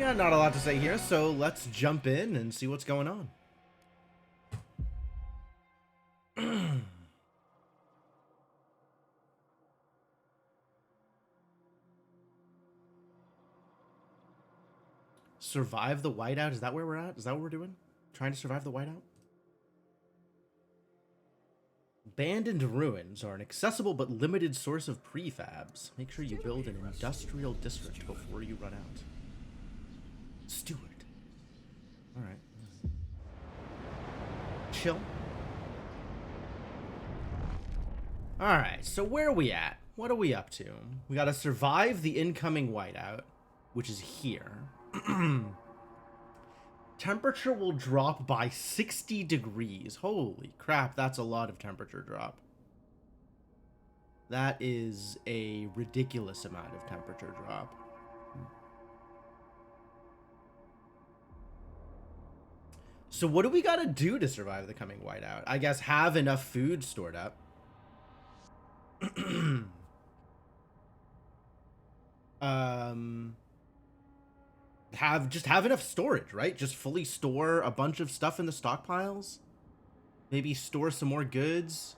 Not a lot to say here, so let's jump in and see what's going on. Survive the whiteout? Is that where we're at? Is that what we're doing? Trying to survive the whiteout? Abandoned ruins are an accessible but limited source of prefabs. Make sure you build an industrial district before you run out. Steward. Alright. Chill. Alright, so where are we at? What are we up to? We gotta survive the incoming whiteout, which is here. Temperature will drop by 60 degrees. Holy crap, that's a lot of temperature drop. That is a ridiculous amount of temperature drop. So what do we gotta do to survive the coming whiteout? I guess have enough food stored up. Have enough storage, right? Just fully store a bunch of stuff in the stockpiles. Maybe store some more goods.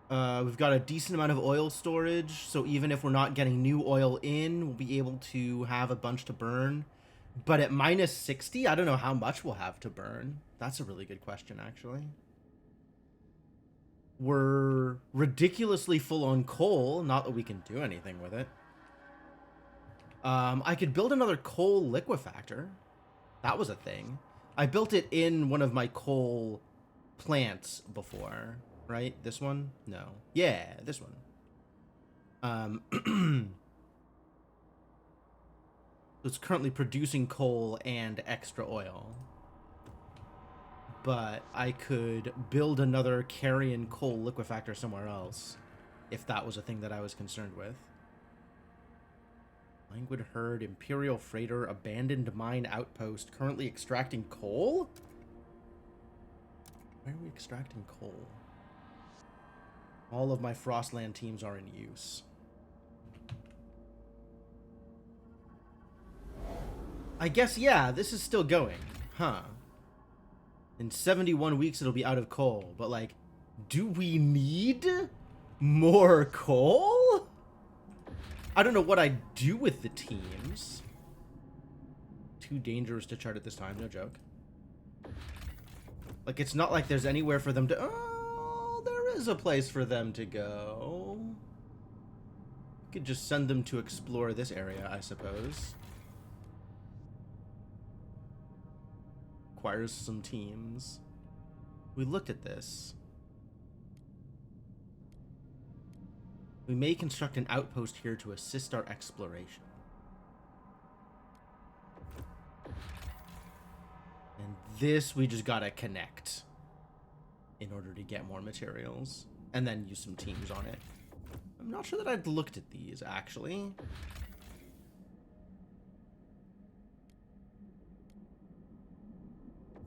We've got a decent amount of oil storage, so even if we're not getting new oil in, we'll be able to have a bunch to burn. But at minus 60, I don't know how much we'll have to burn. That's a really good question, actually. We're ridiculously full on coal, not that we can do anything with it. I could build another coal liquefactor. That was a thing. I built it in one of my coal plants before, right? This one? No. Yeah, this one. It's currently producing coal and extra oil. But I could build another carrion coal liquefactor somewhere else, if that was a thing that I was concerned with. Languid herd, Imperial freighter, abandoned mine outpost, currently extracting coal? Where are we extracting coal? All of my Frostland teams are in use. I guess, yeah, this is still going. Huh. In 71 weeks, it'll be out of coal. But, like, do we need more coal? I don't know what I'd do with the teams. Too dangerous to chart at this time, no joke. Like, it's not like there's anywhere for them to... Oh, there is a place for them to go. Could just send them to explore this area, I suppose. Requires some teams. We looked at this. We may construct an outpost here to assist our exploration. And this we just gotta connect in order to get more materials. And then use some teams on it. I'm not sure that I'd looked at these, actually.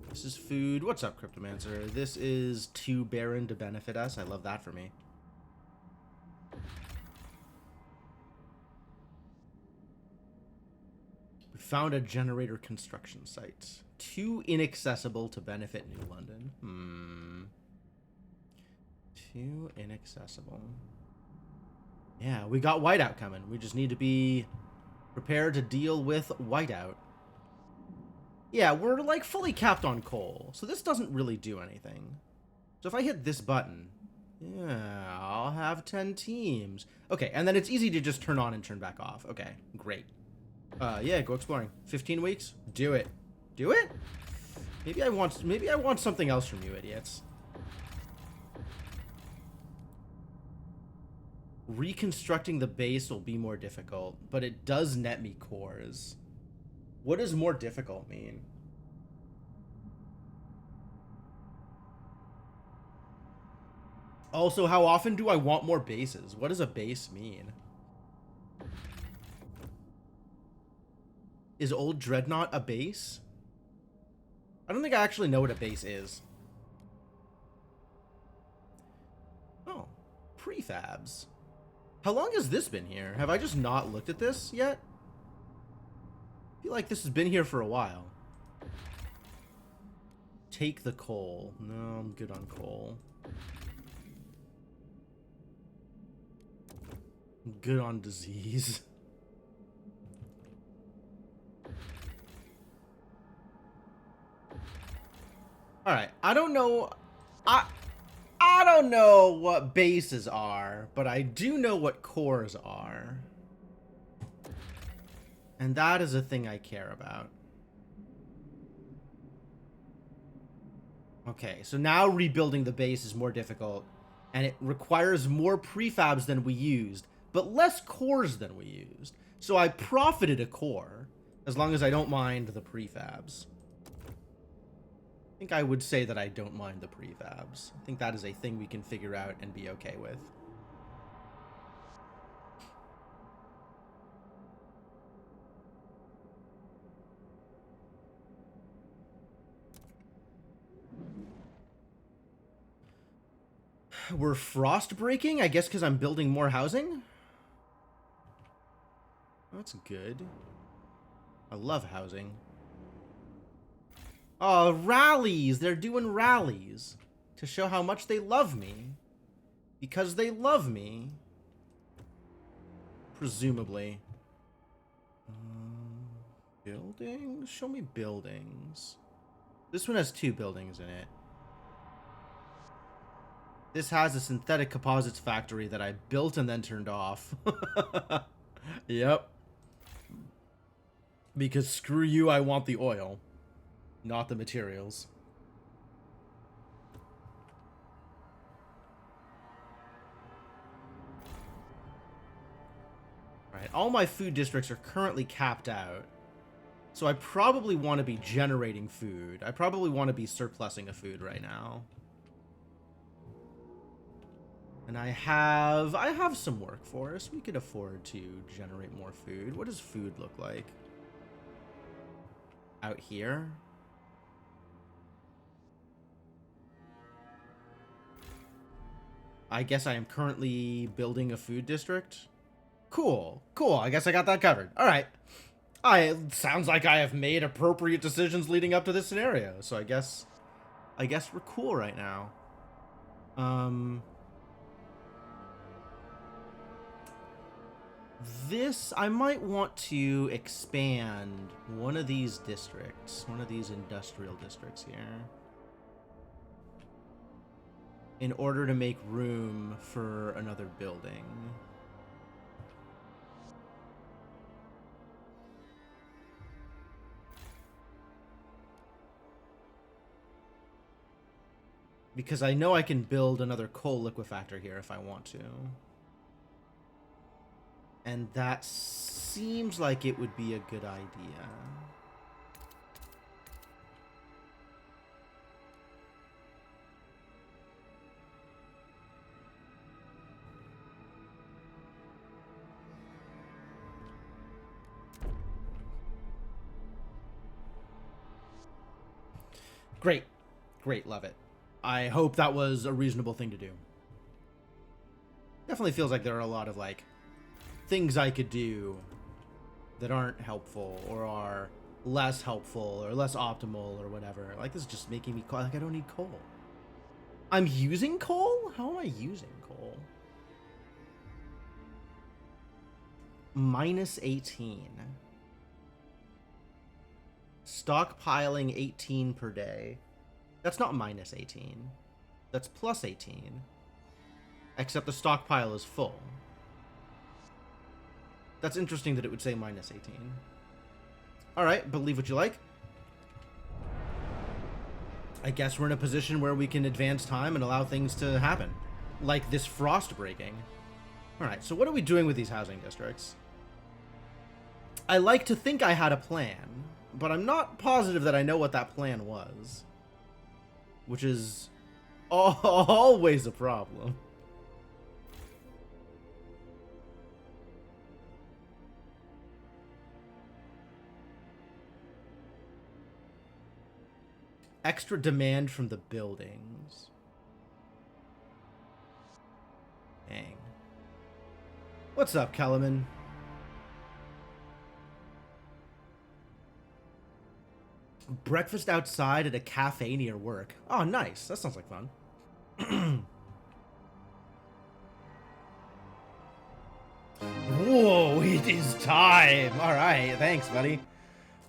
This is food. What's up, Cryptomancer? This is too barren to benefit us. I love that for me. We found a generator construction site. Too inaccessible to benefit New London. Too inaccessible. Yeah, we got whiteout coming. We just need to be prepared to deal with whiteout. Yeah, we're like fully capped on coal, so this doesn't really do anything. So if I hit this button, yeah, I'll have 10 teams. Okay, and then it's easy to just turn on and turn back off. Okay, great. Yeah, go exploring. 15 weeks? Do it. Do it? Maybe I want something else from you idiots. Reconstructing the base will be more difficult, but it does net me cores. What does more difficult mean? Also, how often do I want more bases? What does a base mean? Is Old Dreadnought a base? I don't think I actually know what a base is. Oh, prefabs. How long has this been here? Have I just not looked at this yet? I feel like this has been here for a while. Take the coal. No, I'm good on coal. I'm good on disease. Alright, I don't know... I don't know what bases are, but I do know what cores are. And that is a thing I care about. Okay, so now rebuilding the base is more difficult, and it requires more prefabs than we used, but less cores than we used. So I profited a core, as long as I don't mind the prefabs. I think I would say that I don't mind the prefabs. I think that is a thing we can figure out and be okay with. We're frost breaking, I guess because I'm building more housing? That's good. I love housing. Oh, rallies! They're doing rallies to show how much they love me. Because they love me. Presumably. Buildings? Show me buildings. This one has 2 buildings in it. This has a synthetic composites factory that I built and then turned off. Yep. Because screw you, I want the oil. Not the materials. Alright, all my food districts are currently capped out. So I probably want to be generating food. I probably want to be surplusing a food right now. And I have some workforce. We could afford to generate more food. What does food look like? Out here? I guess I am currently building a food district. Cool. Cool. I guess I got that covered. All right. Sounds like I have made appropriate decisions leading up to this scenario. So I guess we're cool right now. This, I might want to expand one of these districts, one of these industrial districts here, in order to make room for another building. Because I know I can build another coal liquefactor here if I want to. And that seems like it would be a good idea. Great. Great, love it. I hope that was a reasonable thing to do. Definitely feels like there are a lot of, like, things I could do that aren't helpful or are less helpful or less optimal or whatever. Like, this is just making me like I don't need coal. I'm using coal? How am I using coal? Minus 18. Stockpiling 18 per day. That's not minus 18. That's plus 18. Except the stockpile is full. That's interesting that it would say minus 18. Alright, believe what you like. I guess we're in a position where we can advance time and allow things to happen. Like this frost breaking. Alright, so what are we doing with these housing districts? I like to think I had a plan, but I'm not positive that I know what that plan was. Which is always a problem. Extra demand from the buildings. Dang. What's up, Kellerman? Breakfast outside at a cafe near work. Oh, nice. That sounds like fun. Whoa, it is time. All right, thanks, buddy.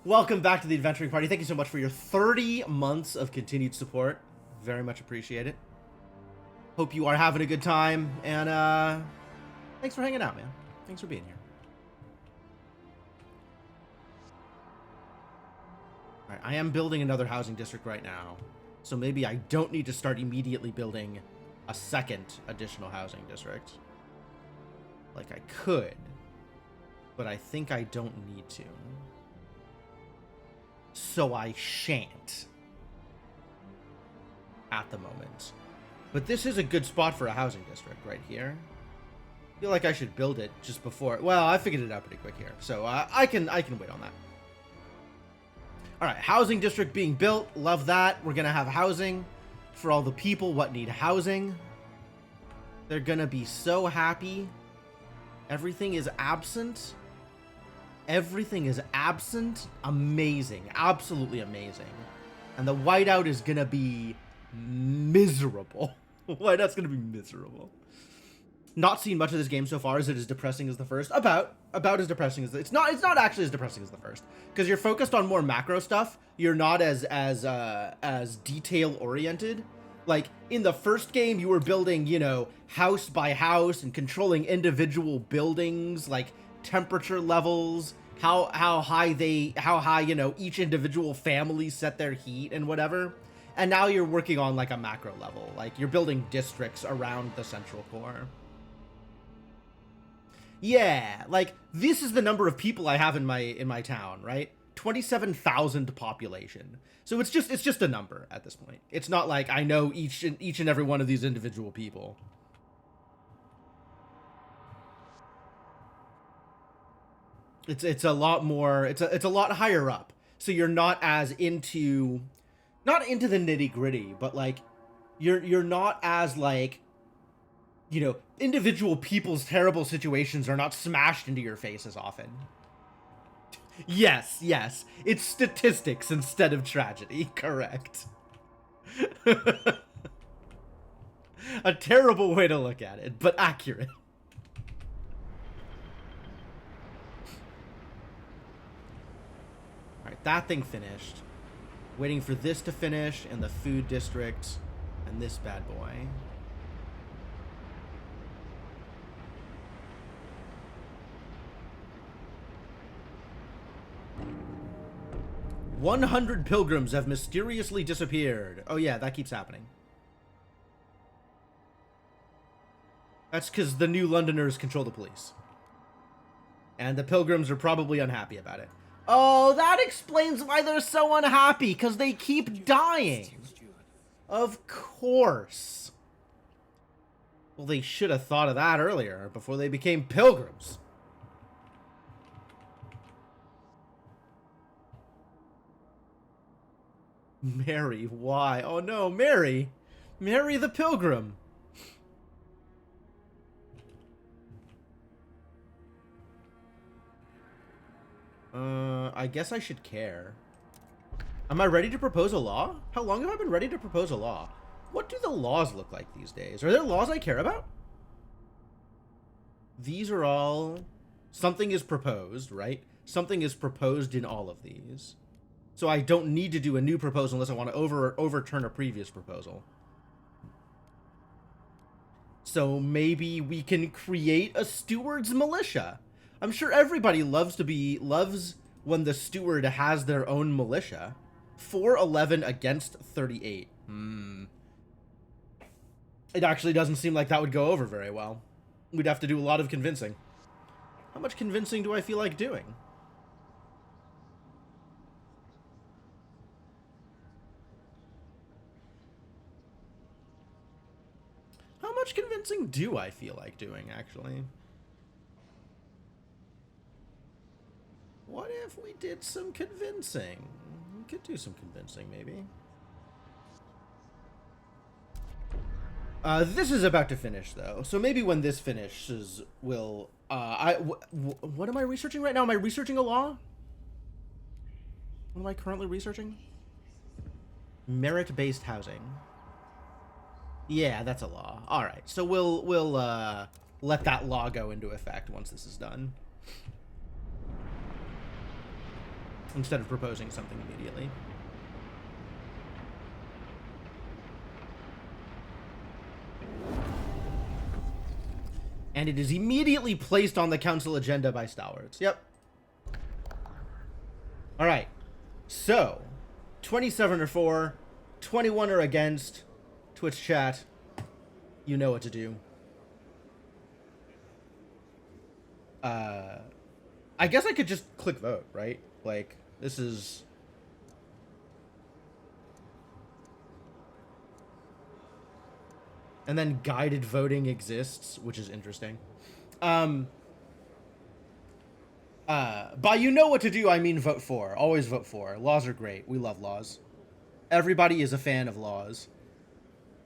Welcome back to the Adventuring Party. Thank you so much for your 30 months of continued support. Very much appreciate it. Hope you are having a good time, and thanks for hanging out, man. Thanks for being here. All right, I am building another housing district right now, so maybe I don't need to start immediately building a second additional housing district. Like I could, but I think I don't need to. So I shan't at the moment. But this is a good spot for a housing district right here. I feel like I should build it just before. Well, I figured it out pretty quick here, so I can wait on that. All right, housing district being built. Love that. We're gonna have housing for all the people what need housing. They're gonna be so happy. Everything is absent. Everything is absent. Amazing. Absolutely amazing. And the whiteout is gonna be miserable. Whiteout's gonna be miserable. Not seen much of this game so far. Is it as depressing as the first? About as depressing as it's not actually as depressing as the first, because you're focused on more macro stuff. You're not as detail oriented. Like in the first game, you were building, you know, house by house and controlling individual buildings, like temperature levels, how high, you know, each individual family set their heat and whatever. And now you're working on like a macro level, like you're building districts around the central core. Yeah, like this is the number of people I have in my town, right? 27,000 population. So it's just a number at this point. It's not like I know each and every one of these individual people. It's a lot more. It's a lot higher up. So you're not as into the nitty gritty, but like you're not as like, you know, individual people's terrible situations are not smashed into your face as often. Yes, it's statistics instead of tragedy. Correct. A terrible way to look at it, but accurate. Alright, that thing finished. Waiting for this to finish, and the food district, and this bad boy. 100 pilgrims have mysteriously disappeared. Oh yeah, that keeps happening. That's because the new Londoners control the police. And the pilgrims are probably unhappy about it. Oh, that explains why they're so unhappy, because they keep dying. Of course. Well, they should have thought of that earlier, before they became pilgrims. Mary, why? Oh no, Mary! Mary the Pilgrim! I guess I should care. Am I ready to propose a law? How long have I been ready to propose a law? What do the laws look like these days? Are there laws I care about? These are all... Something is proposed, right? Something is proposed in all of these. So I don't need to do a new proposal unless I want to overturn a previous proposal. So maybe we can create a steward's militia. I'm sure everybody loves when the steward has their own militia. 411 against 38. It actually doesn't seem like that would go over very well. We'd have to do a lot of convincing. How much convincing do I feel like doing? How much convincing do I feel like doing, actually? What if we did some convincing? We could do some convincing, maybe. This is about to finish, though. So maybe when this finishes, we'll... what am I researching right now? Am I researching a law? What am I currently researching? Merit-based housing. Yeah, that's a law. All right, so we'll let that law go into effect once this is done, instead of proposing something immediately. And it is immediately placed on the council agenda by stalwarts. Yep. All right. So, 27 are for, 21 are against. Twitch chat, you know what to do. I guess I could just click vote, right? Like, this is... And then guided voting exists, which is interesting. By you know what to do, I mean vote for. Always vote for. Laws are great. We love laws. Everybody is a fan of laws.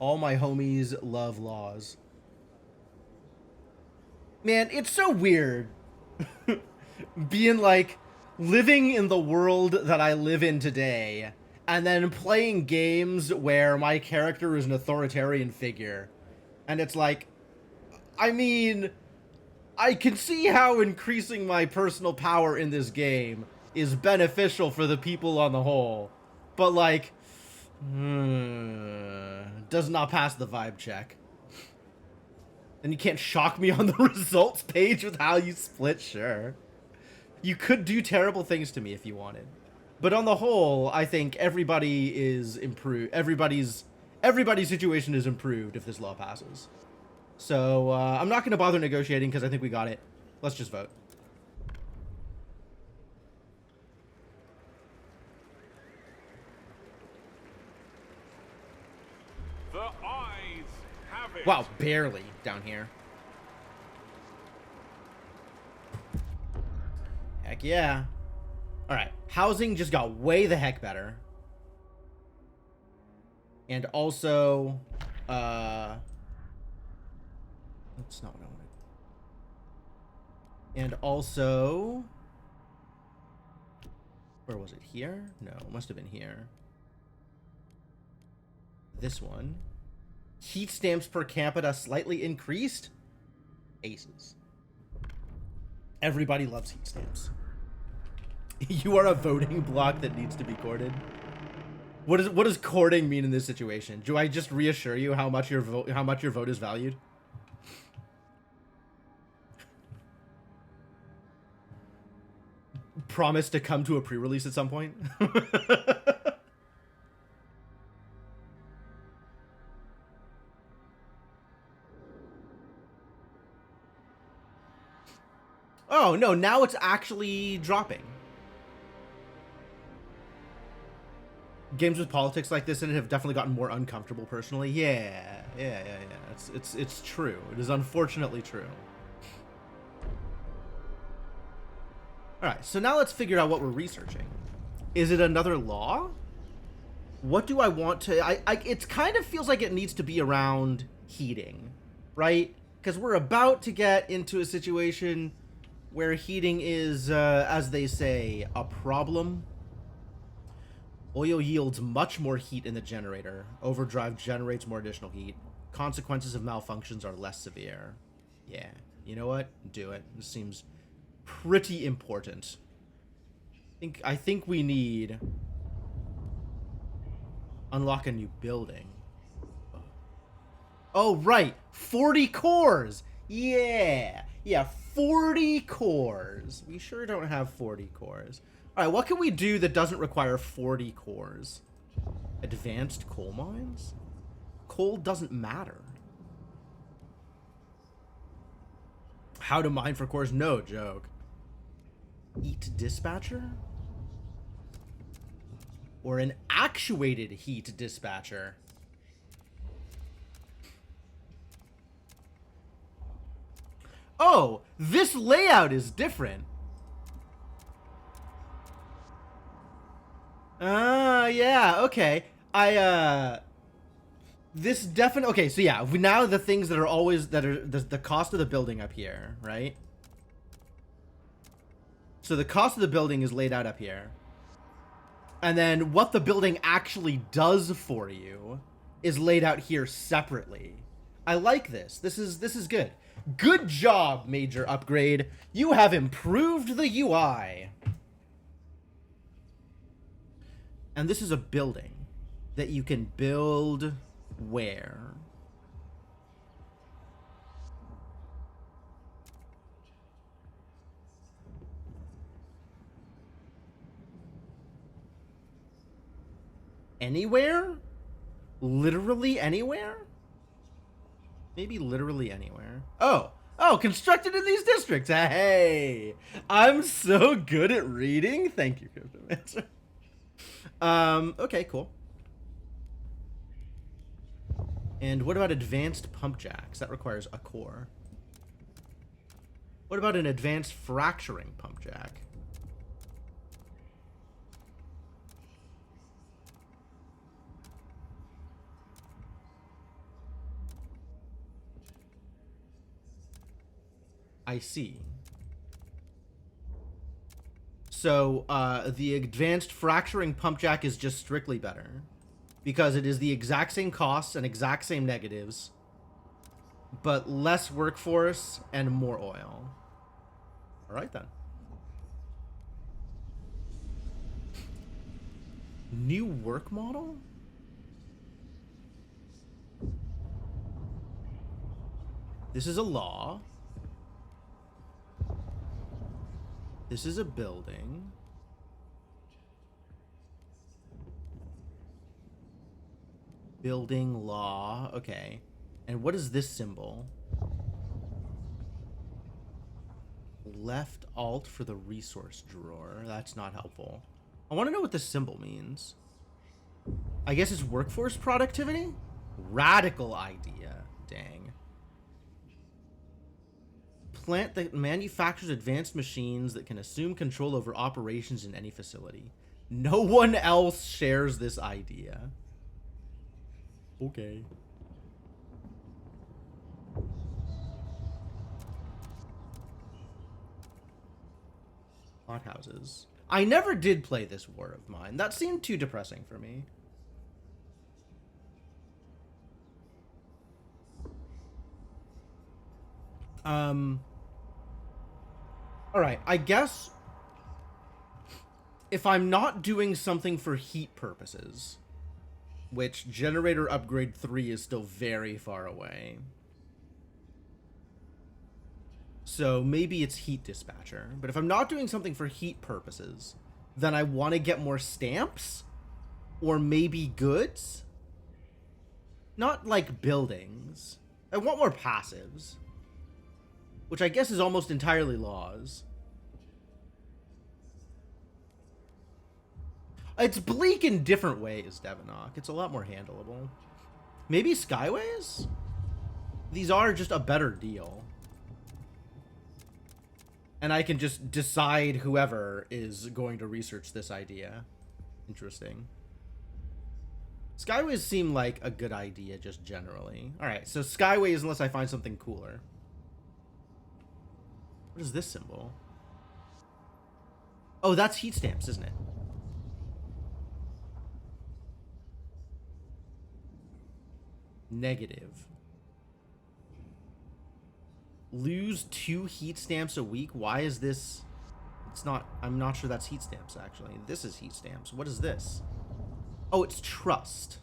All my homies love laws. Man, it's so weird being like living in the world that I live in today and then playing games where my character is an authoritarian figure. And it's like, I mean, I can see how increasing my personal power in this game is beneficial for the people on the whole. But like, does not pass the vibe check. And you can't shock me on the results page with how you split, sure. You could do terrible things to me if you wanted. But on the whole, I think everybody is improved. Everybody's situation is improved if this law passes. So I'm not going to bother negotiating because I think we got it. Let's just vote. The eyes have it. Wow, barely down here. Heck yeah. Alright, housing just got way the heck better. And also, that's not what I wanted. And also, where was it? Here? No, it must have been here. This one. Heat stamps per capita slightly increased. Aces. Everybody loves heat stamps. You are a voting block that needs to be courted. What does courting mean in this situation? Do I just reassure you how much your vote is valued? Promise to come to a pre-release at some point? Oh, no, now it's actually dropping. Games with politics like this in it have definitely gotten more uncomfortable personally. Yeah. It's true. It is unfortunately true. Alright, so now let's figure out what we're researching. Is it another law? What do I want to... it kind of feels like it needs to be around heating, right? Because we're about to get into a situation where heating is, as they say, a problem. Oil yields much more heat in the generator. Overdrive generates more additional heat. Consequences of malfunctions are less severe. Yeah, you know what? Do it. This seems pretty important. I think we need... Unlock a new building. Oh, right. 40 cores. Yeah. Yeah, 40 cores. We sure don't have 40 cores. All right, what can we do that doesn't require 40 cores? Advanced coal mines? Coal doesn't matter. How to mine for cores? No joke. Heat dispatcher? Or an actuated heat dispatcher? Oh, this layout is different. Yeah, okay. This definitely... Okay, so yeah, now the things that are always... That are the cost of the building up here, right? So the cost of the building is laid out up here. And then what the building actually does for you is laid out here separately. I like this. This is good. Good job, Major Upgrade. You have improved the UI. And this is a building that you can build where? Anywhere? Literally anywhere? Maybe literally anywhere. Oh, constructed in these districts. Hey, I'm so good at reading. Thank you, Cryptomancer. Okay, cool. And what about advanced pump jacks? That requires a core. What about an advanced fracturing pump jack? I see. So, the advanced fracturing pump jack is just strictly better. Because it is the exact same costs and exact same negatives. But less workforce and more oil. Alright then. New work model? This is a law. This is a building. Building law. Okay. And what is this symbol? Left alt for the resource drawer. That's not helpful. I want to know what this symbol means. I guess it's workforce productivity? Radical idea. Dang. Plant that manufactures advanced machines that can assume control over operations in any facility. No one else shares this idea. Okay. Hothouses. I never did play this War of Mine. That seemed too depressing for me. Alright, I guess if I'm not doing something for heat purposes, which Generator Upgrade 3 is still very far away. So maybe it's Heat Dispatcher. But if I'm not doing something for heat purposes, then I want to get more stamps? Or maybe goods? Not like buildings. I want more passives. Which I guess is almost entirely laws. It's bleak in different ways, Devonok. It's a lot more handleable. Maybe Skyways? These are just a better deal. And I can just decide whoever is going to research this idea. Interesting. Skyways seem like a good idea just generally. Alright, so Skyways unless I find something cooler. What is this symbol? Oh, that's heat stamps, isn't it? Negative. Lose 2 heat stamps a week? Why is this? It's not, I'm not sure that's heat stamps actually. This is heat stamps. What is this? Oh, it's trust.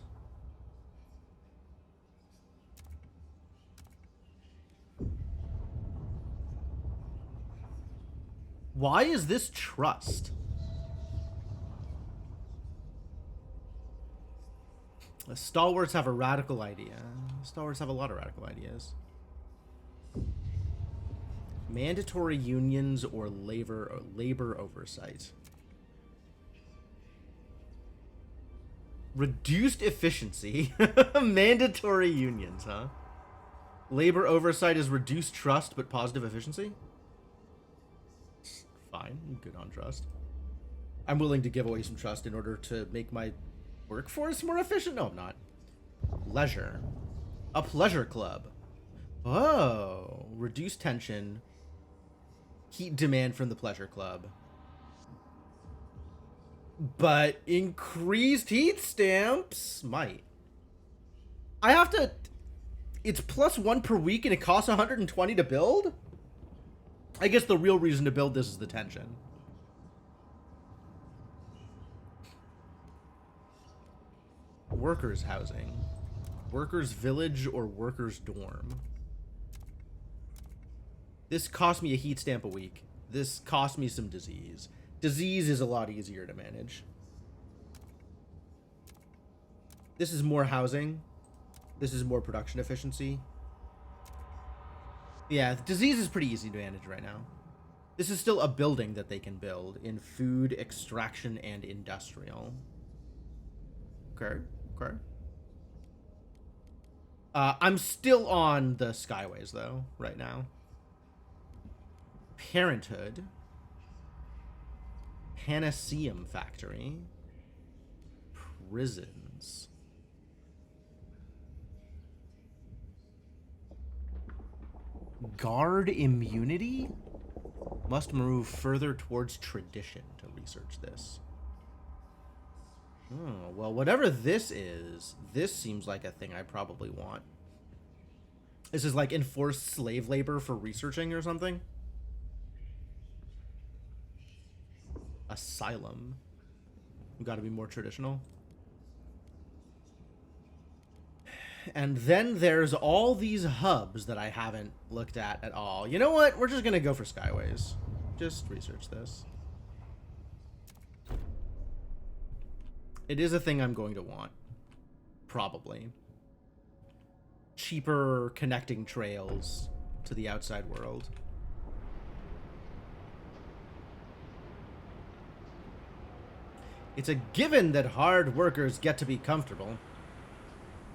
Why is this trust? The stalwarts have a radical idea. Stalwarts have a lot of radical ideas. Mandatory unions or labor oversight. Reduced efficiency. Mandatory unions, huh? Labor oversight is reduced trust but positive efficiency? Fine, I'm good on trust. I'm willing to give away some trust in order to make my workforce more efficient? No, I'm not. Leisure. A pleasure club. Oh, reduce tension. Heat demand from the pleasure club. But increased heat stamps might. I have to... It's +1 per week and it costs 120 to build? I guess the real reason to build this is the tension. Workers housing. Workers village or workers dorm. This cost me a heat stamp a week. This cost me some disease. Disease is a lot easier to manage. This is more housing. This is more production efficiency. Yeah, disease is pretty easy to manage right now. This is still a building that they can build in food, extraction, and industrial. Okay, okay. I'm still on the Skyways, though, right now. Parenthood. Panaceum Factory. Prisons. Guard immunity? Must move further towards tradition to research this. Oh, well, whatever this is, this seems like a thing I probably want. This is like enforced slave labor for researching or something. Asylum. You gotta be more traditional. And then there's all these hubs that I haven't looked at all. You know what? We're just gonna go for Skyways. Just research this. It is a thing I'm going to want. Probably. Cheaper connecting trails to the outside world. It's a given that hard workers get to be comfortable.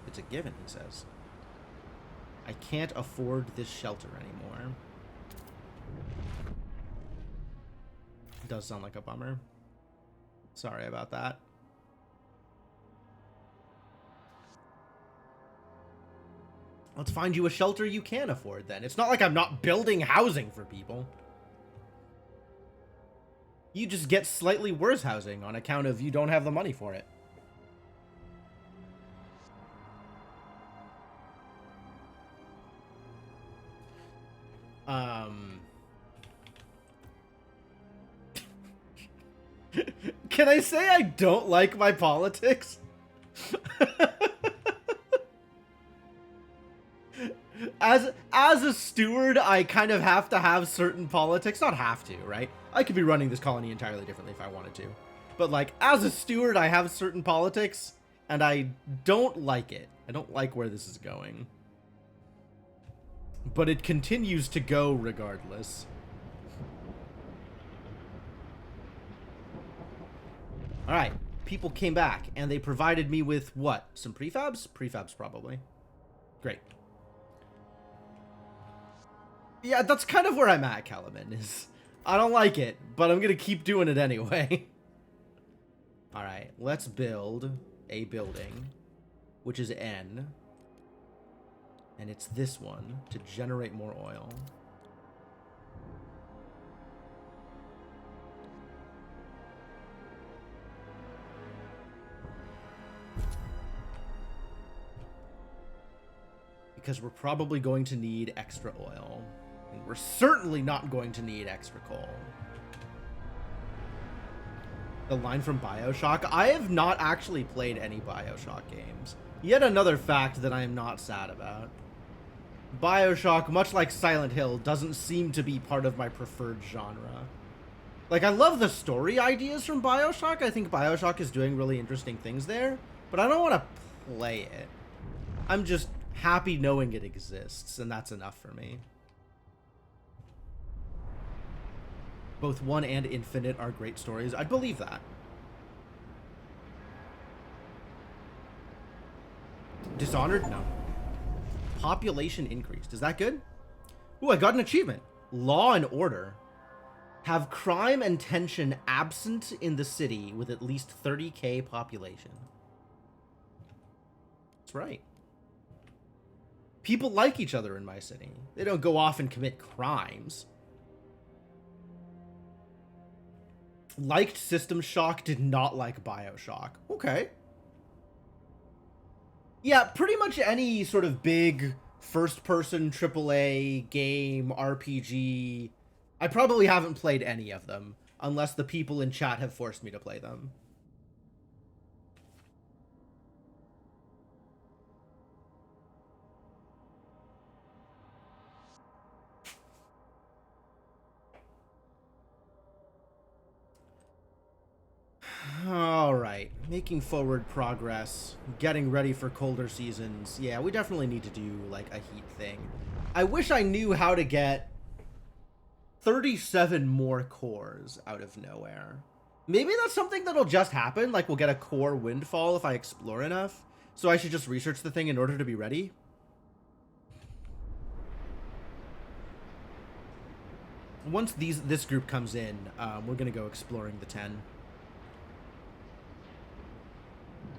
It's a given, he says. I can't afford this shelter anymore. It does sound like a bummer. Sorry about that. Let's find you a shelter you can afford then. It's not like I'm not building housing for people. You just get slightly worse housing on account of you don't have the money for it. Can I say I don't like my politics? As a steward, I kind of have to have certain politics. Not have to, right? I could be running this colony entirely differently if I wanted to. But, like, as a steward, I have certain politics, and I don't like it. I don't like where this is going. But it continues to go regardless. Alright, people came back, and they provided me with what? Some prefabs? Prefabs, probably. Great. Yeah, that's kind of where I'm at, Calaman, is I don't like it, but I'm gonna keep doing it anyway. Alright, let's build a building, which is N. And it's this one to generate more oil. Because we're probably going to need extra oil. And we're certainly not going to need extra coal. The line from BioShock. I have not actually played any BioShock games. Yet another fact that I am not sad about. BioShock, much like Silent Hill, doesn't seem to be part of my preferred genre. Like, I love the story ideas from BioShock. I think BioShock is doing really interesting things there. But I don't want to play it. I'm just happy knowing it exists, and that's enough for me. Both 1 and Infinite are great stories. I'd believe that. Dishonored? No. Population increased. Is that good? Ooh, I got an achievement. Law and order. Have crime and tension absent in the city with at least 30k population. That's right. People like each other in my city. They don't go off and commit crimes. Liked System Shock, did not like BioShock. Okay. Yeah, pretty much any sort of big first-person AAA game, RPG. I probably haven't played any of them, unless the people in chat have forced me to play them. Alright, making forward progress, getting ready for colder seasons. Yeah, we definitely need to do, like, a heat thing. I wish I knew how to get 37 more cores out of nowhere. Maybe that's something that'll just happen, like we'll get a core windfall if I explore enough. So I should just research the thing in order to be ready. Once this group comes in, we're gonna go exploring the 10.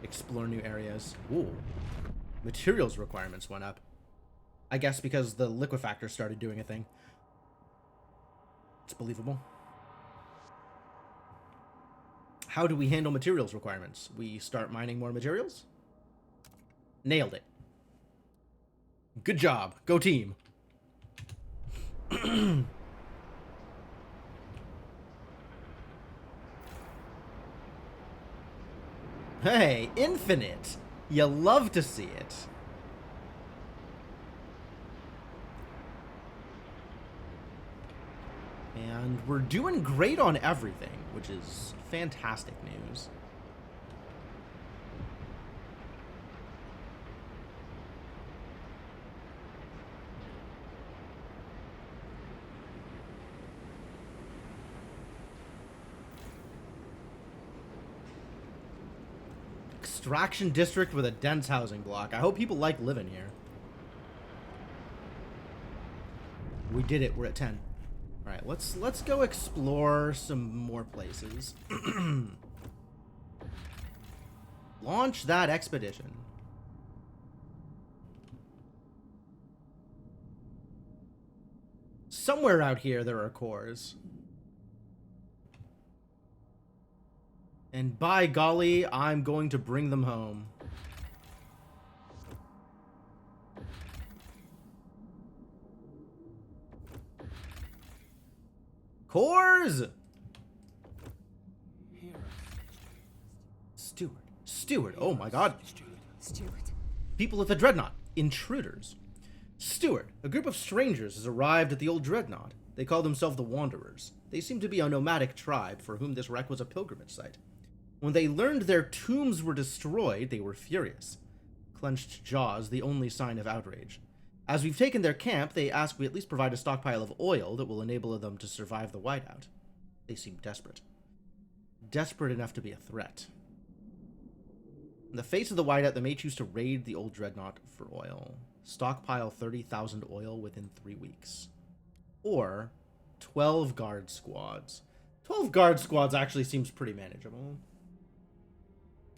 Explore new areas. Ooh. Materials requirements went up. I guess because the liquefactor started doing a thing. It's believable. How do we handle materials requirements? We start mining more materials? Nailed it. Good job. Go team. Hey, infinite. You love to see it. And we're doing great on everything, which is fantastic news. Extraction district with a dense housing block. I hope people like living here. We did it. We're at 10. All right, let's go explore some more places. Launch that expedition. Somewhere out here there are cores. And by golly, I'm going to bring them home. Cores! Steward. Oh my god. Steward. People at the Dreadnought. Intruders. Steward, a group of strangers has arrived at the old Dreadnought. They call themselves the Wanderers. They seem to be a nomadic tribe for whom this wreck was a pilgrimage site. When they learned their tombs were destroyed, they were furious. Clenched jaws, the only sign of outrage. As we've taken their camp, they ask we at least provide a stockpile of oil that will enable them to survive the whiteout. They seem desperate. Desperate enough to be a threat. In the face of the whiteout, they may choose to raid the old Dreadnought for oil. Stockpile 30,000 oil within 3 weeks. Or 12 guard squads. 12 guard squads actually seems pretty manageable.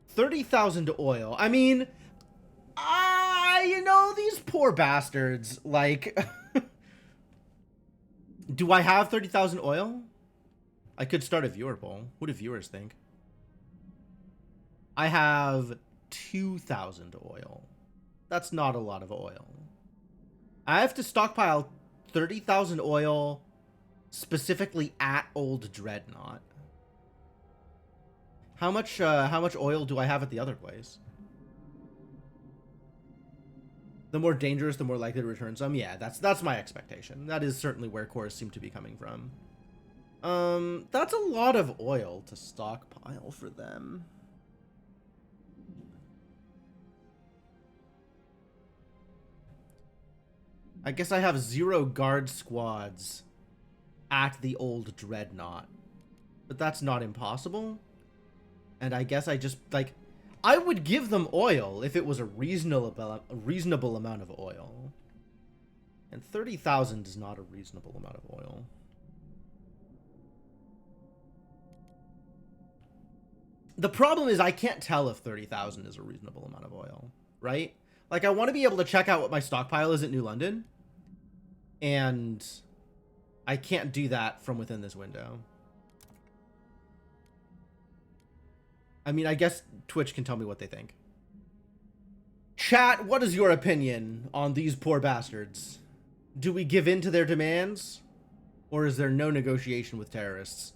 30,000 oil. I mean, you know, these poor bastards, like, do I have 30,000 oil? I could start a viewer poll. What do viewers think? I have 2,000 oil. That's not a lot of oil. I have to stockpile 30,000 oil specifically at Old Dreadnought. How much oil do I have at the other place? The more dangerous, the more likely to return some. Yeah, that's my expectation. That is certainly where cores seem to be coming from. That's a lot of oil to stockpile for them. I guess I have 0 guard squads at the old Dreadnought. But that's not impossible. And I guess I just, like, I would give them oil if it was a reasonable amount of oil. And 30,000 is not a reasonable amount of oil. The problem is I can't tell if 30,000 is a reasonable amount of oil, right? Like, I want to be able to check out what my stockpile is at New London. And I can't do that from within this window. I mean, I guess Twitch can tell me what they think. Chat, what is your opinion on these poor bastards? Do we give in to their demands? Or is there no negotiation with terrorists?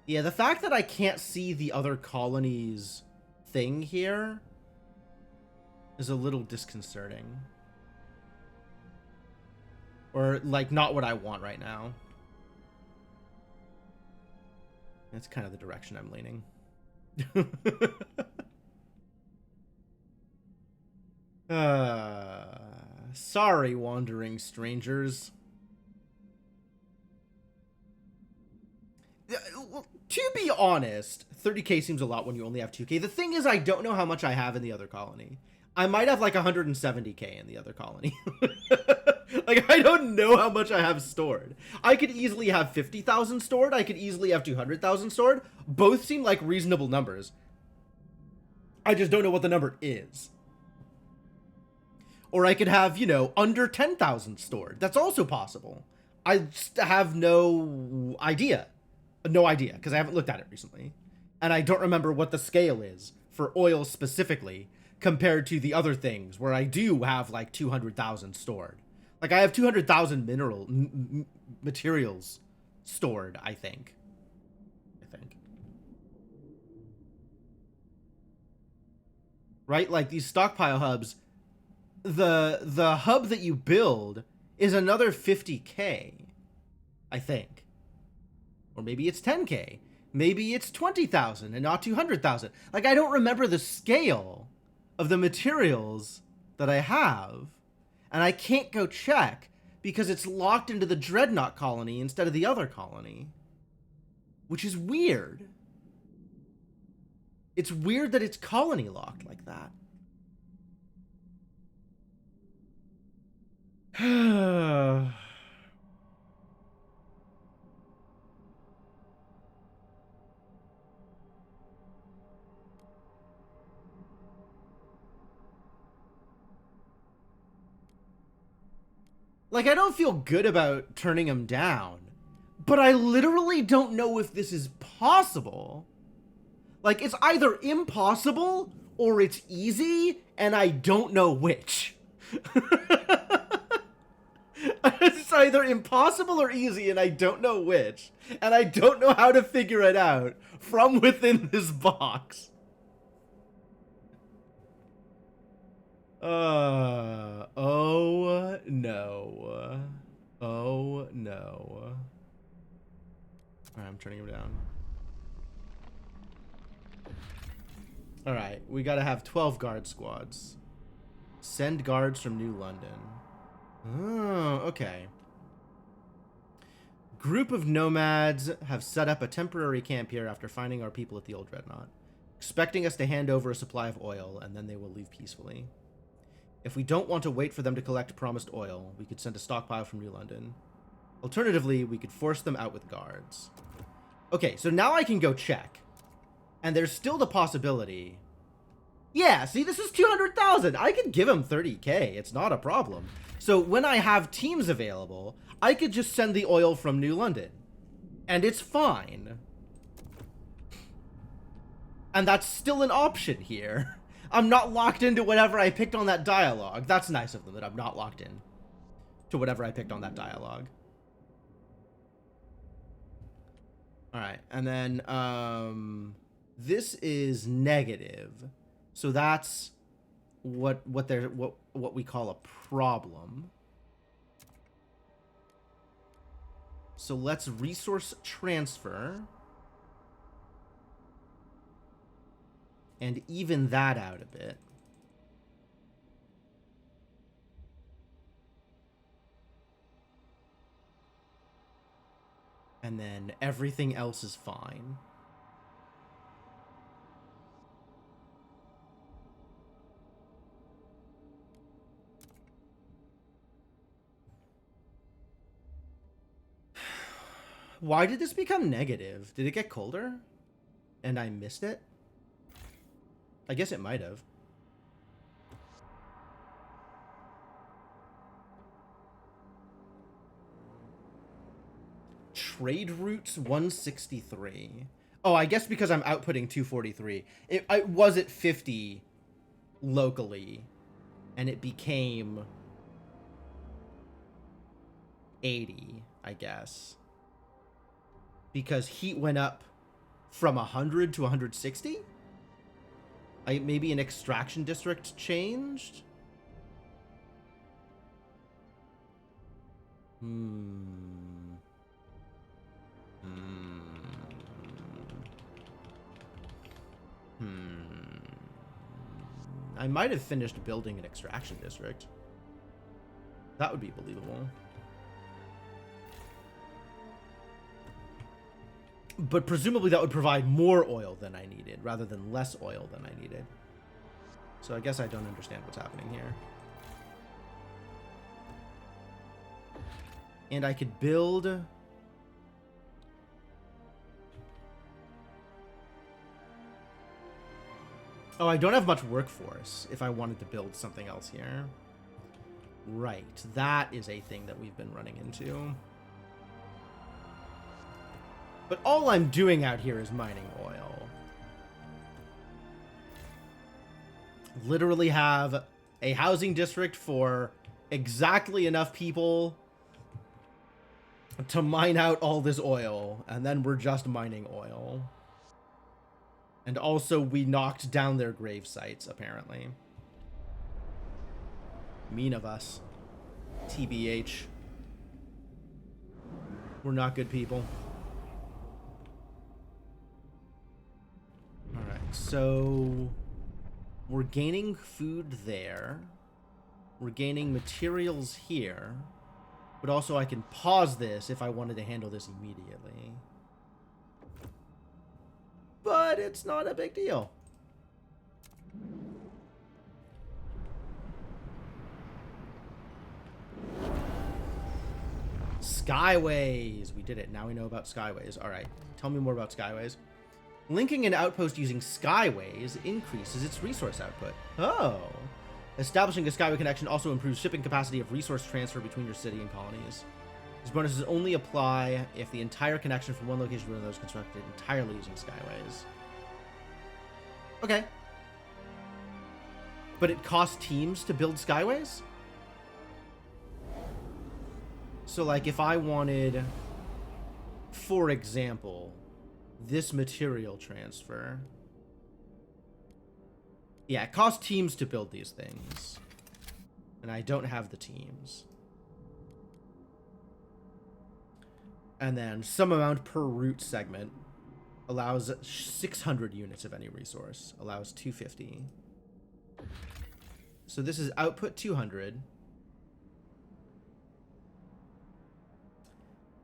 Yeah, the fact that I can't see the other colonies' thing here is a little disconcerting. Or, like, not what I want right now. That's kind of the direction I'm leaning. Sorry, wandering strangers. To be honest, 30k seems a lot when you only have 2k. The thing is, I don't know how much I have in the other colony. I might have like 170k in the other colony. Like, I don't know how much I have stored. I could easily have 50,000 stored. I could easily have 200,000 stored. Both seem like reasonable numbers. I just don't know what the number is. Or I could have, you know, under 10,000 stored. That's also possible. I just have no idea. No idea, because I haven't looked at it recently. And I don't remember what the scale is for oil specifically compared to the other things where I do have like 200,000 stored. Like, I have 200,000 materials stored, I think. Right? Like, these stockpile hubs, the hub that you build is another 50k, I think. Or maybe it's 10k. Maybe it's 20,000 and not 200,000. Like, I don't remember the scale of the materials that I have. And I can't go check because it's locked into the Dreadnought colony instead of the other colony. Which is weird. It's weird that it's colony locked like that. Like, I don't feel good about turning him down, but I literally don't know if this is possible. Like, it's either impossible or it's easy, and I don't know which. It's either impossible or easy, and I don't know which. And I don't know how to figure it out from within this box. Oh no. Oh no. Alright, I'm turning him down. Alright, we gotta have 12 guard squads. Send guards from New London. Oh, okay. Group of nomads have set up a temporary camp here after finding our people at the old Dreadnought, expecting us to hand over a supply of oil, and then they will leave peacefully. If we don't want to wait for them to collect promised oil, we could send a stockpile from New London. Alternatively, we could force them out with guards. Okay, so now I can go check. And there's still the possibility... Yeah, see, this is 200,000. I could give them 30k. It's not a problem. So when I have teams available, I could just send the oil from New London. And it's fine. And that's still an option here. I'm not locked into whatever I picked on that dialogue. That's nice of them that I'm not locked in to whatever I picked on that dialogue. Alright, and then, this is negative. So that's what we call a problem. So let's resource transfer and even that out a bit. And then everything else is fine. Why did this become negative? Did it get colder? And I missed it? I guess it might have. Trade routes 163. Oh, I guess because I'm outputting 243. It was at 50 locally, and it became 80, I guess. Because heat went up from 100 to 160? Maybe an extraction district changed? I might have finished building an extraction district. That would be believable. But presumably that would provide more oil than I needed, rather than less oil than I needed. So I guess I don't understand what's happening here. And I could build... Oh, I don't have much workforce if I wanted to build something else here. Right, that is a thing that we've been running into. But all I'm doing out here is mining oil. Literally have a housing district for exactly enough people to mine out all this oil, and then we're just mining oil. And also we knocked down their grave sites, apparently. Mean of us. TBH. We're not good people. Alright, so we're gaining food there. We're gaining materials here. But also I can pause this if I wanted to handle this immediately. But it's not a big deal. Skyways. We did it. Now we know about Skyways. Alright, tell me more about Skyways. Linking an outpost using Skyways increases its resource output. Oh. Establishing a Skyway connection also improves shipping capacity of resource transfer between your city and colonies. These bonuses only apply if the entire connection from one location to another is constructed entirely using Skyways. Okay. But it costs teams to build Skyways? So, like, if I wanted, for example, this material transfer. Yeah, it costs teams to build these things. And I don't have the teams. And then some amount per route segment allows 600 units of any resource. Allows 250. So this is output 200.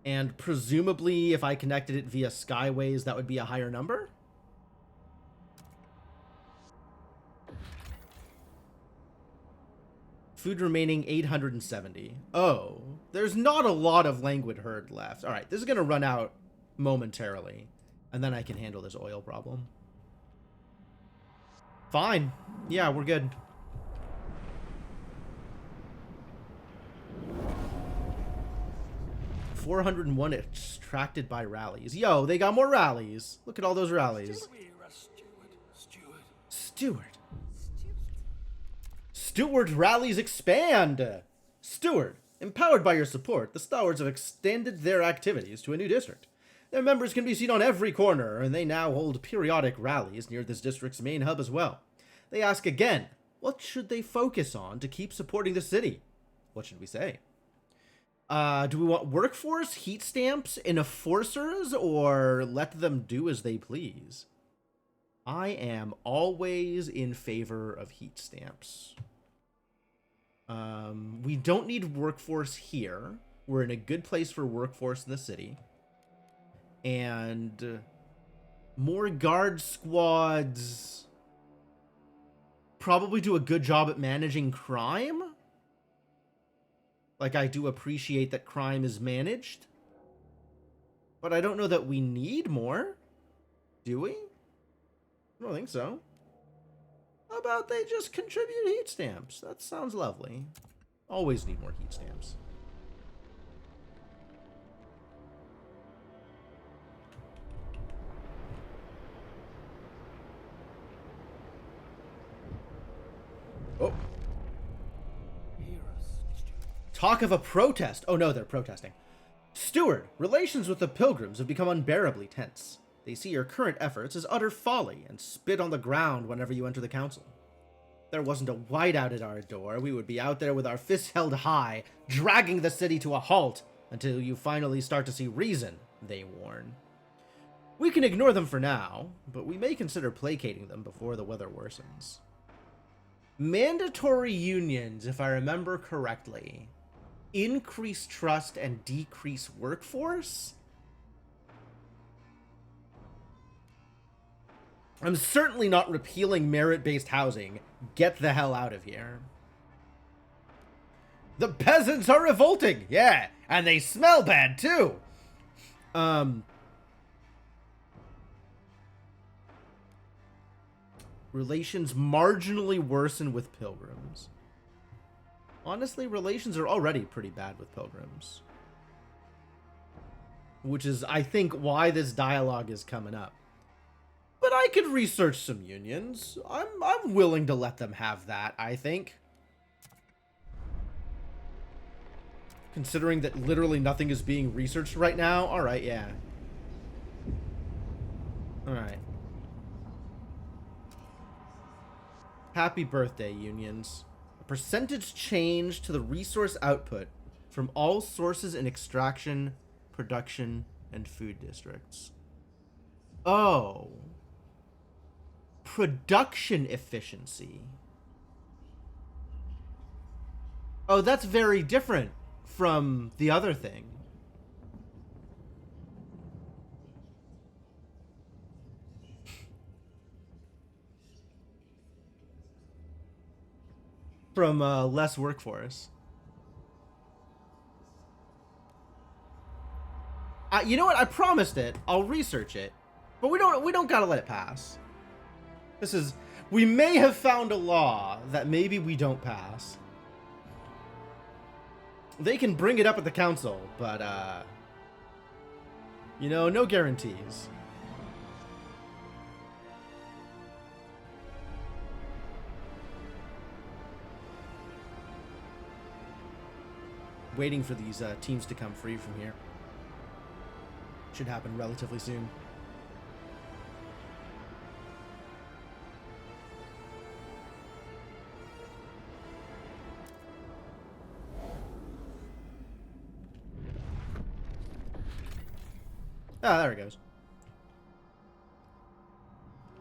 And presumably, if I connected it via Skyways, that would be a higher number? Food remaining 870. Oh, there's not a lot of languid herd left. All right, this is going to run out momentarily. And then I can handle this oil problem. Fine. Yeah, we're good. $401 extracted by rallies. Yo, they got more rallies. Look at all those rallies. Steward rallies expand. Steward, empowered by your support, the Stalwarts have extended their activities to a new district. Their members can be seen on every corner, and they now hold periodic rallies near this district's main hub as well. They ask again, what should they focus on to keep supporting the city? What should we say? Do we want workforce, heat stamps, and enforcers, or let them do as they please? I am always in favor of heat stamps. We don't need workforce here. We're in a good place for workforce in the city. And more guard squads probably do a good job at managing crime. Like, I do appreciate that crime is managed. But I don't know that we need more. Do we? I don't think so. How about they just contribute heat stamps? That sounds lovely. Always need more heat stamps. Talk of a protest. Oh no, they're protesting. Steward, relations with the pilgrims have become unbearably tense. They see your current efforts as utter folly and spit on the ground whenever you enter the council. If there wasn't a whiteout at our door, we would be out there with our fists held high, dragging the city to a halt until you finally start to see reason, they warn. We can ignore them for now, but we may consider placating them before the weather worsens. Mandatory unions, if I remember correctly, increase trust and decrease workforce? I'm certainly not repealing merit-based housing. Get the hell out of here. The peasants are revolting! Yeah, and they smell bad, too! Relations marginally worsen with pilgrims. Honestly, relations are already pretty bad with pilgrims. Which is, I think, why this dialogue is coming up. But I could research some unions. I'm willing to let them have that, I think. Considering that literally nothing is being researched right now. Alright, yeah. Alright. Happy birthday, unions. A percentage change to the resource output from all sources in extraction, production, and food districts. Oh. Production efficiency. Oh, that's very different from the other thing. From less workforce. You know what? I promised it. I'll research it, but we don't gotta let it pass. This is, we may have found a law that maybe we don't pass. They can bring it up at the council, but you know, no guarantees. Waiting for these teams to come free from here. Should happen relatively soon. Ah, there it goes.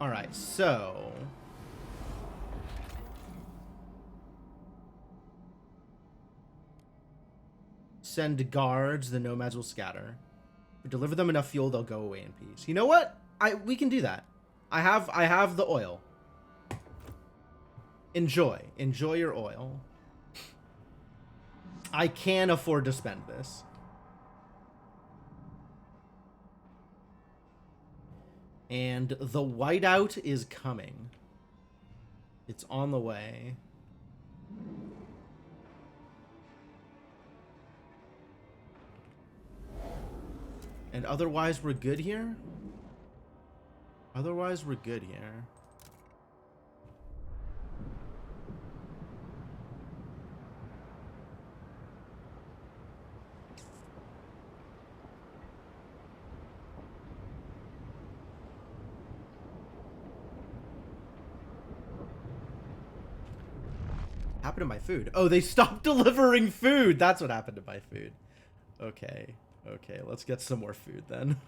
Alright, so... Send guards, the nomads will scatter. We deliver them enough fuel, they'll go away in peace. You know what? We can do that. I have the oil. Enjoy your oil. I can afford to spend this. And the whiteout is coming. It's on the way. And otherwise, we're good here? Otherwise, we're good here. Happened to my food? Oh, they stopped delivering food. That's what happened to my food. Okay. Okay, let's get some more food then.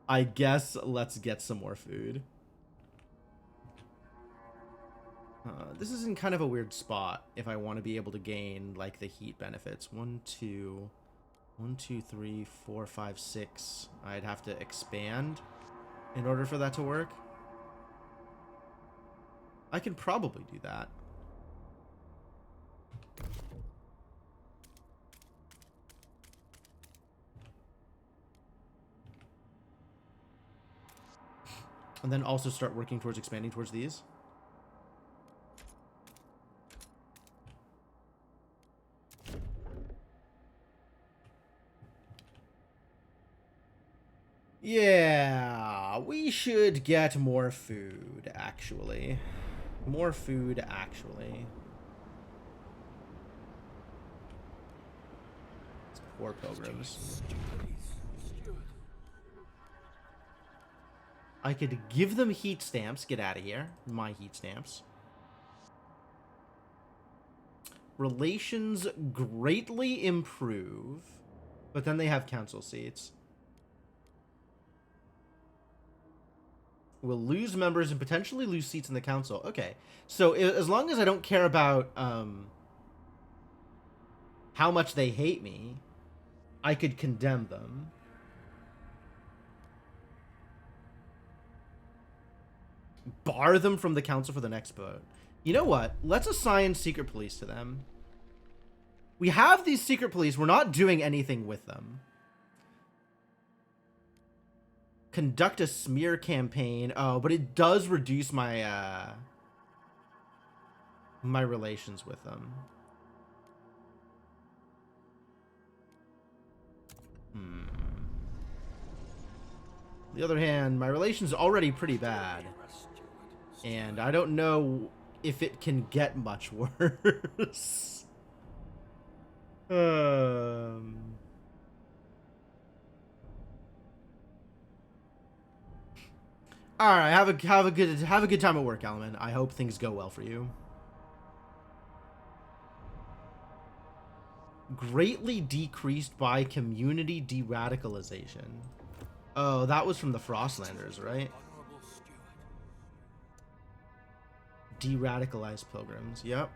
I guess let's get some more food. This is in kind of a weird spot if I want to be able to gain, like, the heat benefits. 1, 2, 3, 4, 5, 6. I'd have to expand in order for that to work. I can probably do that. And then also start working towards expanding towards these. Yeah, we should get more food, actually. More food, actually. or pilgrims. I could give them heat stamps. Get out of here. My heat stamps. Relations greatly improve. But then they have council seats. We'll lose members and potentially lose seats in the council. Okay. So as long as I don't care about how much they hate me, I could condemn them. Bar them from the council for the next vote. You know what? Let's assign secret police to them. We have these secret police. We're not doing anything with them. Conduct a smear campaign. Oh, but it does reduce my my relations with them. On the other hand, my relations are already pretty bad. And I don't know if it can get much worse. All right, have a good time at work, Alaman. I hope things go well for you. Greatly decreased by community de-radicalization. Oh, that was from the Frostlanders, right? De-radicalized pilgrims. Yep.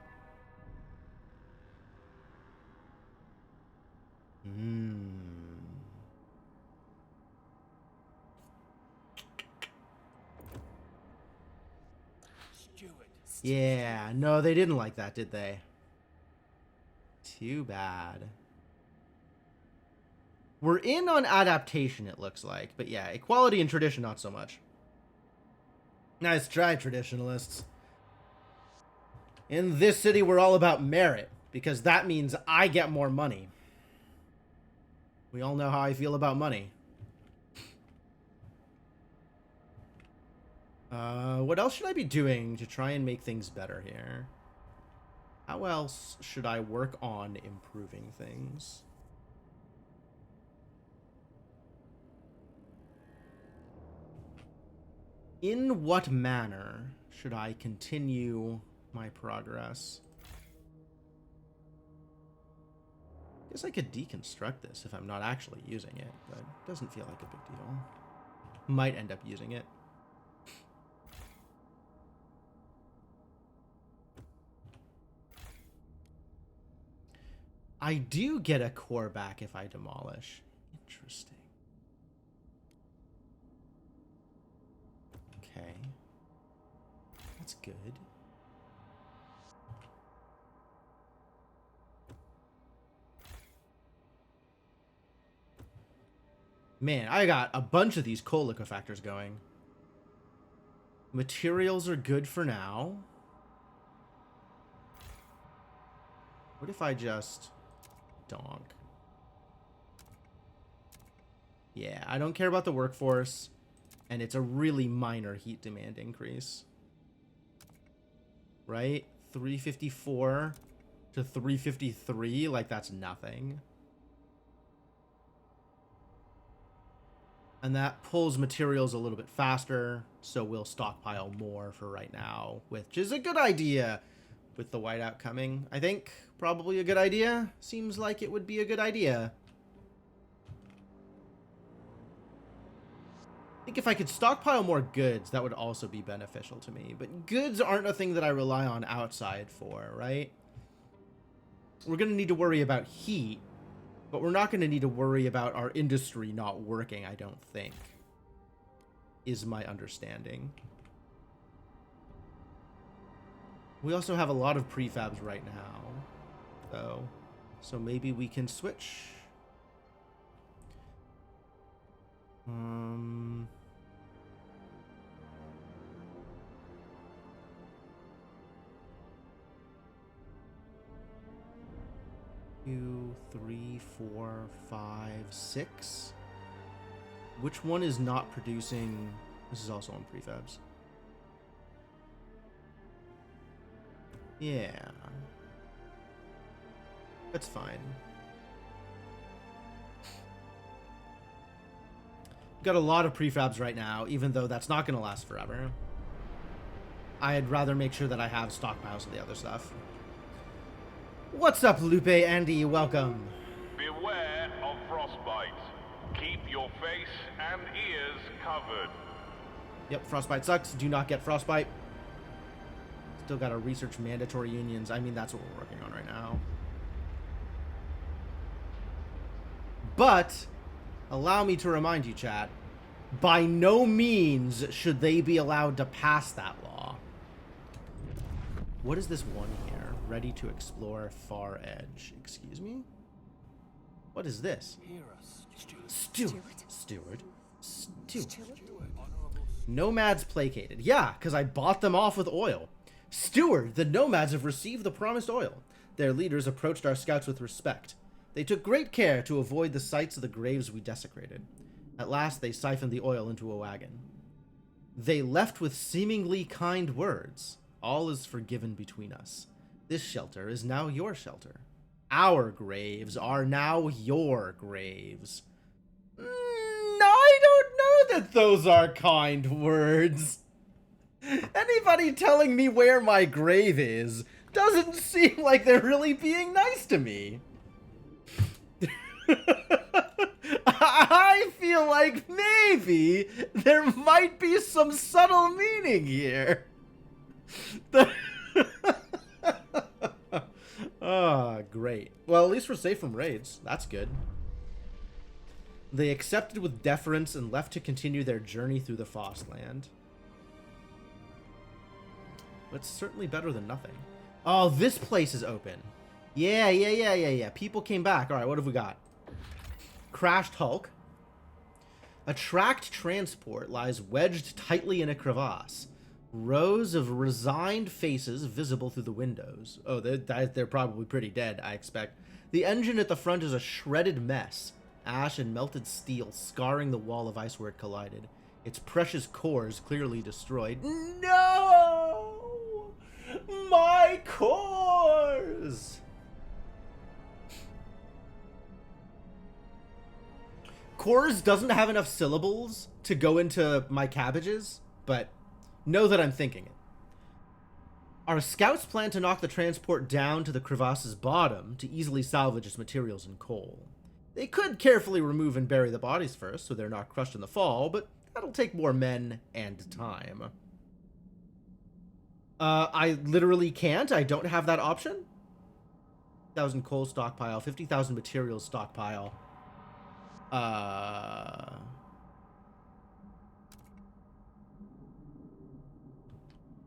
Yeah, no, they didn't like that, did they? Too bad. We're in on adaptation, it looks like. But yeah, equality and tradition, not so much. Nice try, traditionalists. In this city, we're all about merit, because that means I get more money. We all know how I feel about money. What else should I be doing to try and make things better here? How else should I work on improving things? In what manner should I continue my progress? I guess I could deconstruct this if I'm not actually using it, but it doesn't feel like a big deal. Might end up using it. I do get a core back if I demolish. Interesting. Okay. That's good. Man, I got a bunch of these coal liquefactors going. Materials are good for now. What if I just donk? Yeah, I don't care about the workforce, and it's a really minor heat demand increase. Right? 354 to 353, like that's nothing. And that pulls materials a little bit faster, so we'll stockpile more for right now, which is a good idea with the whiteout coming. I think probably a good idea. Seems like it would be a good idea. I think if I could stockpile more goods, that would also be beneficial to me. But goods aren't a thing that I rely on outside for, right? We're going to need to worry about heat, but we're not going to need to worry about our industry not working, I don't think, is my understanding. We also have a lot of prefabs right now, though, so maybe we can switch. 2, 3, 4, 5, 6. Which one is not producing? This is also on prefabs. Yeah. That's fine. Got a lot of prefabs right now, even though that's not going to last forever. I'd rather make sure that I have stockpiles of the other stuff. What's up, Lupe? Andy, welcome. Beware of frostbite. Keep your face and ears covered. Yep, frostbite sucks. Do not get frostbite. Still got to research mandatory unions. I mean, that's what we're working on right now. But, allow me to remind you, chat, by no means should they be allowed to pass that law. What is this one here? Ready to explore far edge. Excuse me? What is this? Steward. Nomads placated. Yeah, because I bought them off with oil. Steward, the nomads have received the promised oil. Their leaders approached our scouts with respect. They took great care to avoid the sites of the graves we desecrated. At last, they siphoned the oil into a wagon. They left with seemingly kind words. All is forgiven between us. This shelter is now your shelter. Our graves are now your graves. I don't know that those are kind words. Anybody telling me where my grave is doesn't seem like they're really being nice to me. I feel like maybe there might be some subtle meaning here. Ah, great. Well, at least we're safe from raids. That's good. They accepted with deference and left to continue their journey through the Frostland. It's certainly better than nothing. Oh, this place is open. Yeah. People came back. All right, what have we got? Crashed Hulk. A tracked transport lies wedged tightly in a crevasse. Rows of resigned faces visible through the windows. Oh, they're probably pretty dead, I expect. The engine at the front is a shredded mess. Ash and melted steel scarring the wall of ice where it collided. Its precious cores clearly destroyed. No! My cores! Cores doesn't have enough syllables to go into my cabbages, but know that I'm thinking it. Our scouts plan to knock the transport down to the crevasse's bottom to easily salvage its materials and coal. They could carefully remove and bury the bodies first so they're not crushed in the fall, but that'll take more men and time. I literally can't. I don't have that option. 1,000 coal stockpile, 50,000 materials stockpile.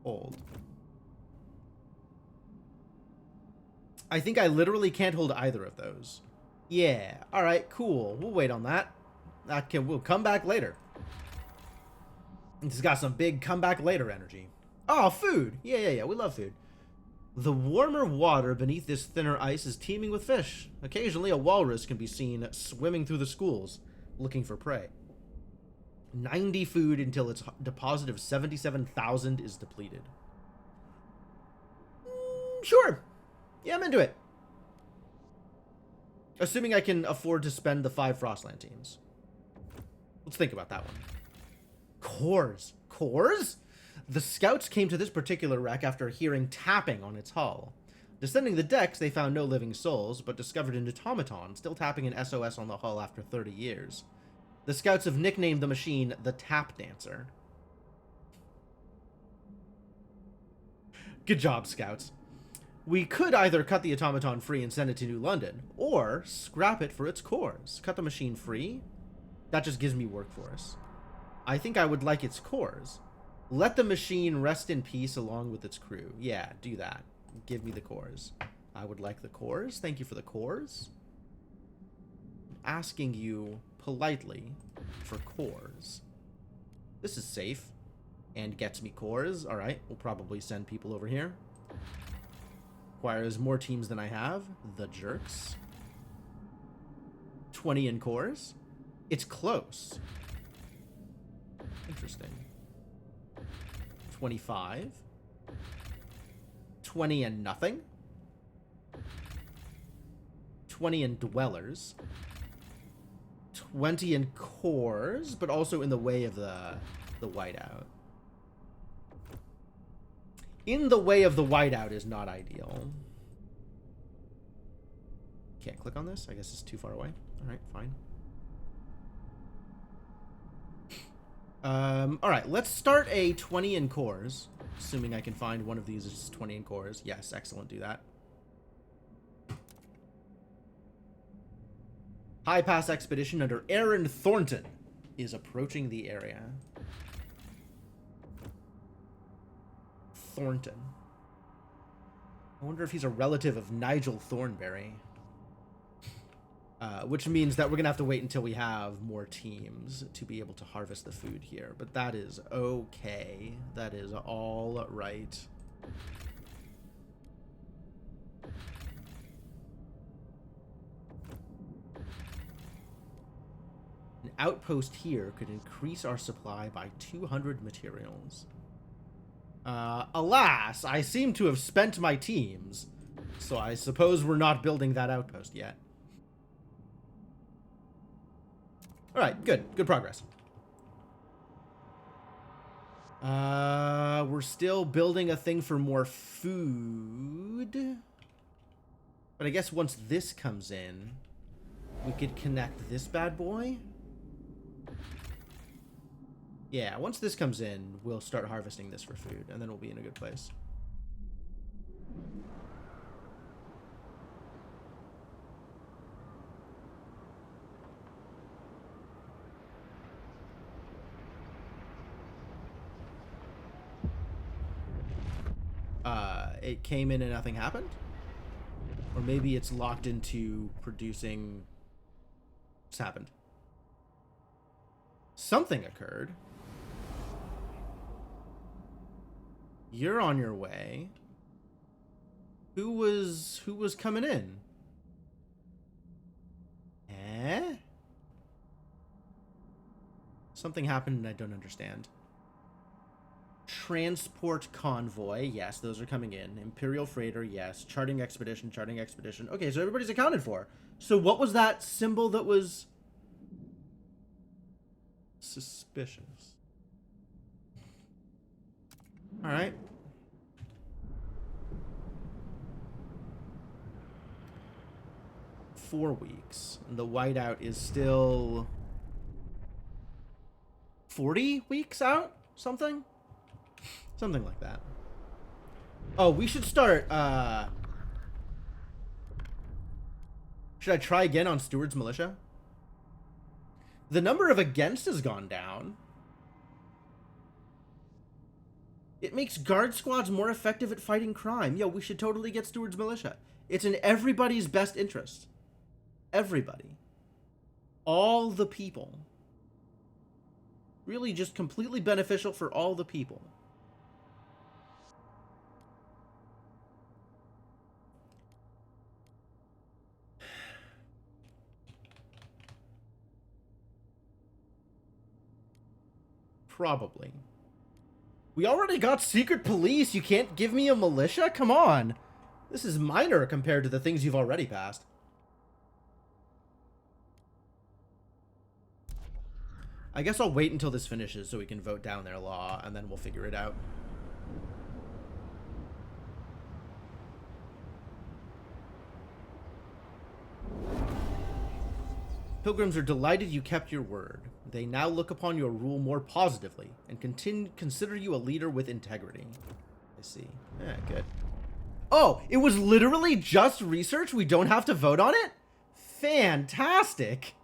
Hold. I think I literally can't hold either of those. Yeah. All right. Cool. We'll wait on that. We'll come back later. It's got some big come back later energy. Oh, food. Yeah. We love food. The warmer water beneath this thinner ice is teeming with fish. Occasionally, a walrus can be seen swimming through the schools, looking for prey. 90 food until its deposit of 77,000 is depleted. Sure. Yeah, I'm into it. Assuming I can afford to spend the 5 Frostland teams. Let's think about that one. Cores. Cores? The scouts came to this particular wreck after hearing tapping on its hull. Descending the decks, they found no living souls, but discovered an automaton still tapping an SOS on the hull after 30 years. The scouts have nicknamed the machine the Tap Dancer. Good job, scouts. We could either cut the automaton free and send it to New London, or scrap it for its cores. Cut the machine free? That just gives me workforce. I think I would like its cores. Let the machine rest in peace along with its crew. Yeah, do that. Give me the cores. I would like the cores. Thank you for the cores. Asking you politely for cores. This is safe and gets me cores. All right, we'll probably send people over here. Requires more teams than I have. The jerks. 20 in cores. It's close. Interesting. 25. 20 and nothing. 20 and dwellers. 20 in cores, but also in the way of the whiteout. In the way of the whiteout is not ideal. Can't click on this? I guess it's too far away. Alright, fine. Alright, let's start a 20 in cores. Assuming I can find one of these is 20 in cores. Yes, excellent, do that. High Pass Expedition under Aaron Thornton is approaching the area. Thornton. I wonder if he's a relative of Nigel Thornberry. Which means that we're going to have to wait until we have more teams to be able to harvest the food here. But that is okay. That is all right. An outpost here could increase our supply by 200 materials. Alas, I seem to have spent my teams, so I suppose we're not building that outpost yet. Alright, good. Good progress. We're still building a thing for more food. But I guess once this comes in, we could connect this bad boy. Yeah, once this comes in, we'll start harvesting this for food, and then we'll be in a good place. It came in and nothing happened? Or maybe it's locked into producing... What's happened? Something occurred. You're on your way. Who was coming in? Eh? Something happened and I don't understand. Transport convoy, yes, those are coming in. Imperial freighter, yes. Charting expedition, charting expedition. Okay, so everybody's accounted for. So what was that symbol that was suspicious? All right. Four weeks. And the whiteout is still 40 weeks out? Something? Something like that. Oh, we should start, should I try again on Stewart's militia? The number of against has gone down. It makes guard squads more effective at fighting crime. Yo, we should totally get Stewart's militia. It's in everybody's best interest. Everybody. All the people. Really just completely beneficial for all the people. Probably. We already got secret police. You can't give me a militia? Come on. This is minor compared to the things you've already passed. I guess I'll wait until this finishes so we can vote down their law, and then we'll figure it out. Pilgrims are delighted you kept your word. They now look upon your rule more positively and consider you a leader with integrity. I see. Yeah, good. Oh, it was literally just research? We don't have to vote on it? Fantastic.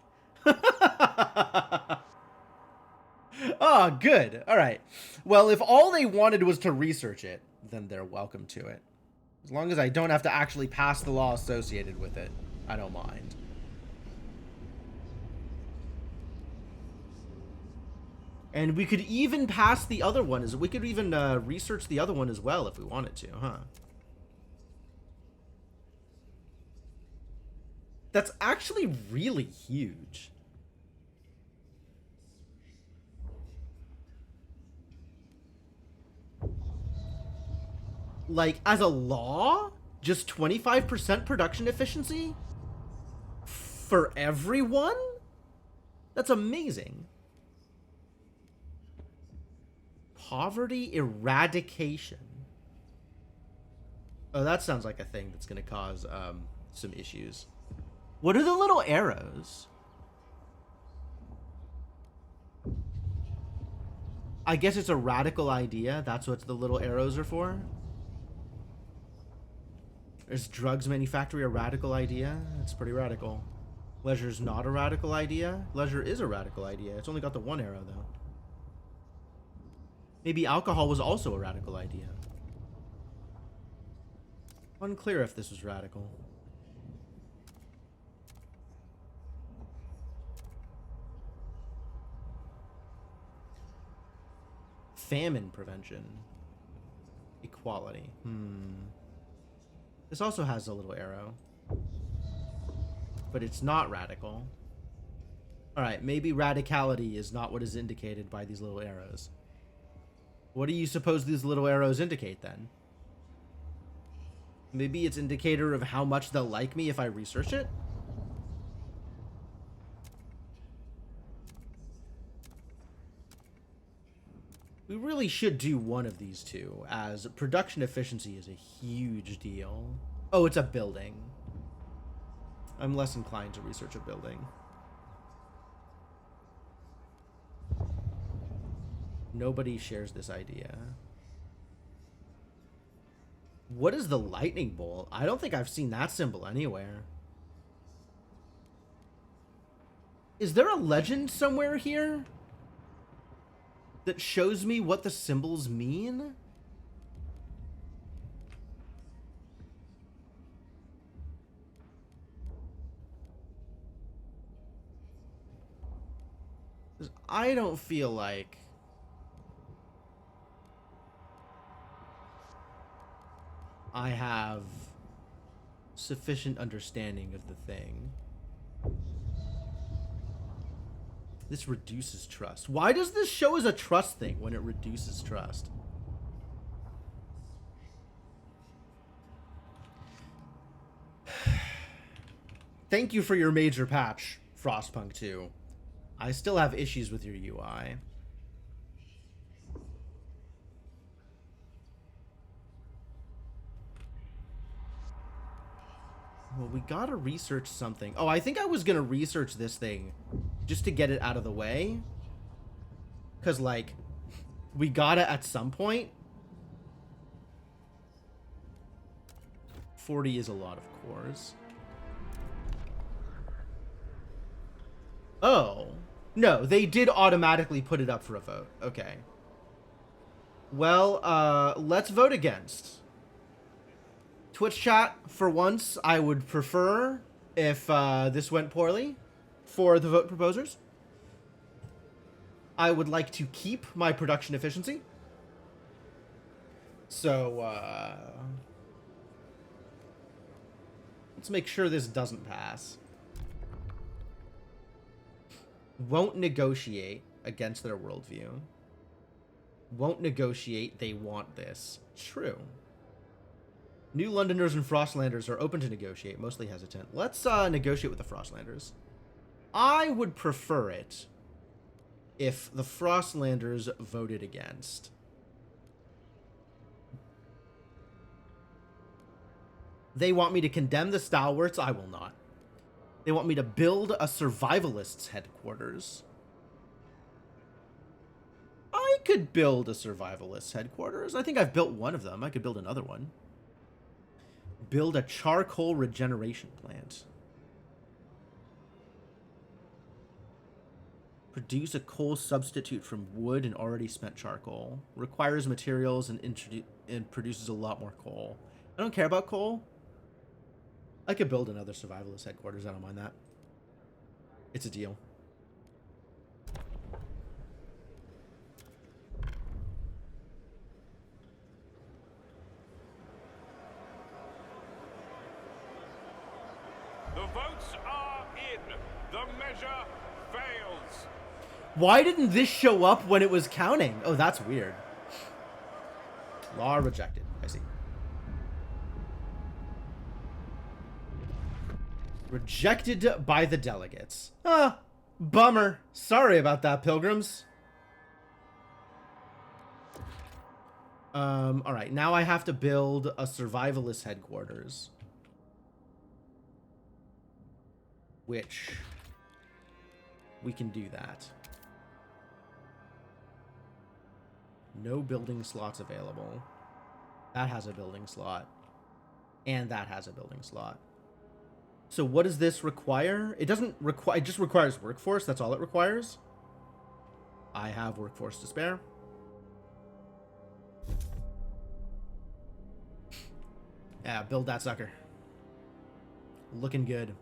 Oh, good. All right. Well, if all they wanted was to research it, then they're welcome to it. As long as I don't have to actually pass the law associated with it, I don't mind. And we could even pass the other one. We could even research the other one as well if we wanted to, huh? That's actually really huge. Like, as a law, just 25% production efficiency? For everyone? That's amazing. Poverty eradication. Oh, that sounds like a thing that's going to cause some issues. What are the little arrows? I guess it's a radical idea. That's what the little arrows are for. Is drugs manufactory a radical idea? That's pretty radical. Leisure's not a radical idea. Leisure is a radical idea. It's only got the one arrow, though. Maybe alcohol was also a radical idea. Unclear if this was radical. Famine prevention. Equality. This also has a little arrow. But it's not radical. Alright, maybe radicality is not what is indicated by these little arrows. What do you suppose these little arrows indicate, then? Maybe it's indicator of how much they'll like me if I research it? We really should do one of these two, as production efficiency is a huge deal. Oh, it's a building. I'm less inclined to research a building. Nobody shares this idea. What is the lightning bolt? I don't think I've seen that symbol anywhere. Is there a legend somewhere here that shows me what the symbols mean? I don't feel like I have sufficient understanding of the thing. This reduces trust. Why does this show as a trust thing when it reduces trust? Thank you for your major patch, Frostpunk 2. I still have issues with your UI. Well, we gotta research something. Oh, I think I was gonna research this thing just to get it out of the way. Because, like, we gotta at some point. 40 is a lot of cores. Oh. No, they did automatically put it up for a vote. Okay. Well, let's vote against. Twitch chat, for once, I would prefer if this went poorly for the vote proposers. I would like to keep my production efficiency. So, let's make sure this doesn't pass. Won't negotiate against their worldview. Won't negotiate, they want this. True. New Londoners and Frostlanders are open to negotiate, mostly hesitant. Let's negotiate with the Frostlanders. I would prefer it if the Frostlanders voted against. They want me to condemn the stalwarts. I will not. They want me to build a survivalists headquarters. I could build a survivalists headquarters. I think I've built one of them. I could build another one. Build a charcoal regeneration plant. Produce a coal substitute from wood and already spent charcoal. Requires materials and produces a lot more coal. I don't care about coal. I could build another survivalist headquarters. I don't mind that. It's a deal. The votes are in. The measure fails. Why didn't this show up when it was counting? Oh, that's weird. Law rejected. I see. Rejected by the delegates. Bummer. Sorry about that, pilgrims. Alright, now I have to build a survivalist headquarters. Which we can do that. No building slots available. That has a building slot. And that has a building slot. So what does this require? It doesn't require, it just requires workforce. That's all it requires. I have workforce to spare. Yeah, build that sucker. Looking good.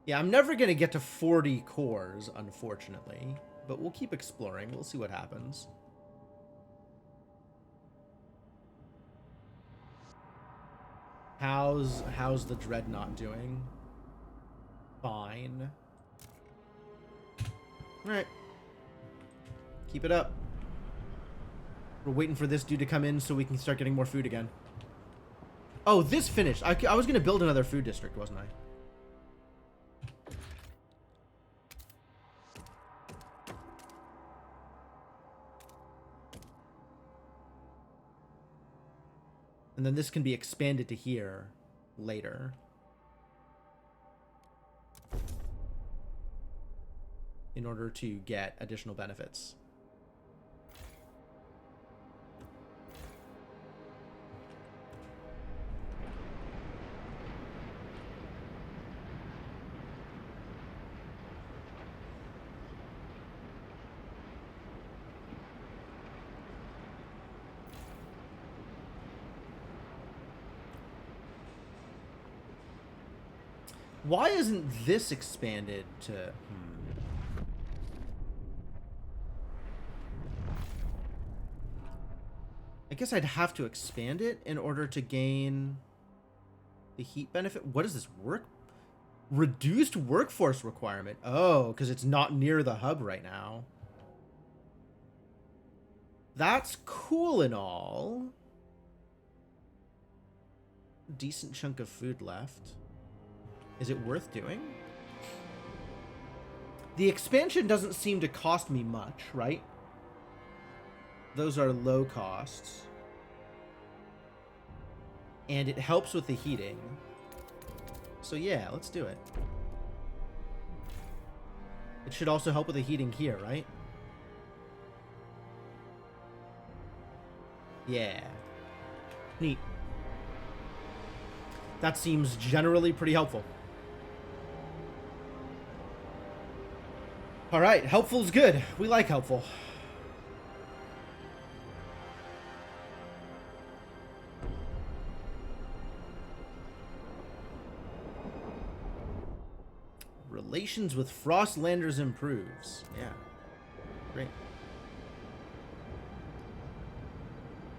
Yeah, I'm never going to get to 40 cores, unfortunately. But we'll keep exploring. We'll see what happens. How's the Dreadnought doing? Fine. Alright. Keep it up. We're waiting for this dude to come in so we can start getting more food again. Oh, this finished. I was going to build another food district, wasn't I? And then this can be expanded to here later. In order to get additional benefits. Why isn't this expanded to... I guess I'd have to expand it in order to gain the heat benefit. What does this work? Reduced workforce requirement. Oh, because it's not near the hub right now. That's cool and all. Decent chunk of food left. Is it worth doing? The expansion doesn't seem to cost me much, right? Those are low costs. And it helps with the heating. So yeah, let's do it. It should also help with the heating here, right? Yeah. Neat. That seems generally pretty helpful. Alright, helpful's good. We like helpful. Relations with Frostlanders improves. Yeah. Great.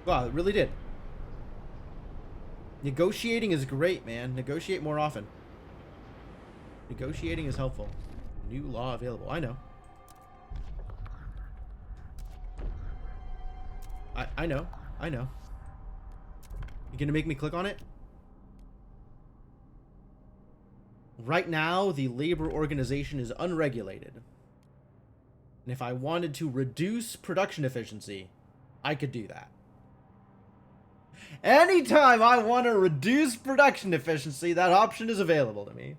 Wow, it really did. Negotiating is great, man. Negotiate more often. Negotiating is helpful. New law available. I know. I know. I know. You gonna make me click on it? Right now, the labor organization is unregulated. And if I wanted to reduce production efficiency, I could do that. Anytime I want to reduce production efficiency, that option is available to me.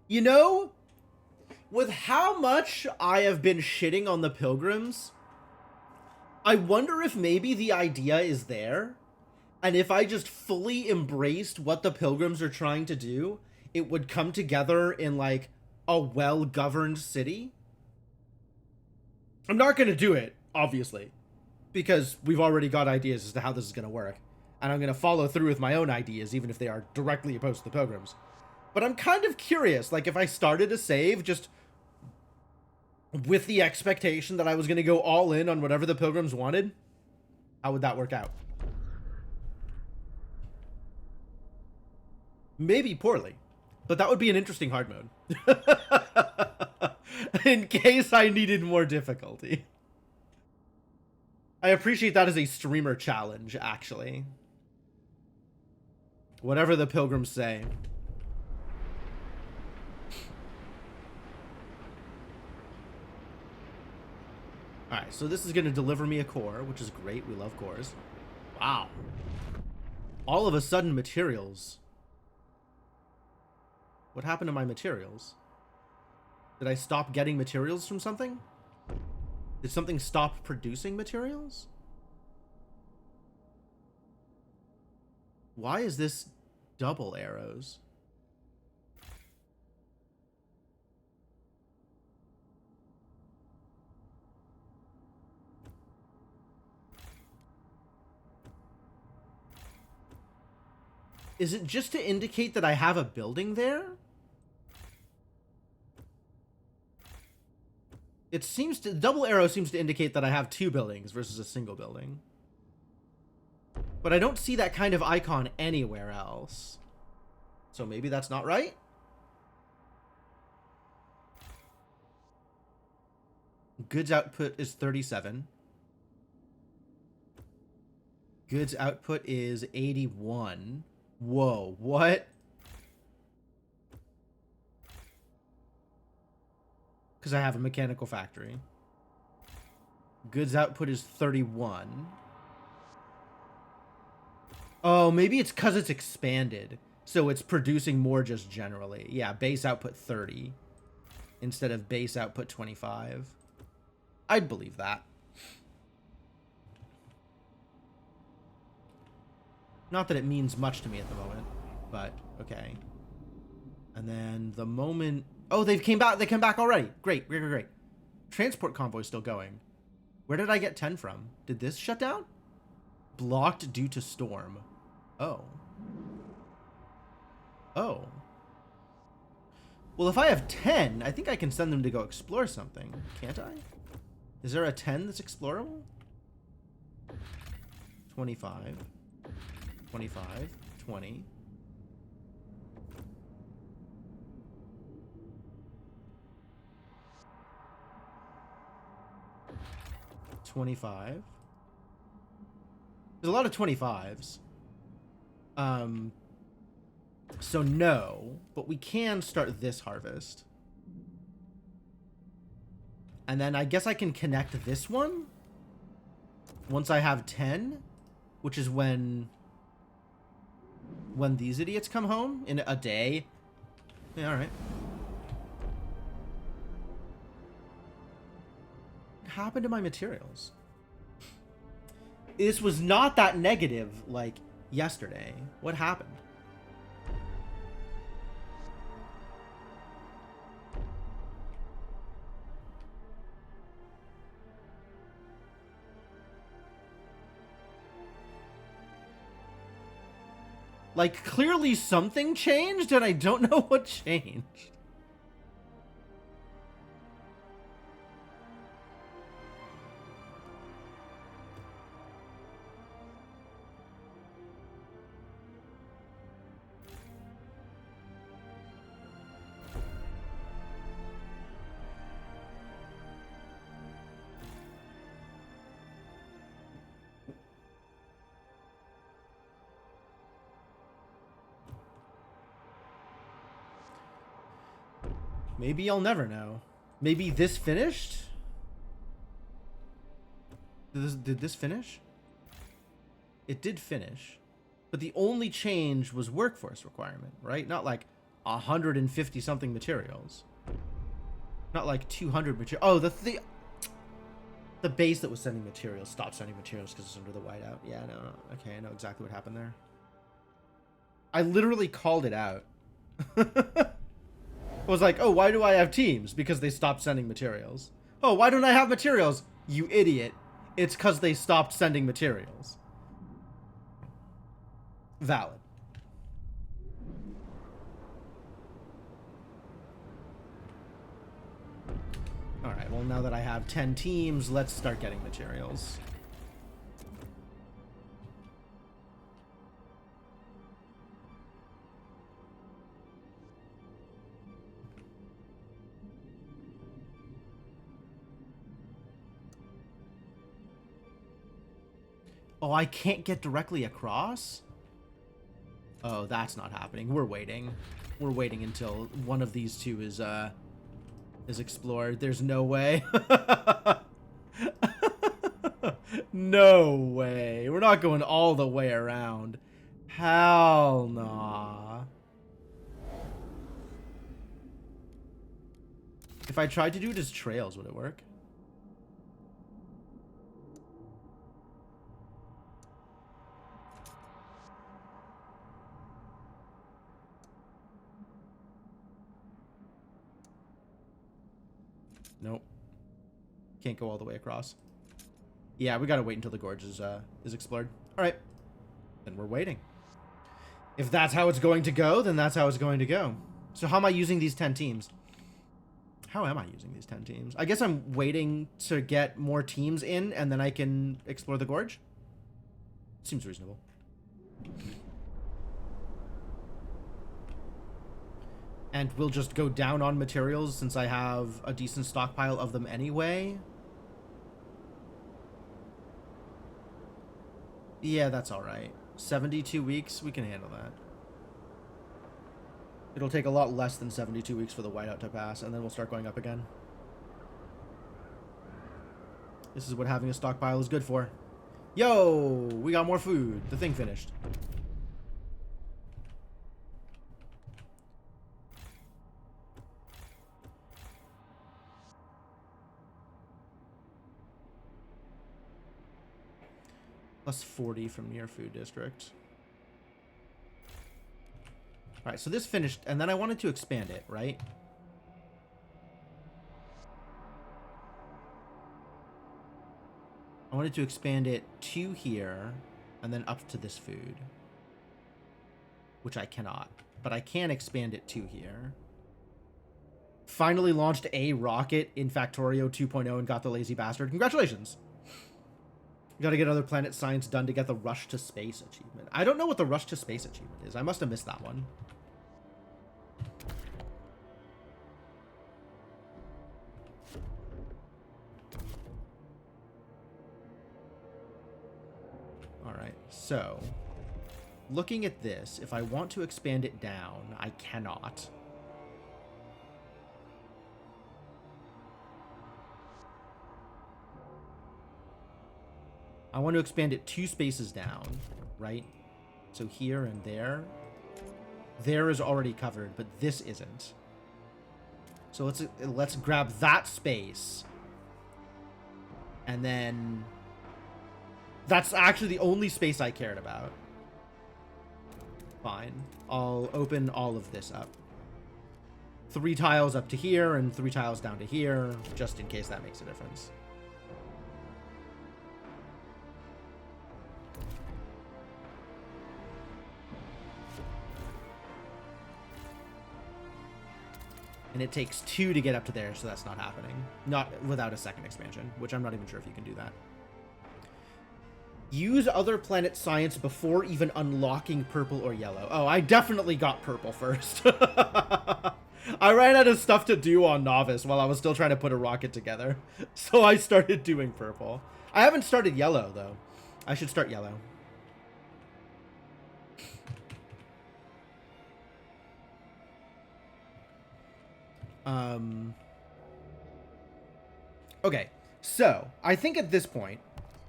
You know, with how much I have been shitting on the Pilgrims, I wonder if maybe the idea is there, and if I just fully embraced what the Pilgrims are trying to do, it would come together in, like, a well-governed city. I'm not going to do it, obviously, because we've already got ideas as to how this is going to work, and I'm going to follow through with my own ideas, even if they are directly opposed to the Pilgrims. But I'm kind of curious, like, if I started a save just with the expectation that I was going to go all in on whatever the Pilgrims wanted, how would that work out? Maybe poorly, but that would be an interesting hard mode. In case I needed more difficulty. I appreciate that as a streamer challenge, actually. Whatever the pilgrims say. Alright, so this is going to deliver me a core, which is great. We love cores. Wow. All of a sudden, materials. What happened to my materials? Did I stop getting materials from something? Did something stop producing materials? Why is this double arrows? Is it just to indicate that I have a building there? It seems to... Double arrow seems to indicate that I have 2 buildings versus a single building. But I don't see that kind of icon anywhere else. So maybe that's not right? Goods output is 37. Goods output is 81. Whoa, what? Because I have a mechanical factory. Goods output is 31. Oh, maybe it's because it's expanded. So it's producing more just generally. Yeah, base output 30. Instead of base output 25. I'd believe that. Not that it means much to me at the moment, but okay. And then the moment... Oh, they've came back. They came back already. Great, great, great, great. Transport convoy still going. Where did I get 10 from? Did this shut down? Blocked due to storm. Oh. Oh. Well, if I have 10, I think I can send them to go explore something. Can't I? Is there a 10 that's explorable? 25. 25. 20. 25. There's a lot of 25s. So no, but we can start this harvest. And then I guess I can connect this one once I have 10, which is when these idiots come home in a day. Yeah, all right. What happened to my materials? This was not that negative like yesterday. What happened? Like, clearly something changed, and I don't know what changed. Maybe I'll never know. Maybe this finished? Did this finish? It did finish. But the only change was workforce requirement, right? Not like 150 something materials. Not like 200 materials. Oh, the base that was sending materials stopped sending materials because it's under the whiteout. Yeah, no. Okay, I know exactly what happened there. I literally called it out. I was like, oh, why do I have teams? Because they stopped sending materials. Oh, why don't I have materials? You idiot. It's because they stopped sending materials. Valid. Alright, well, now that I have 10 teams, let's start getting materials. Oh, I can't get directly across? Oh, that's not happening. We're waiting. We're waiting until one of these two is explored. There's no way. No way. We're not going all the way around. Hell nah. If I tried to do it as trails, would it work? Nope. Can't go all the way across. Yeah, we gotta wait until the gorge is explored. Alright. Then we're waiting. If that's how it's going to go, then that's how it's going to go. So how am I using these 10 teams? How am I using these 10 teams? I guess I'm waiting to get more teams in, and then I can explore the gorge. Seems reasonable. And we'll just go down on materials since I have a decent stockpile of them anyway. Yeah, that's alright. 72 weeks, we can handle that. It'll take a lot less than 72 weeks for the whiteout to pass, and then we'll start going up again. This is what having a stockpile is good for. Yo! We got more food. The thing finished. Plus 40 from near food district. Alright, so this finished, and then I wanted to expand it, right? I wanted to expand it to here, and then up to this food. Which I cannot. But I can expand it to here. Finally launched a rocket in Factorio 2.0 and got the lazy bastard. Congratulations! Gotta get other planet science done to get the Rush to Space achievement. I don't know what the Rush to Space achievement is. I must have missed that one. Alright, so... looking at this, if I want to expand it down, I cannot. I want to expand it 2 spaces down, right? So here and there. There is already covered, but this isn't. So let's grab that space. And then... that's actually the only space I cared about. Fine. I'll open all of this up. 3 tiles up to here and 3 tiles down to here, just in case that makes a difference. And it takes 2 to get up to there, so that's not happening. Not without a second expansion, which I'm not even sure if you can do that. Use other planet science before even unlocking purple or yellow. Oh, I definitely got purple first. I ran out of stuff to do on Novice while I was still trying to put a rocket together. So I started doing purple. I haven't started yellow, though. I should start yellow. Okay, so I think at this point,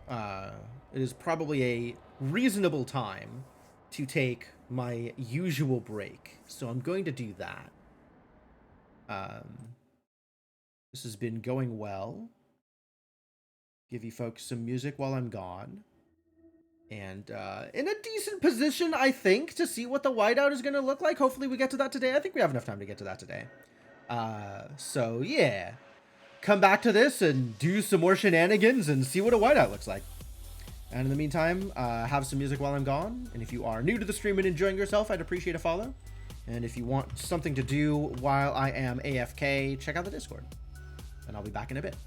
it is probably a reasonable time to take my usual break. So I'm going to do that. This has been going well. Give you folks some music while I'm gone. And in a decent position, I think, to see what the whiteout is going to look like. Hopefully we get to that today. I think we have enough time to get to that today. So yeah. Come back to this and do some more shenanigans and see what a whiteout looks like. And in the meantime, have some music while I'm gone. And if you are new to the stream and enjoying yourself, I'd appreciate a follow. And if you want something to do while I am AFK, check out the Discord. And I'll be back in a bit.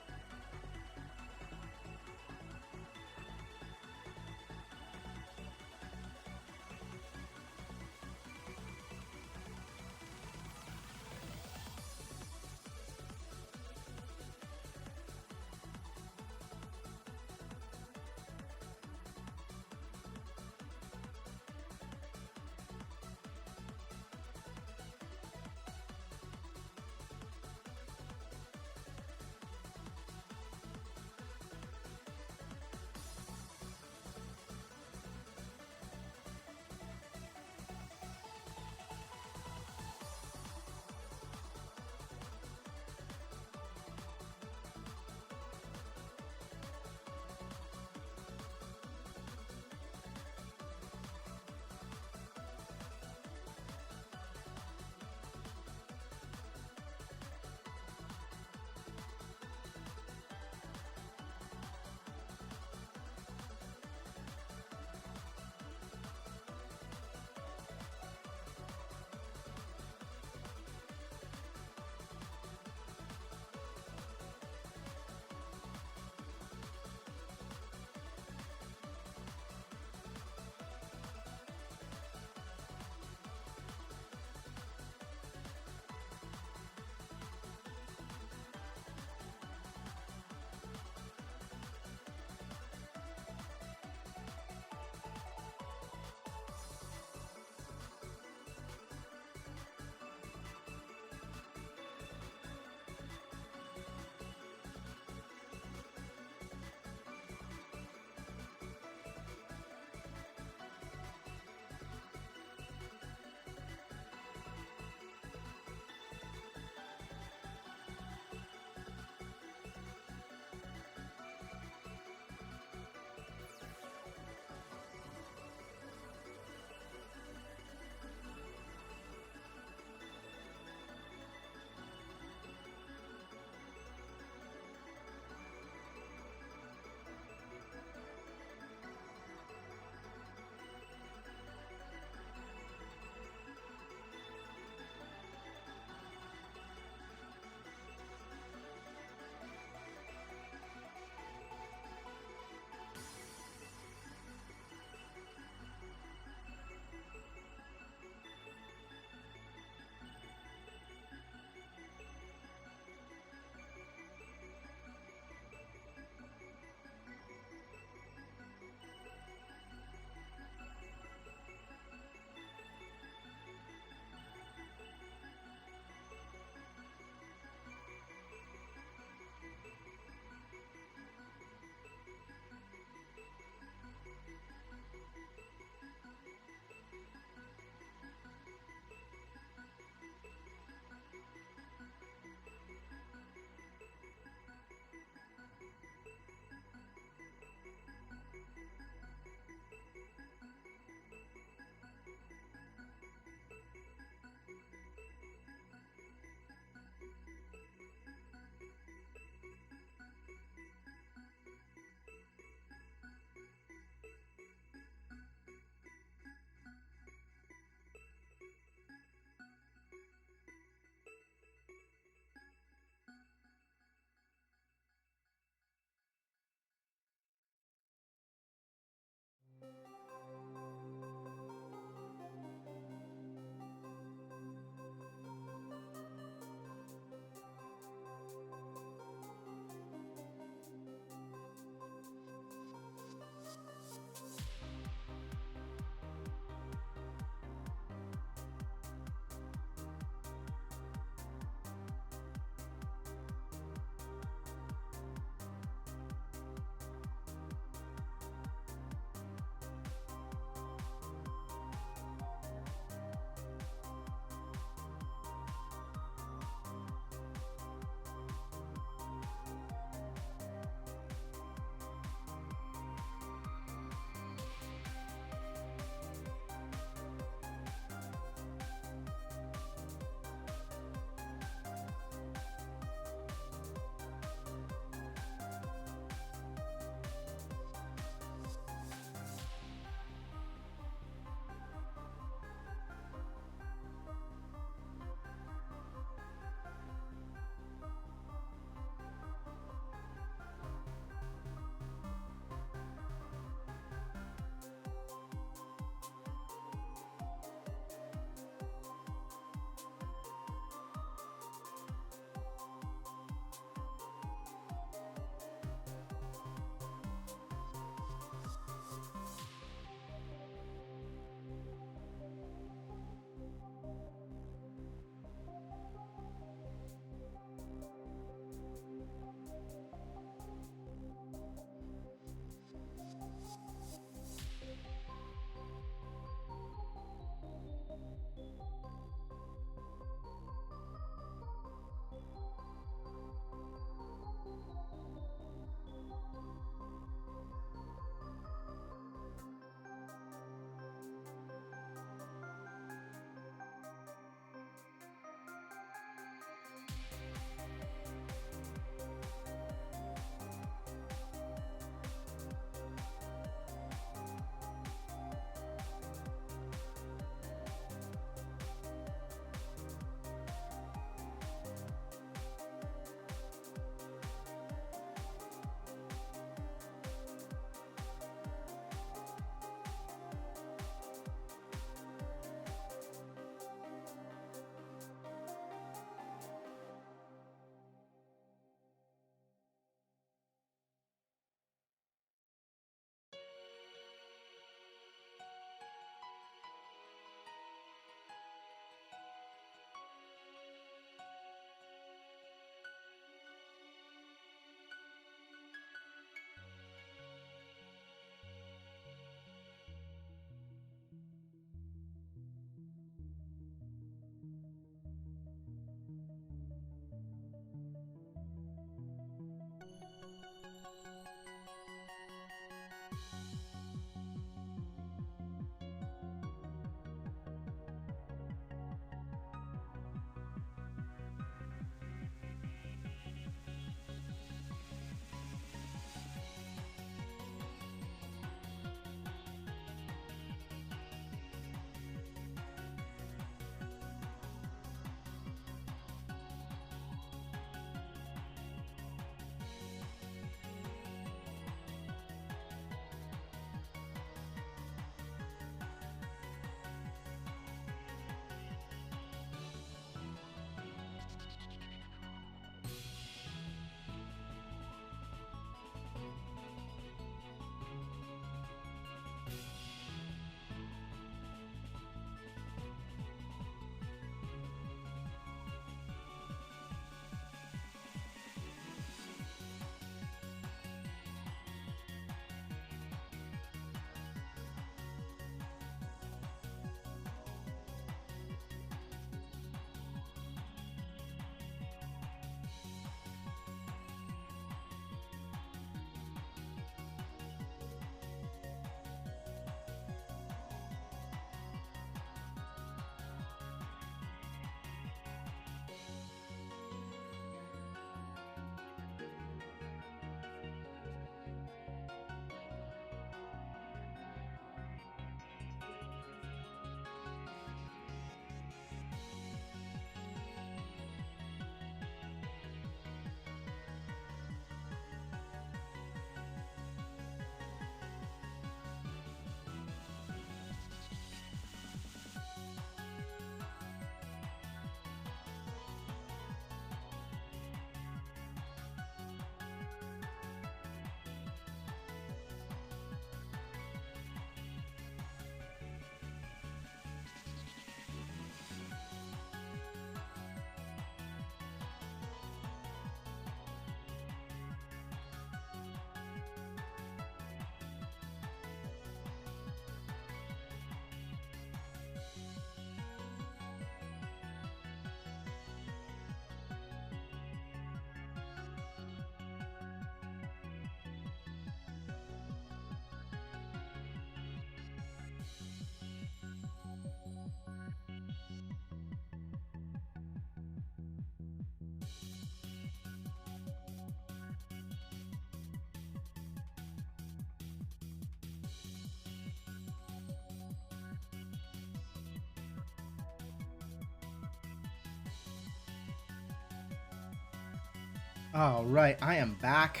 All right, I am back,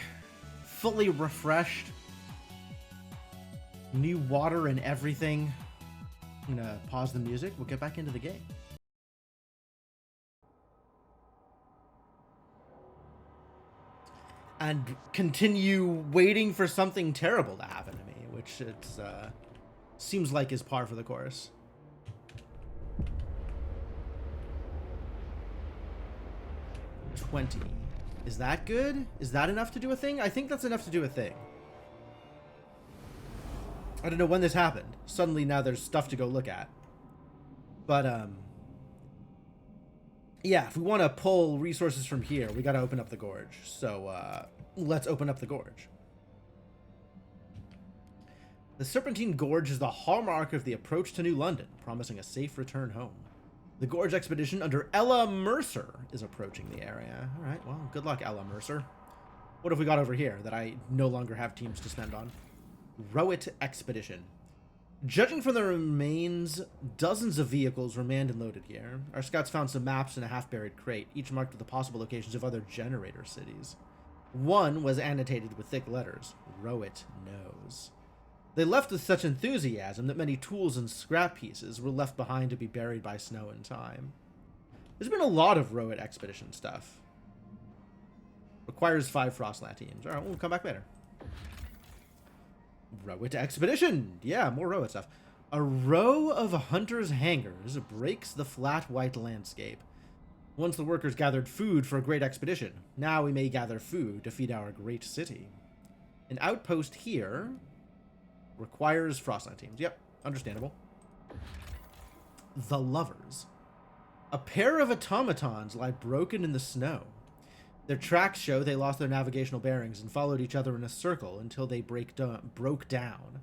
fully refreshed, new water and everything. I'm gonna pause the music. We'll get back into the game. And continue waiting for something terrible to happen to me, which it's seems like is par for the course. $20. Is that good? Is that enough to do a thing? I think that's enough to do a thing. I don't know when this happened. Suddenly now there's stuff to go look at. But, yeah, if we want to pull resources from here, we got to open up the gorge. So, let's open up the gorge. The Serpentine Gorge is the hallmark of the approach to New London, promising a safe return home. The Gorge expedition under Ella Mercer is approaching the area. All right, well, good luck, Ella Mercer. What have we got over here that I no longer have teams to spend on? Rowett expedition. Judging from the remains, dozens of vehicles were manned and loaded here. Our scouts found some maps in a half-buried crate, each marked with the possible locations of other generator cities. One was annotated with thick letters, Rowett knows. They left with such enthusiasm that many tools and scrap pieces were left behind to be buried by snow and time. There's been a lot of Rowett expedition stuff. Requires 5 Frostland teams. Alright, we'll come back later. Rowett expedition! Yeah, more Rowett stuff. A row of hunters' hangars breaks the flat white landscape. Once the workers gathered food for a great expedition, now we may gather food to feed our great city. An outpost here requires Frostland teams. Yep, understandable. The Lovers. A pair of automatons lie broken in the snow. Their tracks show they lost their navigational bearings and followed each other in a circle until they broke down.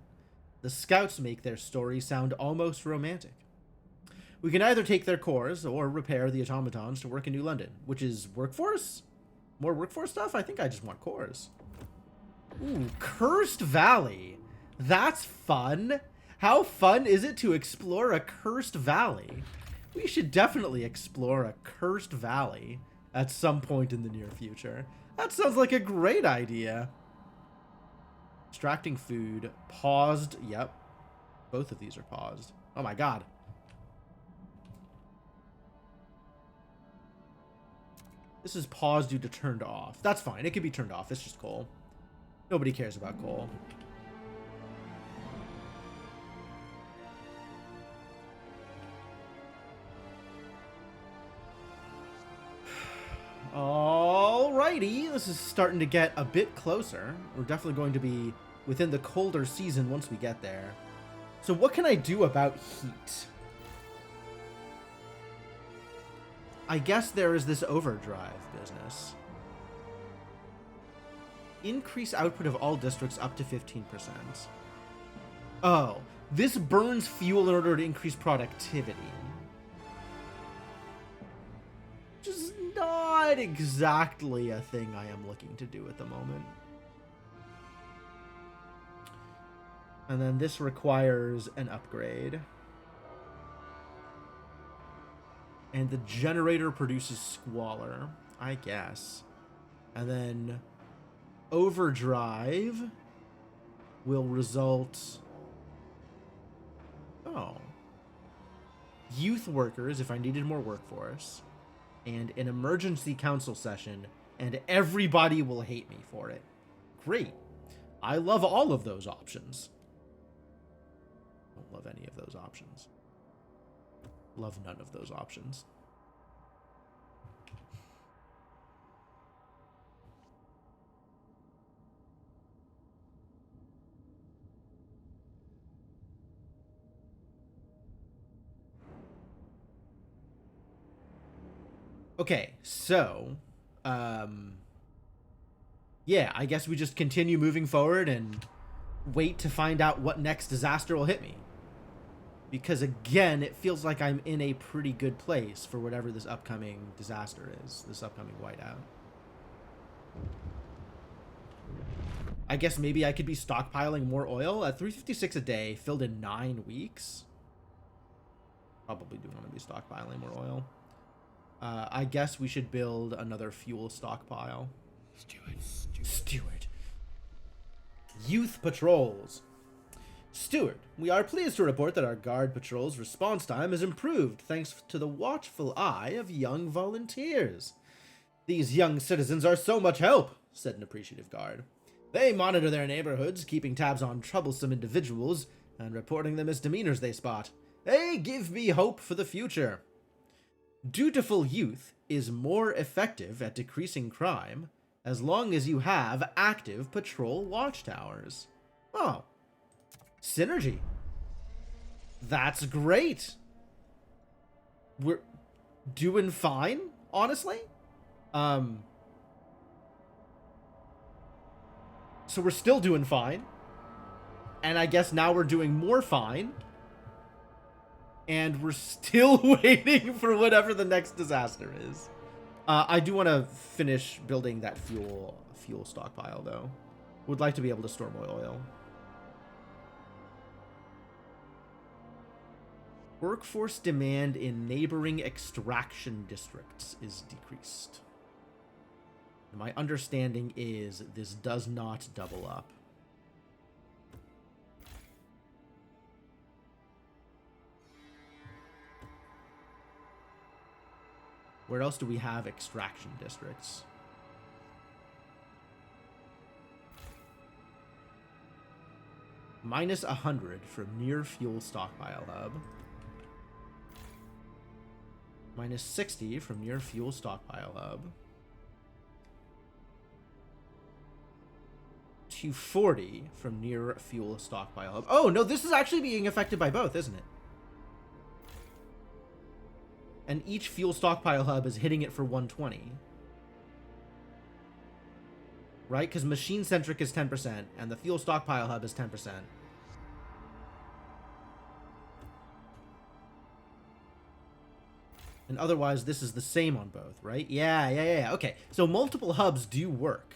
The scouts make their story sound almost romantic. We can either take their cores or repair the automatons to work in New London, which is workforce? More workforce stuff? I think I just want cores. Ooh, Cursed Valley. That's fun. How fun is it to explore a cursed valley? We should definitely explore a cursed valley at some point in the near future. That sounds like a great idea. Extracting food. Paused. Yep. Both of these are paused. Oh my god. This is paused due to turned off. That's fine. It can be turned off. It's just coal. Nobody cares about coal. Alrighty, this is starting to get a bit closer. We're definitely going to be within the colder season once we get there. So what can I do about heat? I guess there is this overdrive business. Increase output of all districts up to 15%. Oh, this burns fuel in order to increase productivity. Just not exactly a thing I am looking to do at the moment. And then this requires an upgrade. And the generator produces squalor, I guess. And then overdrive will result... Oh. Youth workers, if I needed more workforce. And an emergency council session, and everybody will hate me for it. Great. I love all of those options. Don't love any of those options. Love none of those options. Okay, so, yeah, I guess we just continue moving forward and wait to find out what next disaster will hit me. Because, again, it feels like I'm in a pretty good place for whatever this upcoming disaster is, this upcoming whiteout. I guess maybe I could be stockpiling more oil at 356 a day, filled in 9 weeks. Probably do want to be stockpiling more oil. I guess we should build another fuel stockpile. Steward. Youth patrols. Steward, we are pleased to report that our guard patrol's response time has improved thanks to the watchful eye of young volunteers. These young citizens are so much help, said an appreciative guard. They monitor their neighborhoods, keeping tabs on troublesome individuals and reporting the misdemeanors they spot. They give me hope for the future. Dutiful youth is more effective at decreasing crime as long as you have active patrol watchtowers. Oh. Synergy. That's great. We're doing fine, honestly. So we're still doing fine. And I guess now we're doing more fine. And we're still waiting for whatever the next disaster is. I do want to finish building that fuel stockpile, though. Would like to be able to store more oil. Workforce demand in neighboring extraction districts is decreased. My understanding is this does not double up. Where else do we have extraction districts? Minus 100 from near fuel stockpile hub. Minus 60 from near fuel stockpile hub. 240 from near fuel stockpile hub. Oh, no, this is actually being affected by both, isn't it? And each fuel stockpile hub is hitting it for 120. Right? Because machine-centric is 10%, and the fuel stockpile hub is 10%. And otherwise, this is the same on both, right? Yeah. Okay, so multiple hubs do work.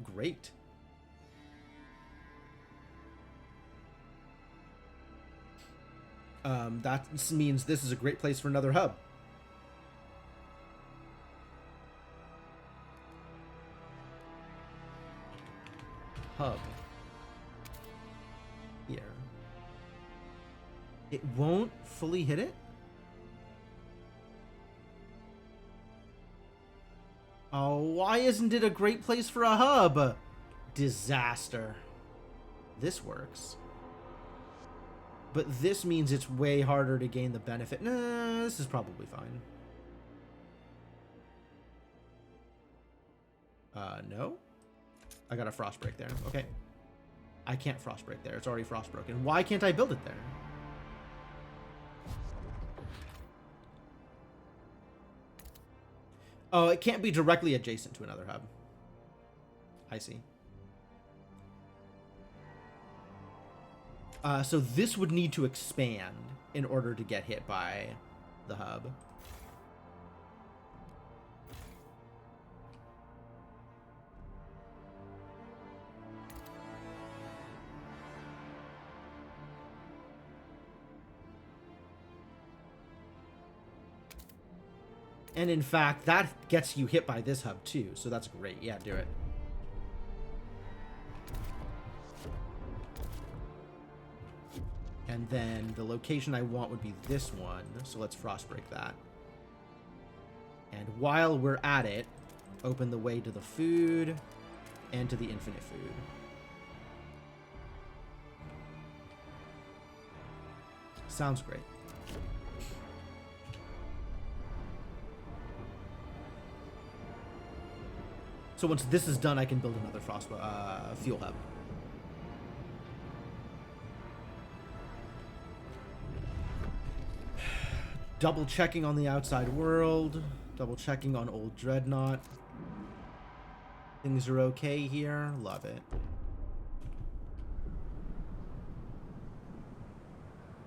Great. That means this is a great place for another hub. Hub. Here. It won't fully hit it? Oh, why isn't it a great place for a hub? Disaster. This works. But this means it's way harder to gain the benefit. Nah, this is probably fine. No? I got a frost break there. Okay. I can't frost break there. It's already frost broken. Why can't I build it there? Oh, it can't be directly adjacent to another hub. I see. So this would need to expand in order to get hit by the hub. And in fact, that gets you hit by this hub too, so that's great. Yeah, do it. And then the location I want would be this one, so let's frostbreak that. And while we're at it, open the way to the food and to the infinite food. Sounds great. So once this is done, I can build another fuel hub. Double checking on the outside world. Double checking on old Dreadnought. Things are okay here. Love it.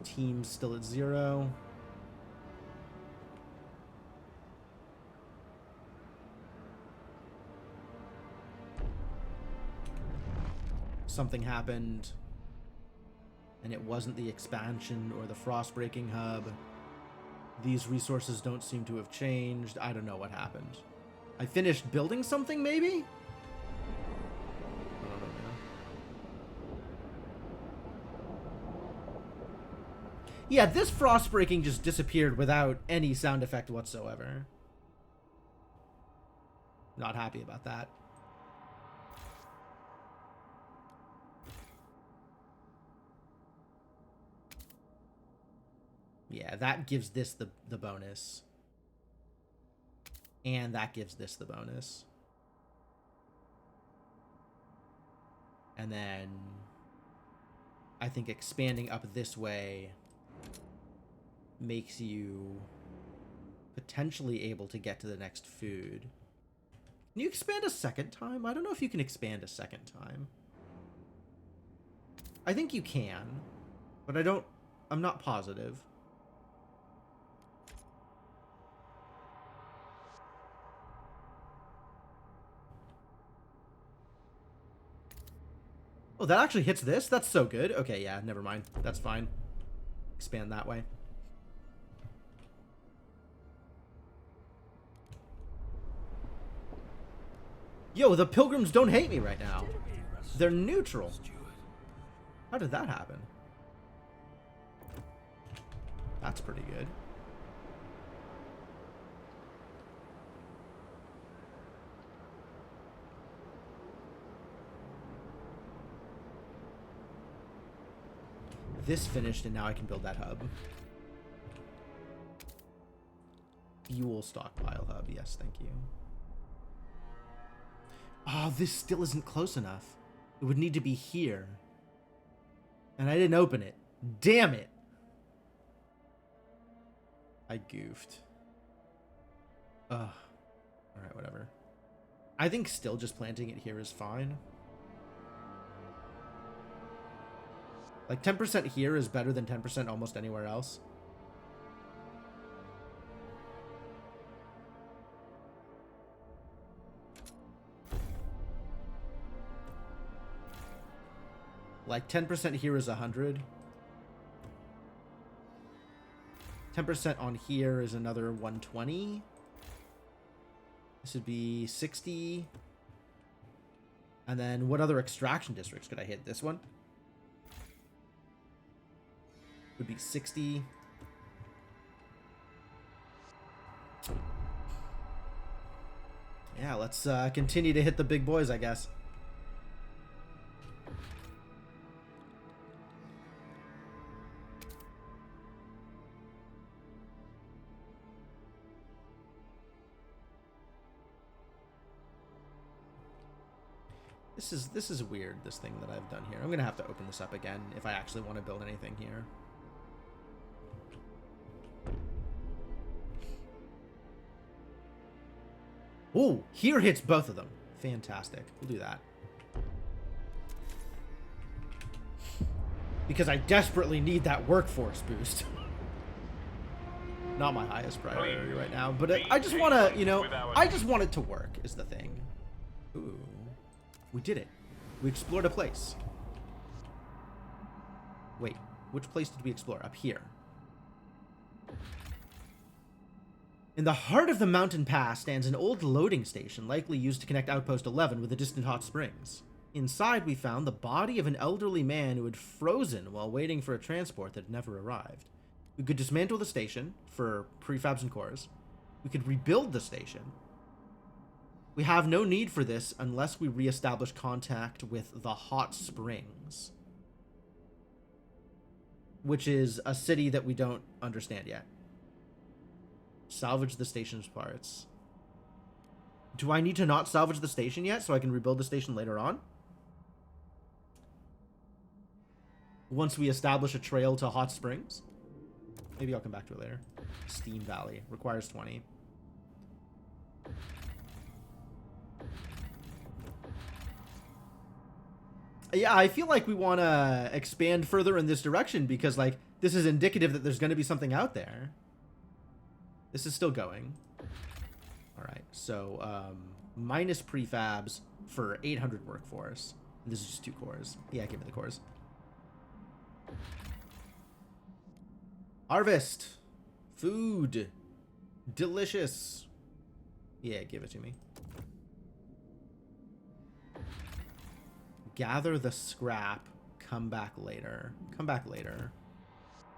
Team's still at 0. Something happened, and it wasn't the expansion or the frost-breaking hub. These resources don't seem to have changed. I don't know what happened. I finished building something, maybe? I don't know, man. Yeah, this frost breaking just disappeared without any sound effect whatsoever. Not happy about that. Yeah, that gives this the bonus. And that gives this the bonus. And then I think expanding up this way makes you potentially able to get to the next food. Can you expand a second time? I don't know if you can expand a second time. I think you can, but I'm not positive. Oh, that actually hits this? That's so good. Okay, yeah, never mind. That's fine. Expand that way. Yo, the pilgrims don't hate me right now. They're neutral. How did that happen? That's pretty good. This finished, and now I can build that hub. Fuel stockpile hub. Yes, thank you. Oh, this still isn't close enough. It would need to be here. And I didn't open it. Damn it. I goofed. Ugh. Alright, whatever. I think still just planting it here is fine. Like, 10% here is better than 10% almost anywhere else. Like, 10% here is 100. 10% on here is another 120. This would be 60. And then what other extraction districts could I hit? This one? Would be 60. Yeah, let's continue to hit the big boys, I guess. This is weird, this thing that I've done here. I'm gonna have to open this up again if I actually want to build anything here. Oh, here hits both of them. Fantastic. We'll do that. Because I desperately need that workforce boost. Not my highest priority right now, but I just want to, you know, I just want it to work is the thing. Ooh. We did it. We explored a place. Wait, which place did we explore? Up here. In the heart of the mountain pass stands an old loading station, likely used to connect Outpost 11 with the distant hot springs. Inside, we found the body of an elderly man who had frozen while waiting for a transport that never arrived. We could dismantle the station for prefabs and cores. We could rebuild the station. We have no need for this unless we reestablish contact with the hot springs, which is a city that we don't understand yet. Salvage the station's parts. Do I need to not salvage the station yet so I can rebuild the station later on? Once we establish a trail to hot springs? Maybe I'll come back to it later. Steam Valley. Requires 20. Yeah, I feel like we want to expand further in this direction because, like, this is indicative that there's going to be something out there. This is still going. All right, so minus prefabs for 800 workforce. This is just 2 cores. Yeah, give me the cores. Harvest. Food. Delicious. Yeah, give it to me. Gather the scrap. Come back later. Come back later.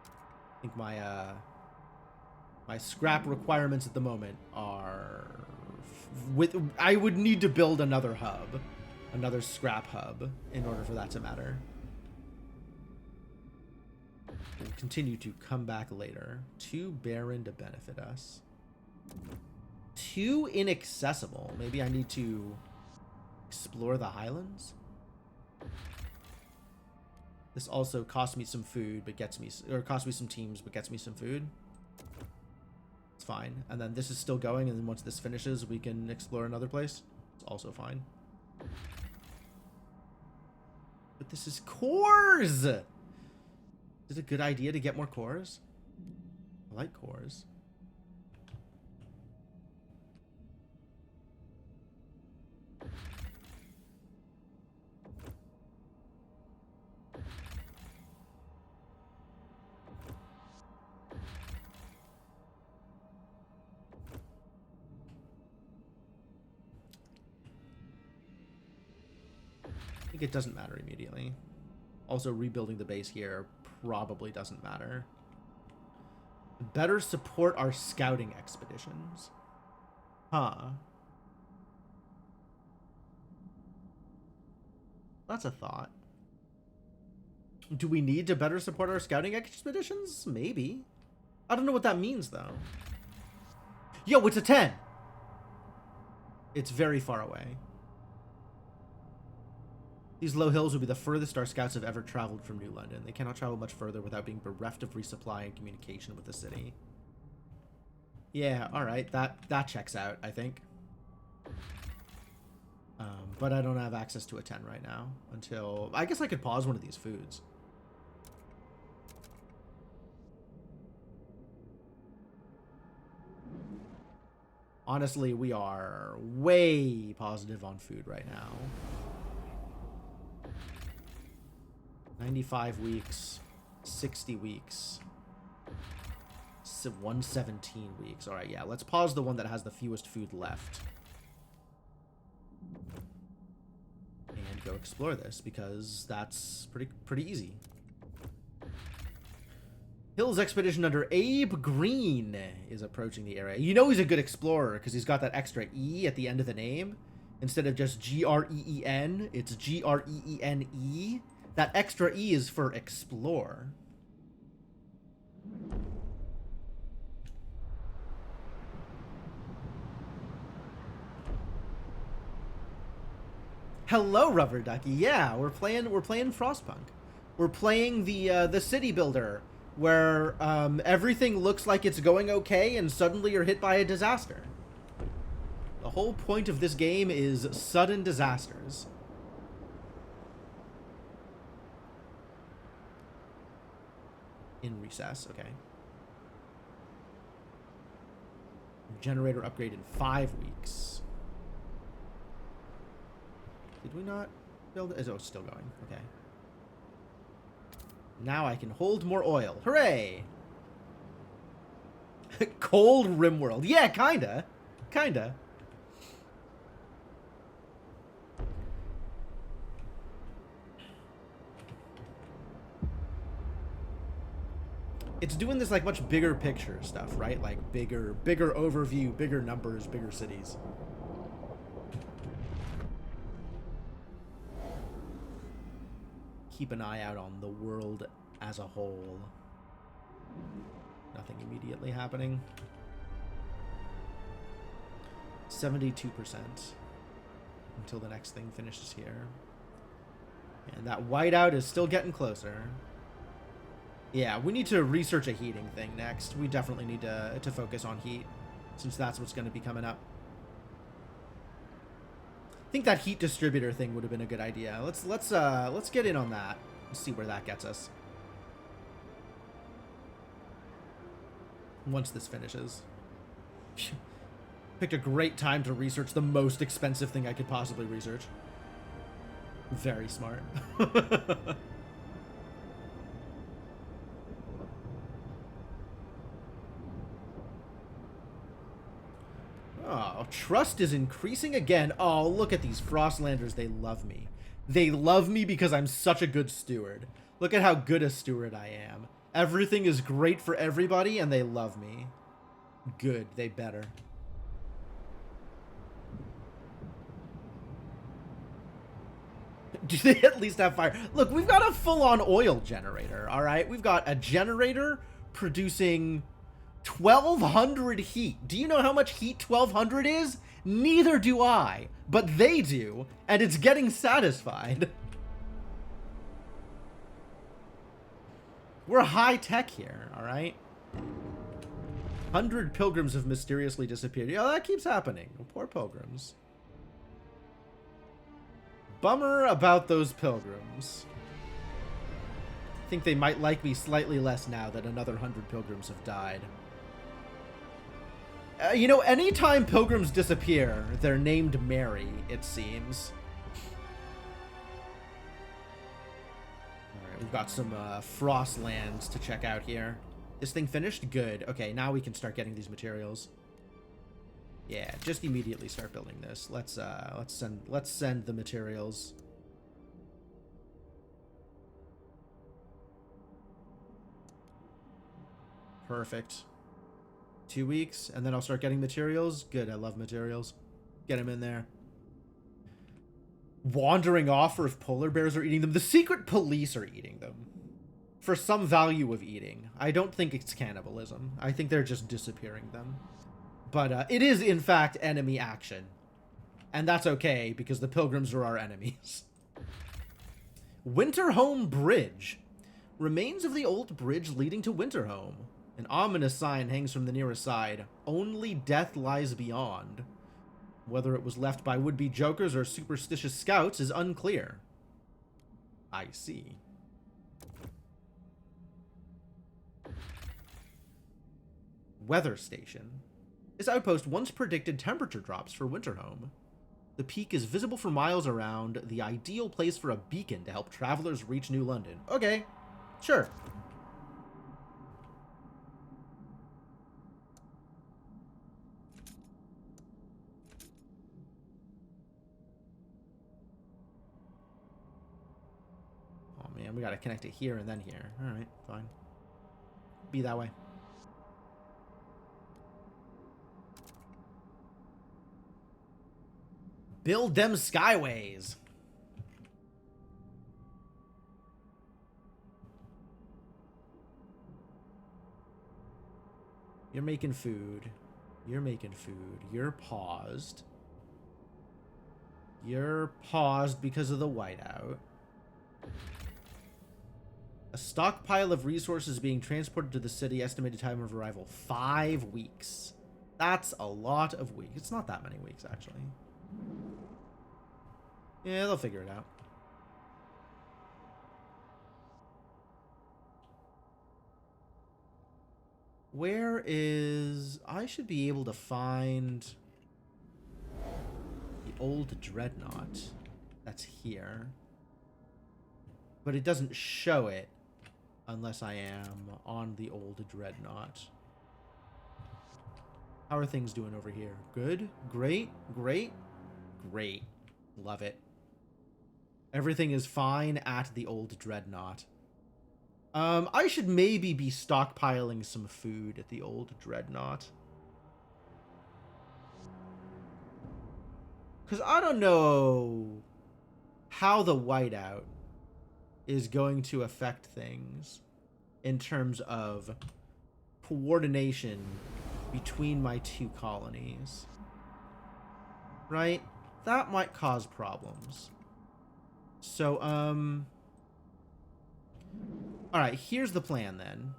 I think my my scrap requirements at the moment are I would need to build another hub, another scrap hub, in order for that to matter. We'll continue to come back later. Too barren to benefit us. Too inaccessible. Maybe I need to explore the highlands. This also costs me some food, but gets me, or costs me some teams, but gets me some food. It's fine. And then this is still going, and then once this finishes, we can explore another place. It's also fine. But this is cores! Is it a good idea to get more cores? I like cores. I think it doesn't matter immediately. Also, rebuilding the base here probably doesn't matter. Better support our scouting expeditions. Huh. That's a thought. Do we need to better support our scouting expeditions? Maybe. I don't know what that means, though. Yo, it's a 10! It's very far away. These low hills will be the furthest our scouts have ever traveled from New London. They cannot travel much further without being bereft of resupply and communication with the city. Yeah, alright. That checks out, I think. But I don't have access to a 10 right now until... I guess I could pause one of these foods. Honestly, we are way positive on food right now. 95 weeks, 60 weeks, 117 weeks. All right, yeah, let's pause the one that has the fewest food left. And go explore this, because that's pretty easy. Hills expedition under Abe Green is approaching the area. You know he's a good explorer, because he's got that extra E at the end of the name. Instead of just G-R-E-E-N, it's G-R-E-E-N-E. That extra E is for explore. Hello, Rubber Ducky. Yeah, we're playing Frostpunk. We're playing the city builder, where everything looks like it's going okay, and suddenly you're hit by a disaster. The whole point of this game is sudden disasters. In recess, okay. Generator upgrade in 5 weeks. Did we not build it? Oh, it's still going. Okay. Now I can hold more oil. Hooray! Cold Rimworld. Yeah, kinda. Kinda. It's doing this like much bigger picture stuff, right? Like bigger overview, bigger numbers, bigger cities. Keep an eye out on the world as a whole. Nothing immediately happening. 72% until the next thing finishes here. And that whiteout is still getting closer. Yeah, we need to research a heating thing next. We definitely need to focus on heat, since that's what's going to be coming up. I think that heat distributor thing would have been a good idea. Let's get in on that and see where that gets us. Once this finishes. Picked a great time to research the most expensive thing I could possibly research. Very smart. Oh, trust is increasing again. Oh, look at these Frostlanders. They love me. They love me because I'm such a good steward. Look at how good a steward I am. Everything is great for everybody, and they love me. Good. They better. Do they at least have fire? Look, we've got a full-on oil generator, all right? We've got a generator producing 1,200 heat. Do you know how much heat 1,200 is? Neither do I, but they do, and it's getting satisfied. We're high-tech here, all right? 100 pilgrims have mysteriously disappeared. Yeah, that keeps happening. Poor pilgrims. Bummer about those pilgrims. I think they might like me slightly less now that another 100 pilgrims have died. You know, anytime pilgrims disappear, they're named Mary, it seems. Alright, we've got some Frostlands to check out here. This thing finished? Good. Okay, now we can start getting these materials. Yeah, just immediately start building this. Let's send the materials. Perfect. 2 weeks, and then I'll start getting materials. Good, I love materials. Get them in there. Wandering off, or if polar bears are eating them. The secret police are eating them. For some value of eating. I don't think it's cannibalism. I think they're just disappearing them. But it is, in fact, enemy action. And that's okay, because the pilgrims are our enemies. Winterhome Bridge. Remains of the old bridge leading to Winterhome. An ominous sign hangs from the nearest side. Only death lies beyond. Whether it was left by would-be jokers or superstitious scouts is unclear. I see. Weather station. This outpost once predicted temperature drops for Winterhome. The peak is visible for miles around, the ideal place for a beacon to help travelers reach New London. Okay, sure. Oh man, we gotta connect it here and then here. Alright, fine. Be that way. Build them skyways. You're making food. You're making food. You're paused. You're paused because of the whiteout. A stockpile of resources being transported to the city. Estimated time of arrival, 5 weeks. That's a lot of weeks. It's not that many weeks, actually. Yeah, they'll figure it out. Where is... I should be able to find the old dreadnought. That's here. But it doesn't show it unless I am on the old dreadnought. How are things doing over here? Good? Great? Great? Great. Love it. Everything is fine at the old dreadnought. I should maybe be stockpiling some food at the old dreadnought. Because I don't know how the whiteout is going to affect things in terms of coordination between my two colonies. Right? That might cause problems. So, alright, here's the plan then.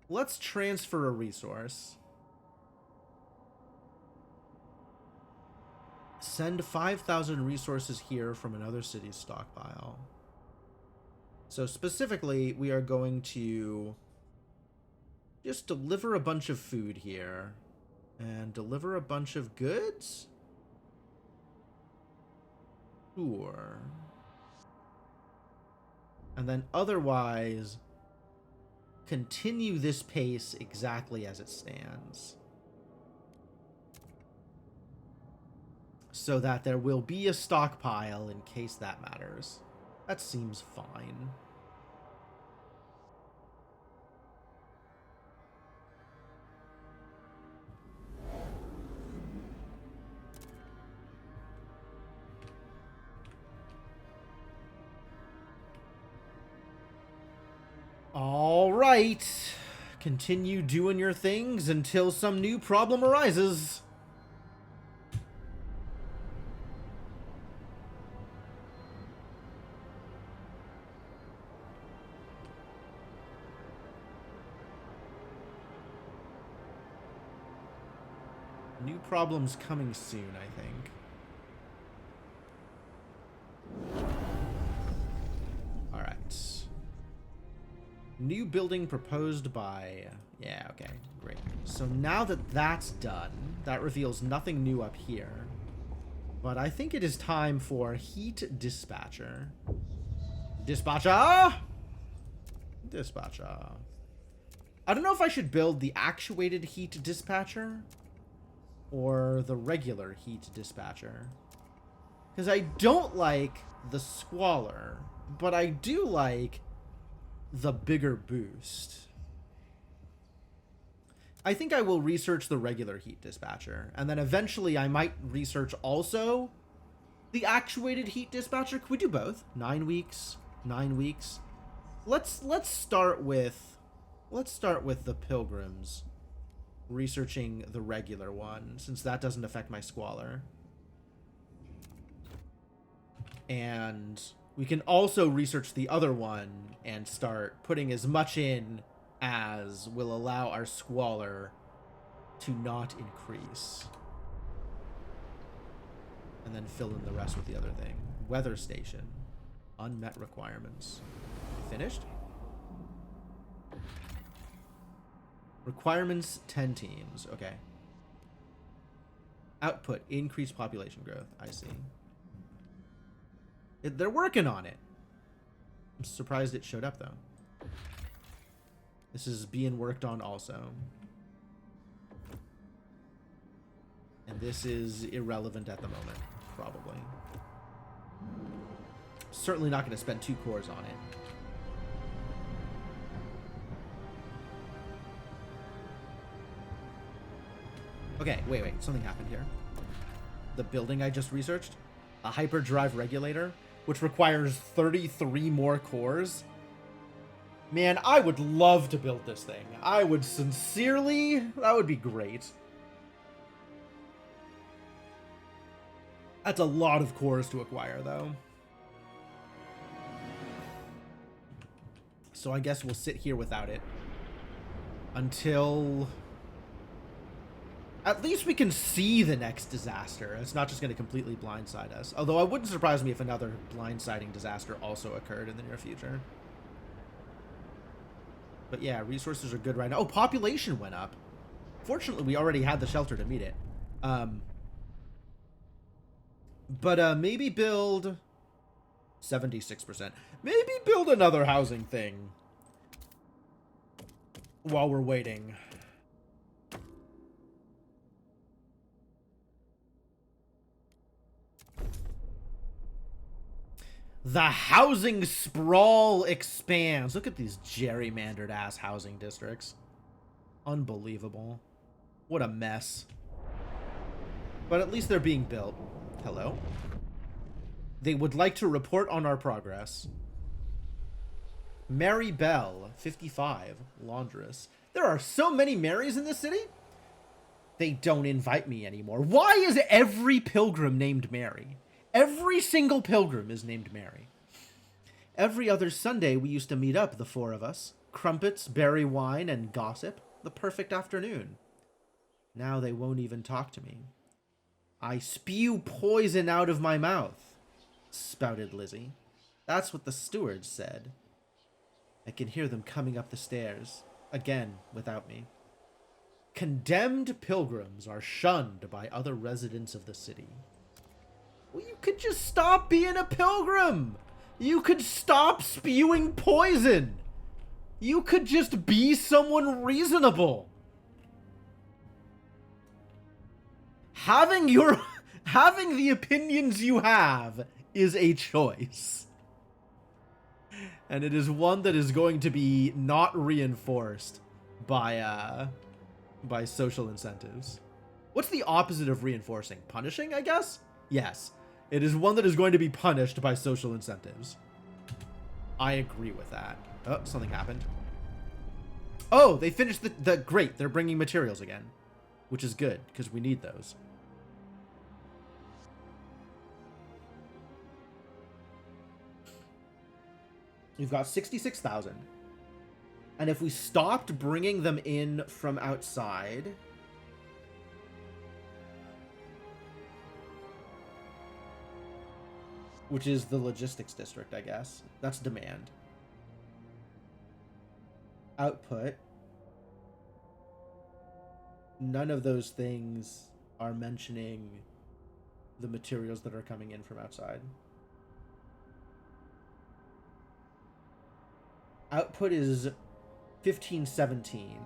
Let's transfer a resource. Send 5,000 resources here from another city's stockpile. So specifically, we are going to just deliver a bunch of food here. And deliver a bunch of goods? Sure. And then otherwise, continue this pace exactly as it stands, so that there will be a stockpile in case that matters. That seems fine. All right. Continue doing your things until some new problem arises. New problems coming soon, I think. All right. New building proposed by... Yeah, okay, great. So now that that's done, that reveals nothing new up here. But I think it is time for Heat Dispatcher. Dispatcher! Dispatcher. I don't know if I should build the actuated Heat Dispatcher or the regular Heat Dispatcher. Because I don't like the Squalor, but I do like the bigger boost. I think I will research the regular Heat Dispatcher, and then eventually I might research also the actuated Heat Dispatcher. Could we do both? 9 weeks, 9 weeks. Let's start with the Pilgrims researching the regular one, since that doesn't affect my Squalor. And we can also research the other one and start putting as much in as will allow our Squalor to not increase. And then fill in the rest with the other thing. Weather station. Unmet requirements. Finished? Requirements, 10 teams. Okay. Output, increased population growth. I see. They're working on it. I'm surprised it showed up, though. This is being worked on also. And this is irrelevant at the moment, probably. Certainly not going to spend 2 cores on it. Okay, wait. Something happened here. The building I just researched, a hyperdrive regulator, which requires 33 more cores. Man, I would love to build this thing. I would sincerely... That would be great. That's a lot of cores to acquire, though. So I guess we'll sit here without it. Until... At least we can see the next disaster. It's not just going to completely blindside us. Although it wouldn't surprise me if another blindsiding disaster also occurred in the near future. But yeah, resources are good right now. Oh, population went up. Fortunately, we already had the shelter to meet it. But maybe build 76%. Maybe build another housing thing while we're waiting. The housing sprawl expands. Look at these gerrymandered ass housing districts. Unbelievable. What a mess. But at least they're being built. Hello? They would like to report on our progress. Mary Bell, 55, laundress. There are so many Marys in this city? They don't invite me anymore. Why is every pilgrim named Mary? Every single pilgrim is named Mary. Every other Sunday we used to meet up, the 4 of us. Crumpets, berry wine, and gossip. The perfect afternoon. Now they won't even talk to me. I spew poison out of my mouth, spouted Lizzie. That's what the stewards said. I can hear them coming up the stairs, again without me. Condemned pilgrims are shunned by other residents of the city. Well, you could just stop being a pilgrim. You could stop spewing poison. You could just be someone reasonable. Having the opinions you have is a choice. And it is one that is going to be not reinforced by social incentives. What's the opposite of reinforcing? Punishing, I guess? Yes. It is one that is going to be punished by social incentives. I agree with that. Oh, something happened. Oh, they finished the great. They're bringing materials again, which is good because we need those. We've got 66,000. And if we stopped bringing them in from outside, which is the logistics district, I guess. That's demand. Output. None of those things are mentioning the materials that are coming in from outside. Output is 1517.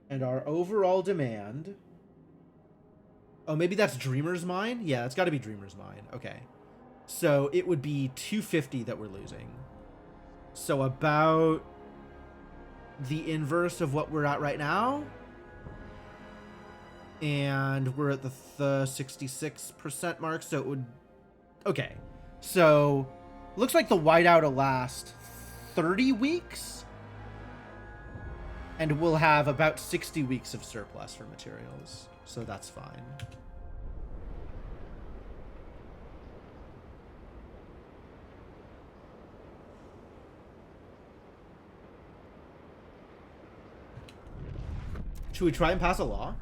And our overall demand... Oh, maybe that's Dreamer's Mine? Yeah, it's got to be Dreamer's Mine. Okay. So it would be 250 that we're losing. So about the inverse of what we're at right now. And we're at the 66% mark, so it would... Okay. So, looks like the whiteout will last 30 weeks. And we'll have about 60 weeks of surplus for materials. So that's fine. Should we try and pass a law?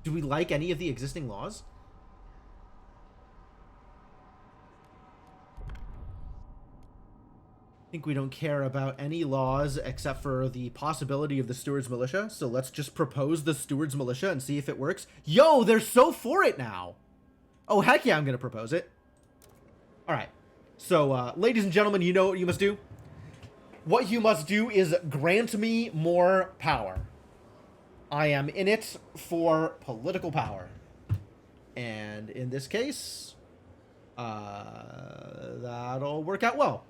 Do we like any of the existing laws? I think we don't care about any laws except for the possibility of the Stewards Militia. So let's just propose the Stewards Militia and see if it works. Yo, they're so for it now. Oh, heck yeah, I'm going to propose it. All right. So, ladies and gentlemen, you know what you must do? What you must do is grant me more power. I am in it for political power. And in this case, that'll work out well.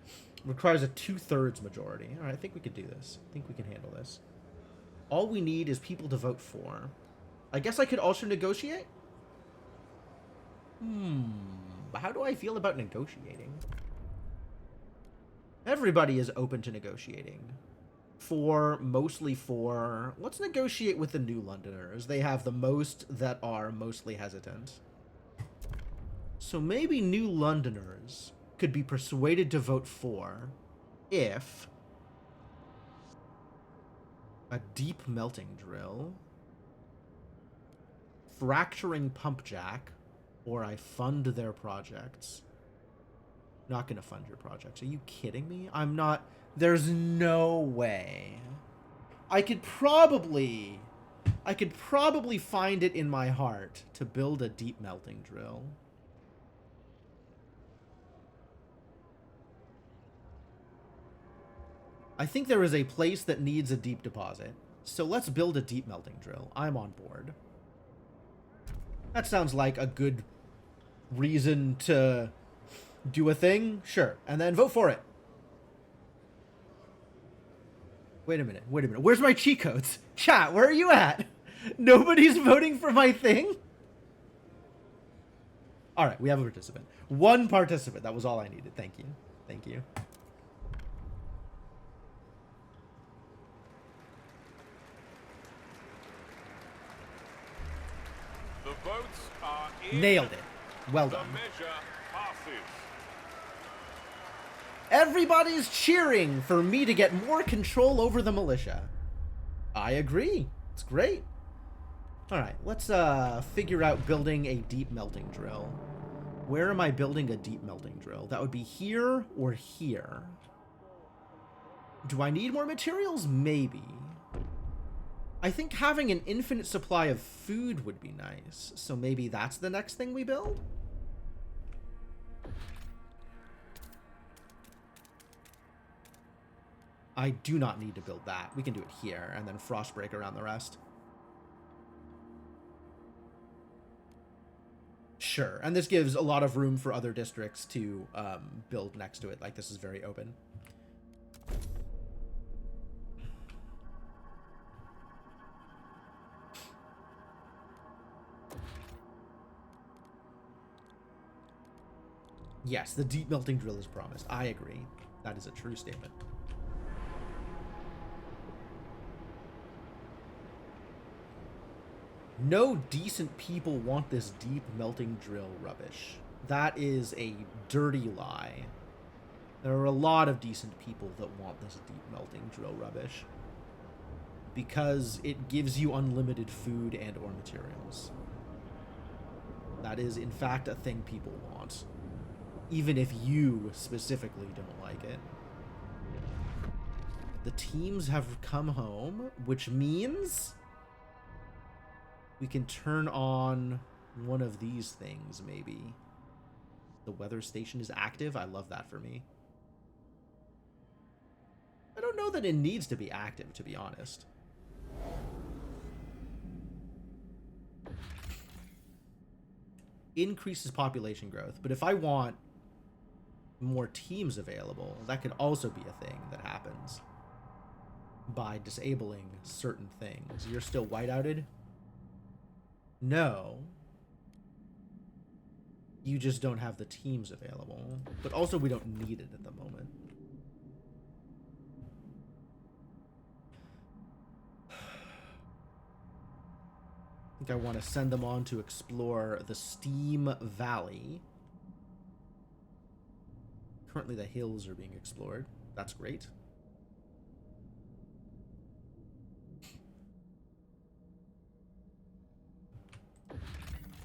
Requires a 2/3 majority. All right, I think we could do this. I think we can handle this. All we need is people to vote for. I guess I could also negotiate? How do I feel about negotiating? Everybody is open to negotiating. Mostly for... Let's negotiate with the New Londoners. They have the most that are mostly hesitant. So maybe New Londoners could be persuaded to vote for if a deep melting drill, fracturing pump jack, or I fund their projects. Not gonna fund your projects. Are you kidding me? I'm not... There's no way. I could probably find it in my heart to build a deep melting drill. I think there is a place that needs a deep deposit. So let's build a deep melting drill. I'm on board. That sounds like a good reason to do a thing. Sure. And then vote for it. Wait a minute. Where's my cheat codes? Chat, where are you at? Nobody's voting for my thing? All right, we have a participant. One participant. That was all I needed. Thank you. Thank you. The votes are in. Nailed it. Well The done. measure passes. Everybody's cheering for me to get more control over the militia. I agree. It's great. All right, let's figure out building a deep melting drill. Where am I building a deep melting drill? That would be here or here. Do I need more materials? Maybe. I think having an infinite supply of food would be nice. So maybe that's the next thing we build? I do not need to build that. We can do it here and then Frostbreak around the rest. Sure. And this gives a lot of room for other districts to build next to it. Like, this is very open. Yes, the deep melting drill is promised. I agree. That is a true statement. No decent people want this deep melting drill rubbish. That is a dirty lie. There are a lot of decent people that want this deep melting drill rubbish. Because it gives you unlimited food and or materials. That is, in fact, a thing people want. Even if you specifically don't like it. The teams have come home, which means we can turn on one of these things, maybe. The weather station is active. I love that for me. I don't know that it needs to be active, to be honest. Increases population growth, but if I want more teams available, that could also be a thing that happens by disabling certain things. You're still whiteouted? No. You just don't have the teams available. But also we don't need it at the moment. I think I want to send them on to explore the Steam Valley. Currently the hills are being explored. That's great.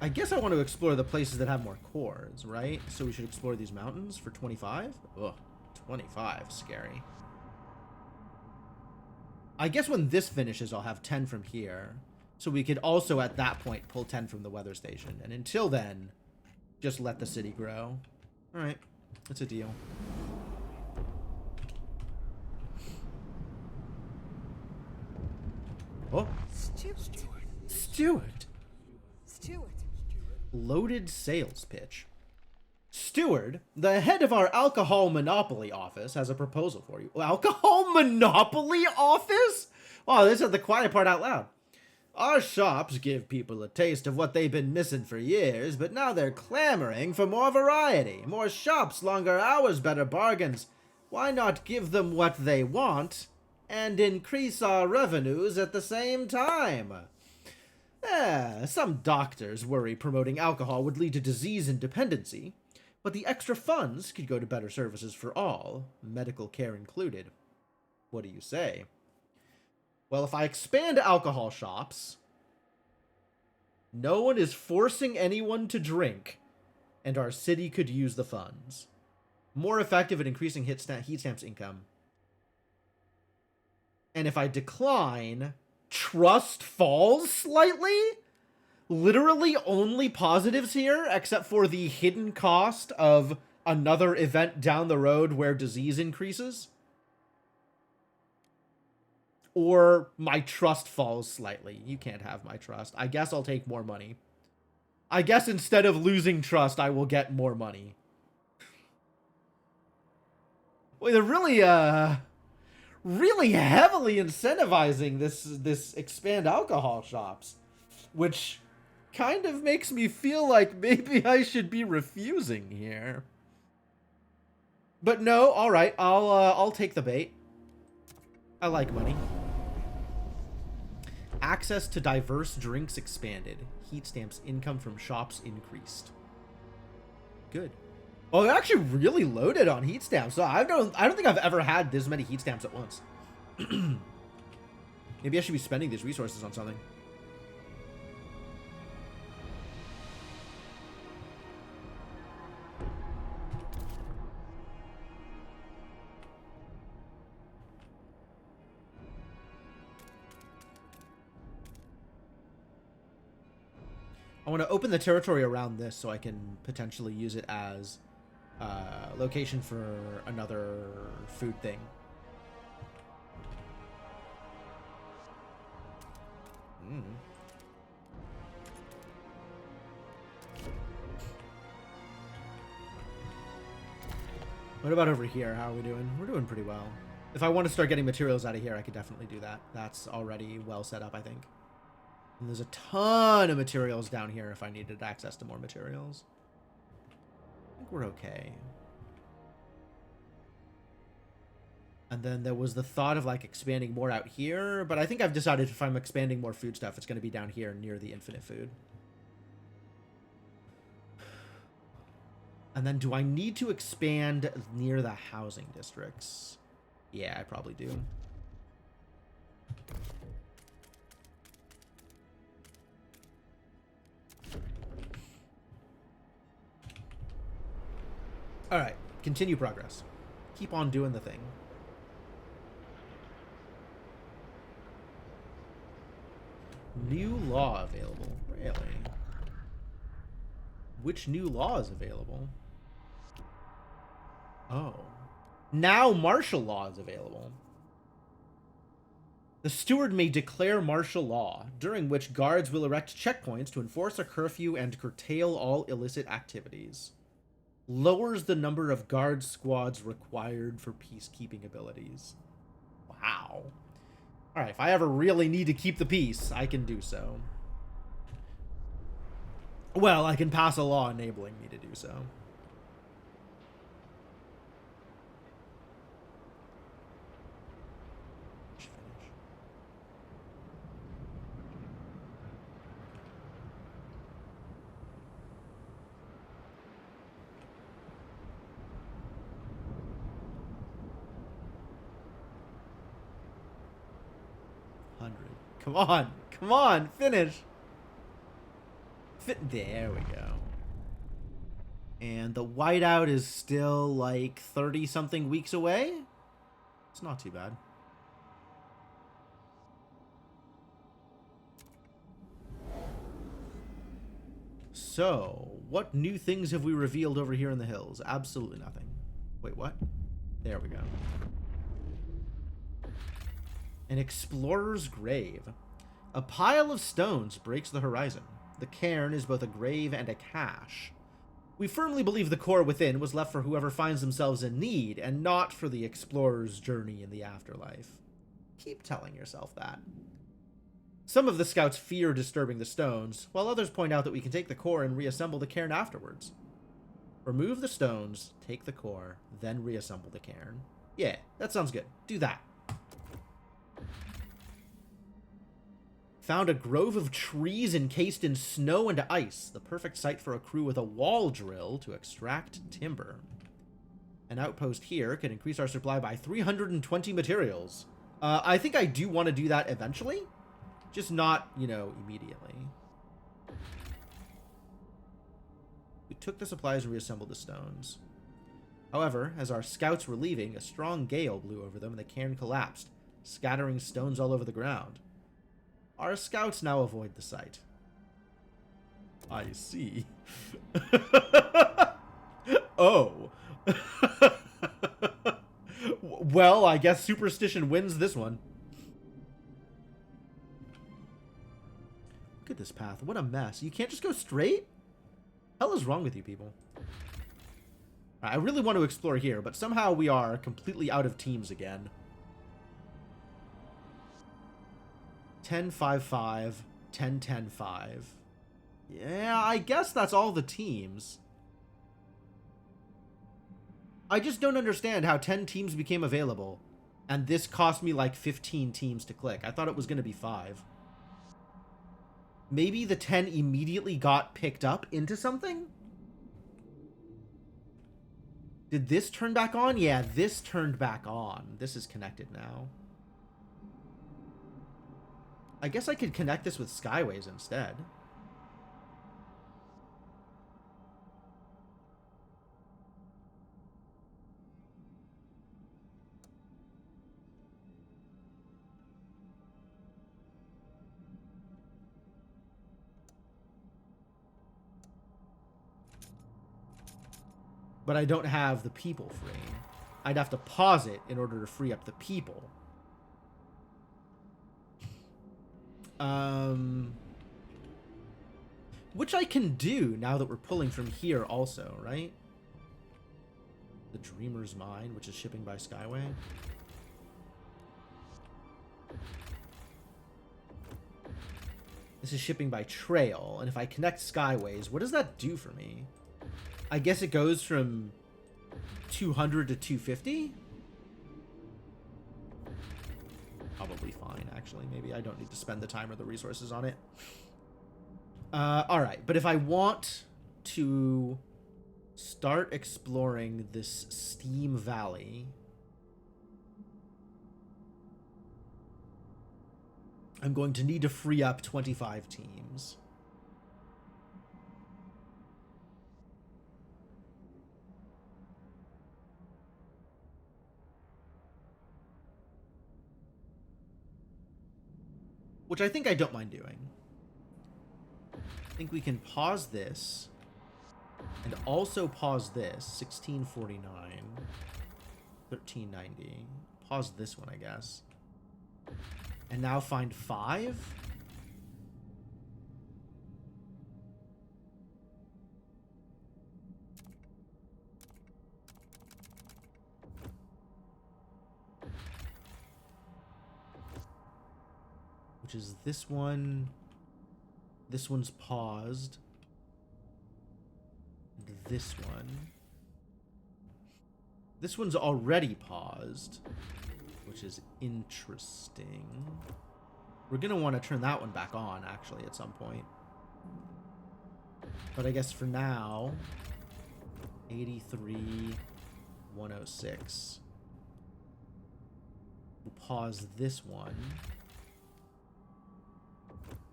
I guess I want to explore the places that have more cores, right? So we should explore these mountains for 25? Ugh, 25. Scary. I guess when this finishes, I'll have 10 from here. So we could also, at that point, pull 10 from the weather station. And until then, just let the city grow. Alright, it's a deal. Oh. Stewart. Loaded sales pitch. Steward, the head of our alcohol monopoly office, has a proposal for you. Alcohol monopoly office? Wow, they said the quiet part out loud. Our shops give people a taste of what they've been missing for years, but now they're clamoring for more variety. More shops, longer hours, better bargains. Why not give them what they want and increase our revenues at the same time? Some doctors worry promoting alcohol would lead to disease and dependency, but the extra funds could go to better services for all, medical care included. What do you say? Well, if I expand alcohol shops, no one is forcing anyone to drink, and our city could use the funds. More effective at increasing heat stamps income. And if I decline, trust falls slightly? Literally only positives here, except for the hidden cost of another event down the road where disease increases? Or my trust falls slightly. You can't have my trust. I guess I'll take more money. I guess instead of losing trust, I will get more money. Well, they're really heavily incentivizing this expand alcohol shops, which kind of makes me feel like maybe I should be refusing here. But no, all right, I'll take the bait. I like money. Access to diverse drinks expanded. Heat stamps income from shops increased. Good. Oh, they're actually really loaded on heat stamps. So I don't think I've ever had this many heat stamps at once. Maybe I should be spending these resources on something. I want to open the territory around this so I can potentially use it as location for another food thing. What about over here? How are we doing? We're doing pretty well. If I want to start getting materials out of here, I could definitely do that. That's already well set up, I think. And there's a ton of materials down here if I needed access to more materials. I think we're okay. And then there was the thought of like expanding more out here, but I think I've decided if I'm expanding more food stuff, it's going to be down here near the infinite food. And then do I need to expand near the housing districts? Yeah, I probably do. All right, continue progress. Keep on doing the thing. New law available. Really? Which new law is available? Oh. Now martial law is available. The steward may declare martial law, during which guards will erect checkpoints to enforce a curfew and curtail all illicit activities. Lowers the number of guard squads required for peacekeeping abilities. Wow. Alright, if I ever really need to keep the peace, I can do so. Well, I can pass a law enabling me to do so. Come on. Come on. Finish. There we go. And the whiteout is still like 30-something weeks away. It's not too bad. So, what new things have we revealed over here in the hills? Absolutely nothing. Wait, what? There we go. An explorer's grave. A pile of stones breaks the horizon. The cairn is both a grave and a cache. We firmly believe the core within was left for whoever finds themselves in need, and not for the explorer's journey in the afterlife. Keep telling yourself that. Some of the scouts fear disturbing the stones, while others point out that we can take the core and reassemble the cairn afterwards. Remove the stones, take the core, then reassemble the cairn. Yeah, that sounds good. Do that. Found a grove of trees encased in snow and ice, the perfect site for a crew with a wall drill to extract timber. An outpost here can increase our supply by 320 materials. I think I do want to do that eventually, just not, you know, immediately. We took the supplies and reassembled the stones. However, as our scouts were leaving, a strong gale blew over them and the cairn collapsed, scattering stones all over the ground. Our scouts now avoid the site. I see. Oh. Well, I guess superstition wins this one. Look at this path. What a mess. You can't just go straight? Hell is wrong with you people? I really want to explore here, but somehow we are completely out of teams again. 10-5-5, 10-10-5. Yeah, I guess that's all the teams. I just don't understand how 10 teams became available, and this cost me like 15 teams to click. I thought it was going to be 5. Maybe the 10 immediately got picked up into something? Did this turn back on? Yeah, this turned back on. This is connected now. I guess I could connect this with Skyways instead. but I don't have the people free. I'd have to pause it in order to free up the people. Which I can do now that we're pulling from here also, right? The Dreamer's Mine, which is shipping by Skyway. This is shipping by trail, and if I connect Skyways, what does that do for me? I guess it goes from 200 to 250? Probably fine, actually. Maybe I don't need to spend the time or the resources on it. Alright, but if I want to start exploring this Steam Valley, I'm going to need to free up 25 teams. Which I think I don't mind doing. I think we can pause this and also pause this. 1649, 1390. Pause this one, I guess. And now find 5? Which is this one. This one's paused. And this one. This one's already paused, which is interesting. We're going to want to turn that one back on, actually, at some point. But I guess for now, 83, 106. We'll pause this one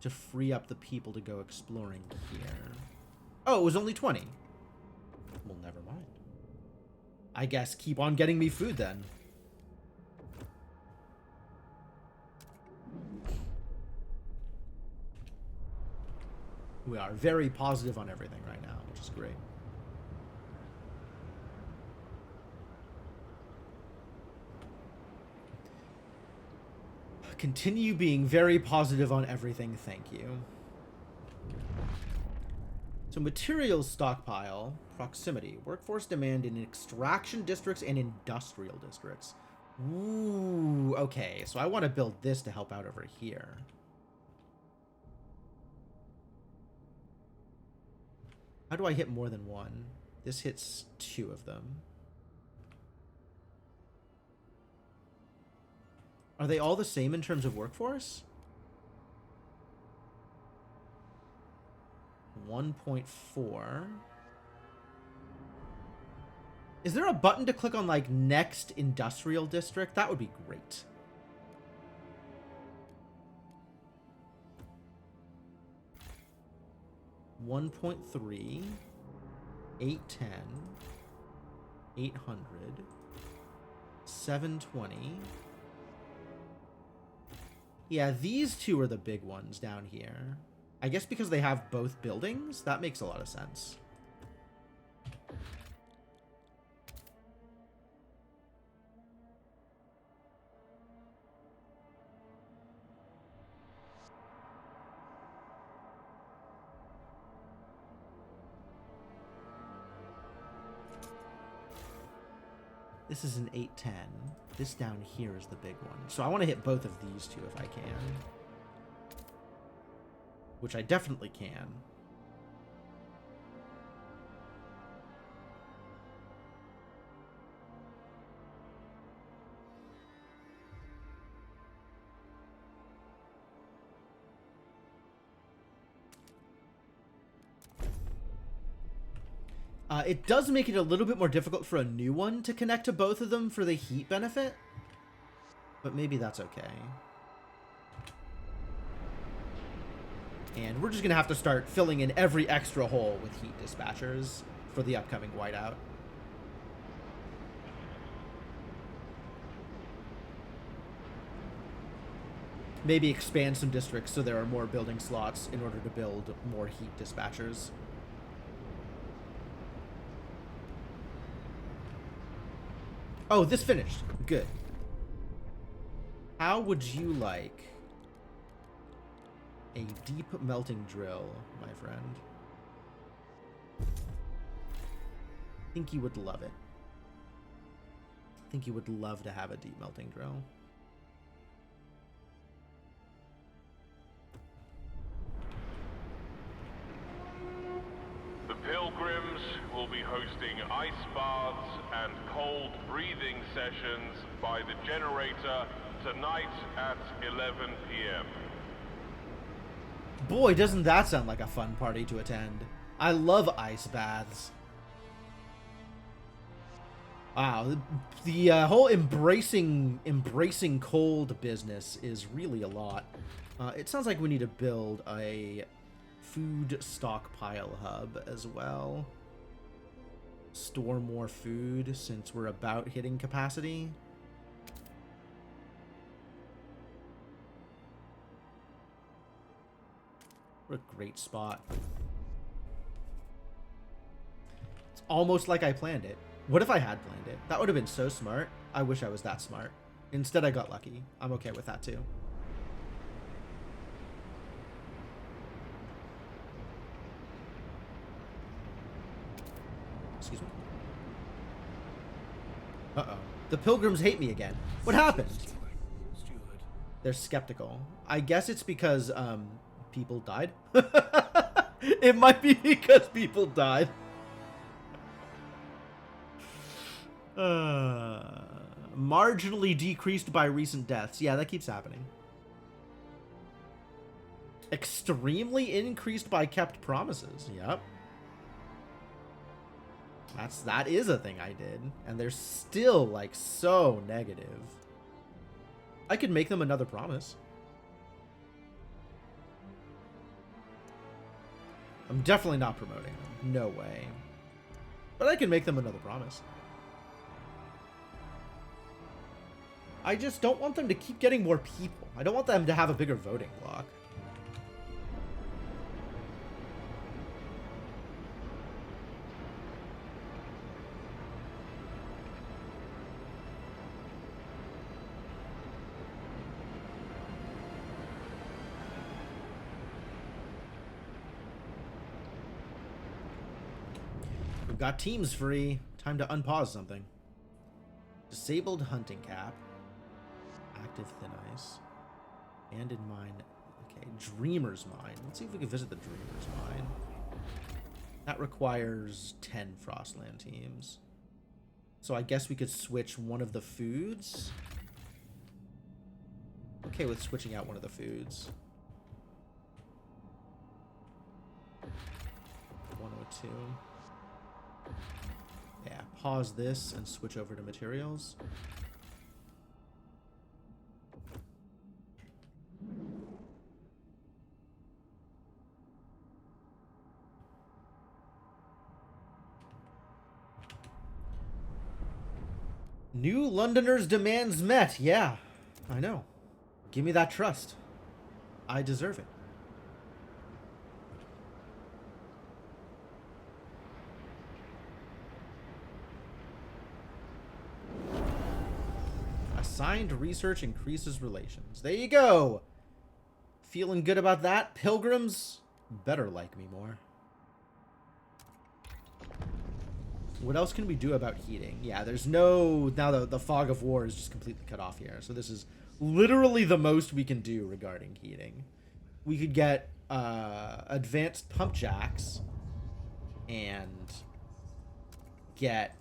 to free up the people to go exploring here. Oh, it was only 20. Well, never mind. I guess keep on getting me food then. We are very positive on everything right now, which is great. Continue being very positive on everything, thank you. So materials stockpile, proximity, workforce demand in extraction districts and industrial districts. Ooh, okay, so I want to build this to help out over here. How do I hit more than one? This hits 2 of them. Are they all the same in terms of workforce? 1.4. Is there a button to click on, like, next industrial district? That would be great. $1.3, 810, 800, 720. Yeah, these two are the big ones down here. I guess because they have both buildings, that makes a lot of sense. This is an 810. This down here is the big one. So I want to hit both of these two if I can. Which I definitely can. It does make it a little bit more difficult for a new one to connect to both of them for the heat benefit. But maybe that's okay. And we're just going to have to start filling in every extra hole with heat dispatchers for the upcoming whiteout. Maybe expand some districts so there are more building slots in order to build more heat dispatchers. Oh, this finished. Good. How would you like a deep melting drill, my friend? I think you would love it. I think you would love to have a deep melting drill. The pilgrims will be hosting ice baths and cold breathing sessions by the generator tonight at 11 p.m. Boy, doesn't that sound like a fun party to attend. I love ice baths. Wow, the whole embracing cold business is really a lot. It sounds like we need to build a food stockpile hub as well. Store more food since we're about hitting capacity. What a great spot. It's almost like I planned it. What if I had planned it? That would have been so smart. I wish I was that smart. Instead, I got lucky. I'm okay with that too. Excuse me. Uh-oh. The pilgrims hate me again. What happened? They're skeptical. I guess it's because, people died. It might be because people died. Marginally decreased by recent deaths. Yeah, that keeps happening. Extremely increased by kept promises. Yep. That is a thing I did. And they're still, like, so negative. I could make them another promise. I'm definitely not promoting them. No way. But I can make them another promise. I just don't want them to keep getting more people. I don't want them to have a bigger voting block. We've got teams free. Time to unpause something. Disabled hunting cap. Active thin ice. Abandoned mine. Okay, Dreamer's Mine. Let's see if we can visit the Dreamer's Mine. That requires 10 Frostland teams. So I guess we could switch one of the foods. Okay with switching out one of the foods. 102. Yeah, pause this and switch over to materials. New Londoners' demands met. Yeah, I know. Give me that trust. I deserve it. Assigned research increases relations. There you go. Feeling good about that? Pilgrims better like me more. What else can we do about heating? Yeah, there's no... Now the fog of war is just completely cut off here. So this is literally the most we can do regarding heating. We could get advanced pump jacks and get...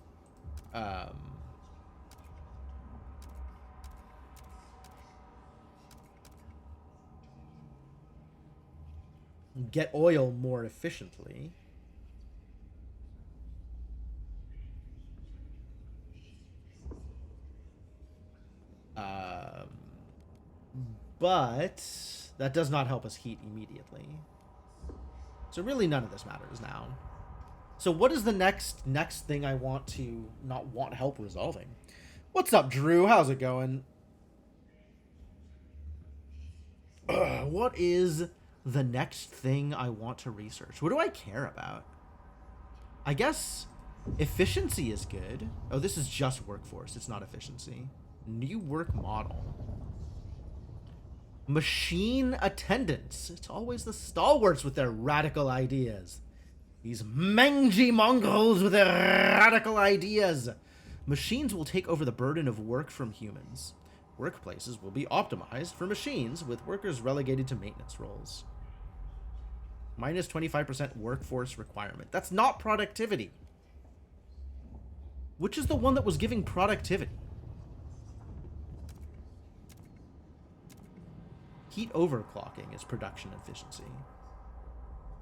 get oil more efficiently. But that does not help us heat immediately. So really none of this matters now. So what is the next thing I want to not want help resolving? What's up, Drew? How's it going? What is the next thing I want to research? What do I care about? I guess Efficiency is good. Oh, this is just workforce. It's not efficiency. New work model. Machine attendants. It's always the stalwarts with their radical ideas. These mangy mongrels with their radical ideas. Machines will take over the burden of work from humans. Workplaces will be optimized for machines, with workers relegated to maintenance roles. Minus 25% workforce requirement. That's not productivity. Which is the one that was giving productivity? Heat overclocking is production efficiency.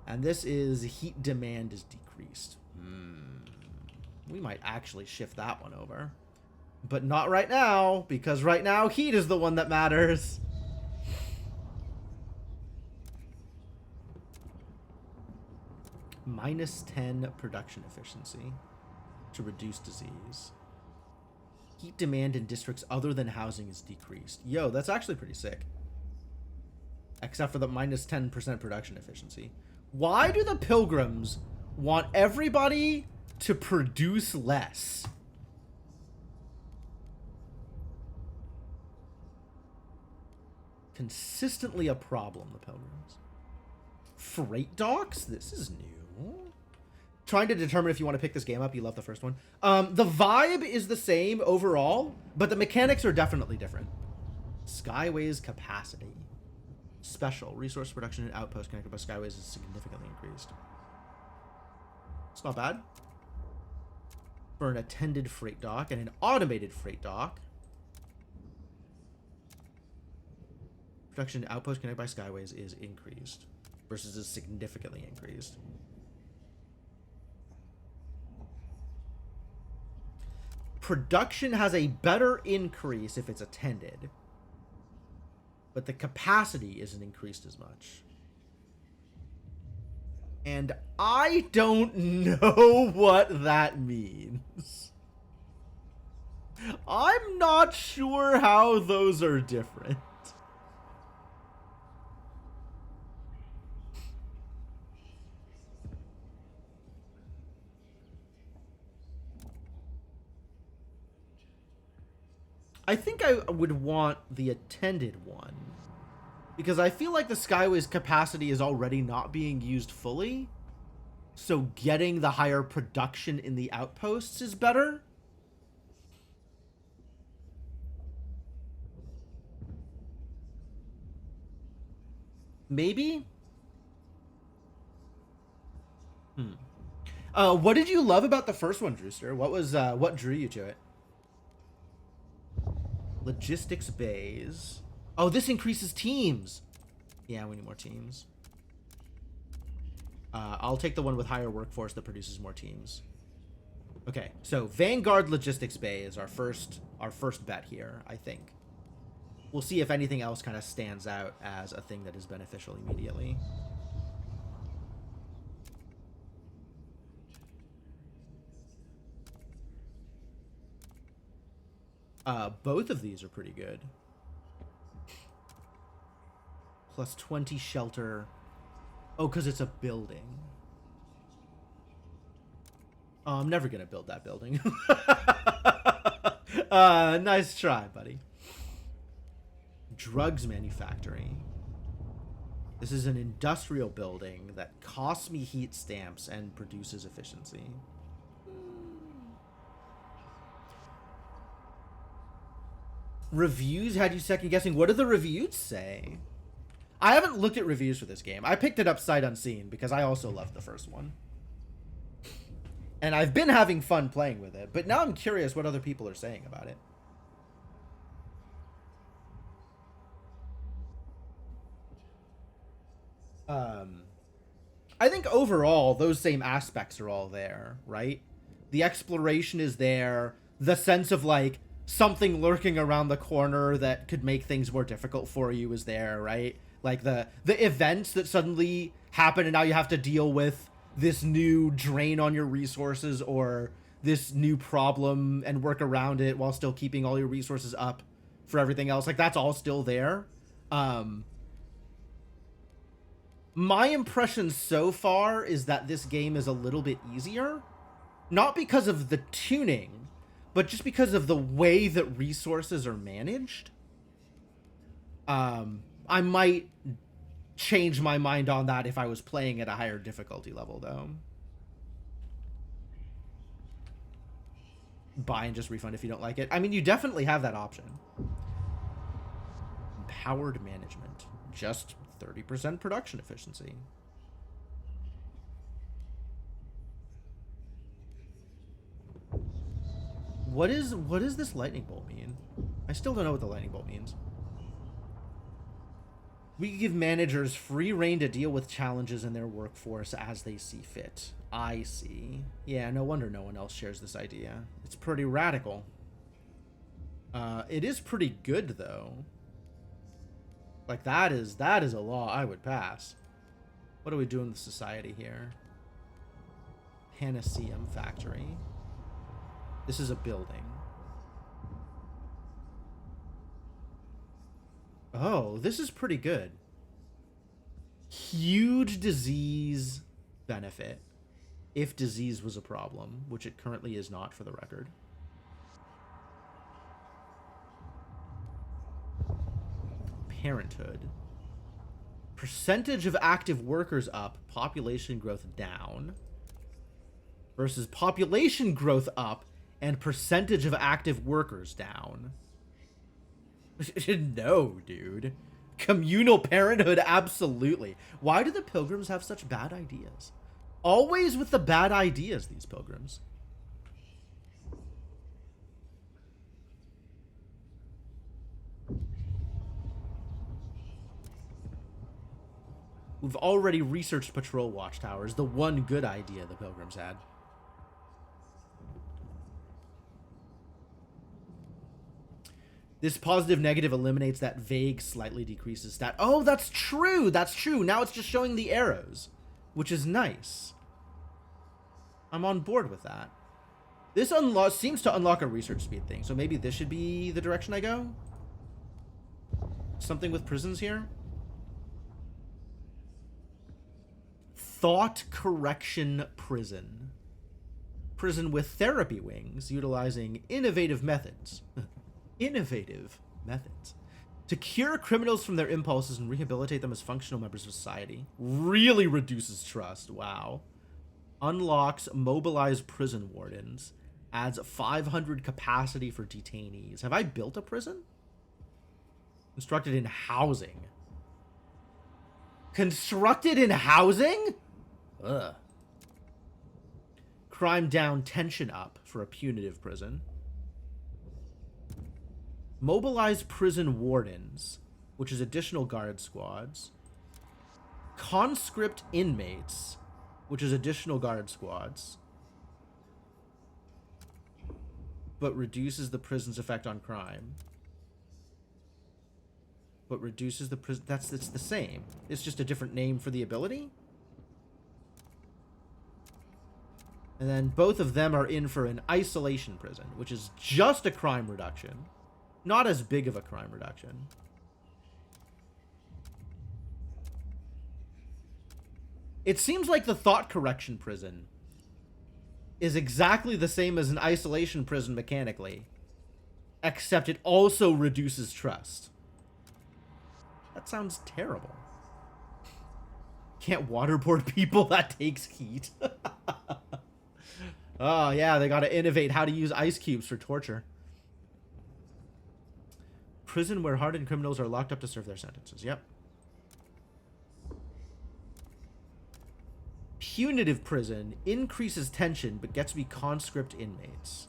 And this is heat demand is decreased. We might actually shift that one over. But not right now, because right now heat is the one that matters. Minus 10 production efficiency to reduce disease. Heat demand in districts other than housing is decreased. Yo, that's actually pretty sick. Except for the minus 10% production efficiency. Why do the pilgrims want everybody to produce less? Consistently a problem, the pilgrims. Freight docks? This is new. Trying to determine if you want to pick this game up. You love the first one. The vibe is the same overall, but the mechanics are definitely different. Skyways capacity. Special. Resource production and outpost connected by skyways is significantly increased. It's not bad. For an attended freight dock and an automated freight dock. Production and outpost connected by skyways is increased. Versus is significantly increased. Production has a better increase if it's attended. But the capacity isn't increased as much. And I don't know what that means. I'm not sure how those are different. I think I would want the attended one. Because I feel like the Skyway's capacity is already not being used fully. So getting the higher production in the outposts is better. Maybe? What did you love about the first one, Drewster? What drew you to it? Logistics bays. Oh, this increases teams. Yeah, we need more teams. I'll take the one with higher workforce that produces more teams. Okay, so Vanguard Logistics Bay is our first bet here, I think. We'll see if anything else kind of stands out as a thing that is beneficial immediately. Both of these are pretty good. Plus 20 shelter. Oh, because it's a building. Oh, I'm never going to build that building. Nice try, buddy. Drugs manufacturing. This is an industrial building that costs me heat stamps and produces efficiency. Reviews had you second guessing. What do the reviews say? I haven't looked at reviews for this game. I picked it up sight unseen because I also loved the first one. And I've been having fun playing with it, but now I'm curious what other people are saying about it. I think overall, those same aspects are all there, right? The exploration is there. The sense of, like, something lurking around the corner that could make things more difficult for you is there, right? Like, the events that suddenly happen and now you have to deal with this new drain on your resources or this new problem and work around it while still keeping all your resources up for everything else. Like, that's all still there. My impression so far is that this game is a little bit easier Not because of the tuning, but just because of the way that resources are managed. I might change my mind on that if I was playing at a higher difficulty level, though. Buy and just refund if you don't like it. I mean, you definitely have that option. Empowered management. Just 30% production efficiency. What does this lightning bolt mean? I still don't know what the lightning bolt means. We give managers free rein to deal with challenges in their workforce as they see fit. I see. Yeah, no wonder no one else shares this idea. It's pretty radical. It is pretty good, though. Like, that is a law I would pass. What are we doing with society here? Panaceum Factory. This is a building. Oh, this is pretty good. Huge disease benefit. If disease was a problem, which it currently is not, for the record. Parenthood. Percentage of active workers up, population growth down. Versus population growth up and percentage of active workers down. No, dude. Communal parenthood, absolutely. Why do the pilgrims have such bad ideas? Always with the bad ideas, these pilgrims. We've already researched patrol watchtowers, the one good idea the pilgrims had. This positive negative eliminates that vague, slightly decreases stat. Oh, that's true. That's true. Now it's just showing the arrows, which is nice. I'm on board with that. This seems to unlock a research speed thing, so maybe this should be the direction I go? Something with prisons here? Thought Correction Prison. Prison with therapy wings, utilizing innovative methods. Innovative methods to cure criminals from their impulses and rehabilitate them as functional members of society. Really reduces trust. Wow. Unlocks mobilized prison wardens. Adds 500 capacity for detainees. Have I built a prison? Constructed in housing. Constructed in housing? Ugh. Crime down, tension up for a punitive prison. Mobilize prison wardens, which is additional guard squads. Conscript inmates, which is additional guard squads. But reduces the prison's effect on crime. But reduces the prison... It's the same. It's just a different name for the ability. And then both of them are in for an isolation prison, which is just a crime reduction. Not as big of a crime reduction. It seems like the thought correction prison is exactly the same as an isolation prison mechanically, except it also reduces trust. That sounds terrible. Can't waterboard people? That takes heat. Oh, yeah, they gotta innovate how to use ice cubes for torture. Prison where hardened criminals are locked up to serve their sentences. Yep. Punitive prison increases tension but gets me conscript inmates.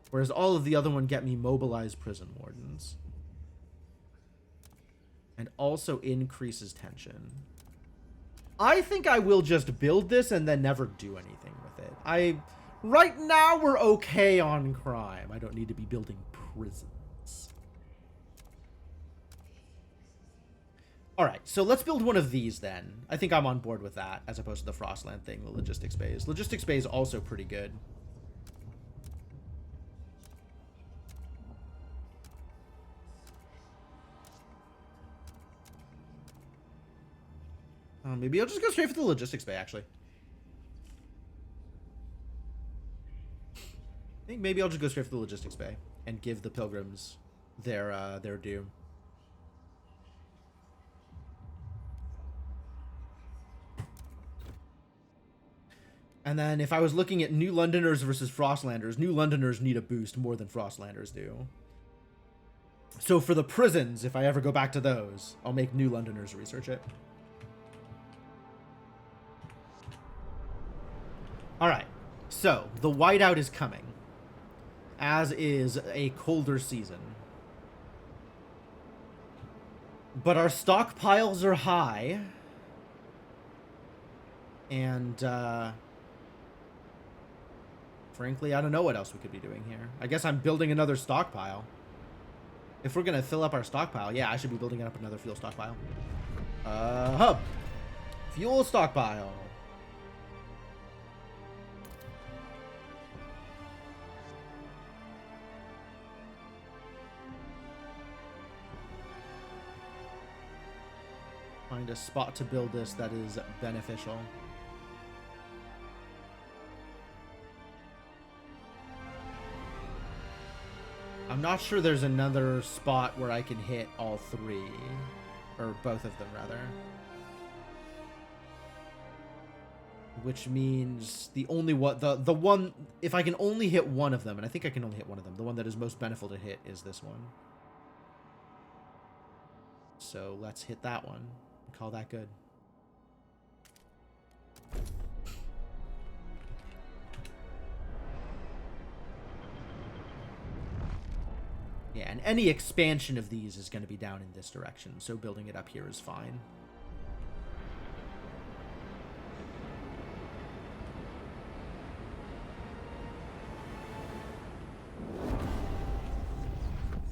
Whereas all of the other one get me mobilized prison wardens. And also increases tension. I think I will just build this and then never do anything with it. Right now, we're okay on crime. I don't need to be building prisons. All right, so let's build one of these then. I think I'm on board with that, as opposed to the Frostland thing, the logistics bays. Logistics bay is also pretty good. Maybe I'll just go straight for the logistics bay, actually. I think maybe I'll just go straight for the logistics bay and give the pilgrims their due. And then if I was looking at New Londoners versus Frostlanders, New Londoners need a boost more than Frostlanders do. So for the prisons, if I ever go back to those, I'll make New Londoners research it. Alright, so the whiteout is coming, as is a colder season. But our stockpiles are high, and frankly, I don't know what else we could be doing here. I guess I'm building another stockpile. If we're going to fill up our stockpile, yeah, I should be building up another fuel stockpile. Hub. Fuel stockpile. Find a spot to build this that is beneficial. I'm not sure there's another spot where I can hit all three. Or both of them, rather. Which means the only one... The one... If I can only hit one of them, and I think I can only hit one of them, the one that is most beneficial to hit is this one. So let's hit that one. Call that good. Yeah, and any expansion of these is going to be down in this direction, so building it up here is fine.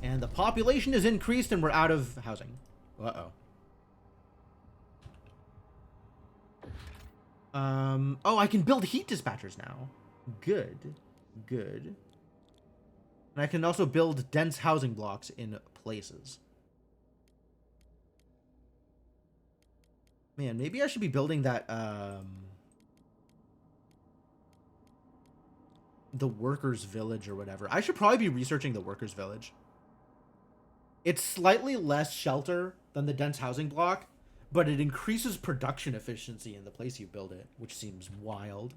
And the population is increased and we're out of housing. Uh-oh. Oh, I can build heat dispatchers now. Good. Good. And I can also build dense housing blocks in places. Man, maybe I should be building that, the workers' village or whatever. I should probably be researching the workers' village. It's slightly less shelter than the dense housing block, but it increases production efficiency in the place you build it, which seems wild.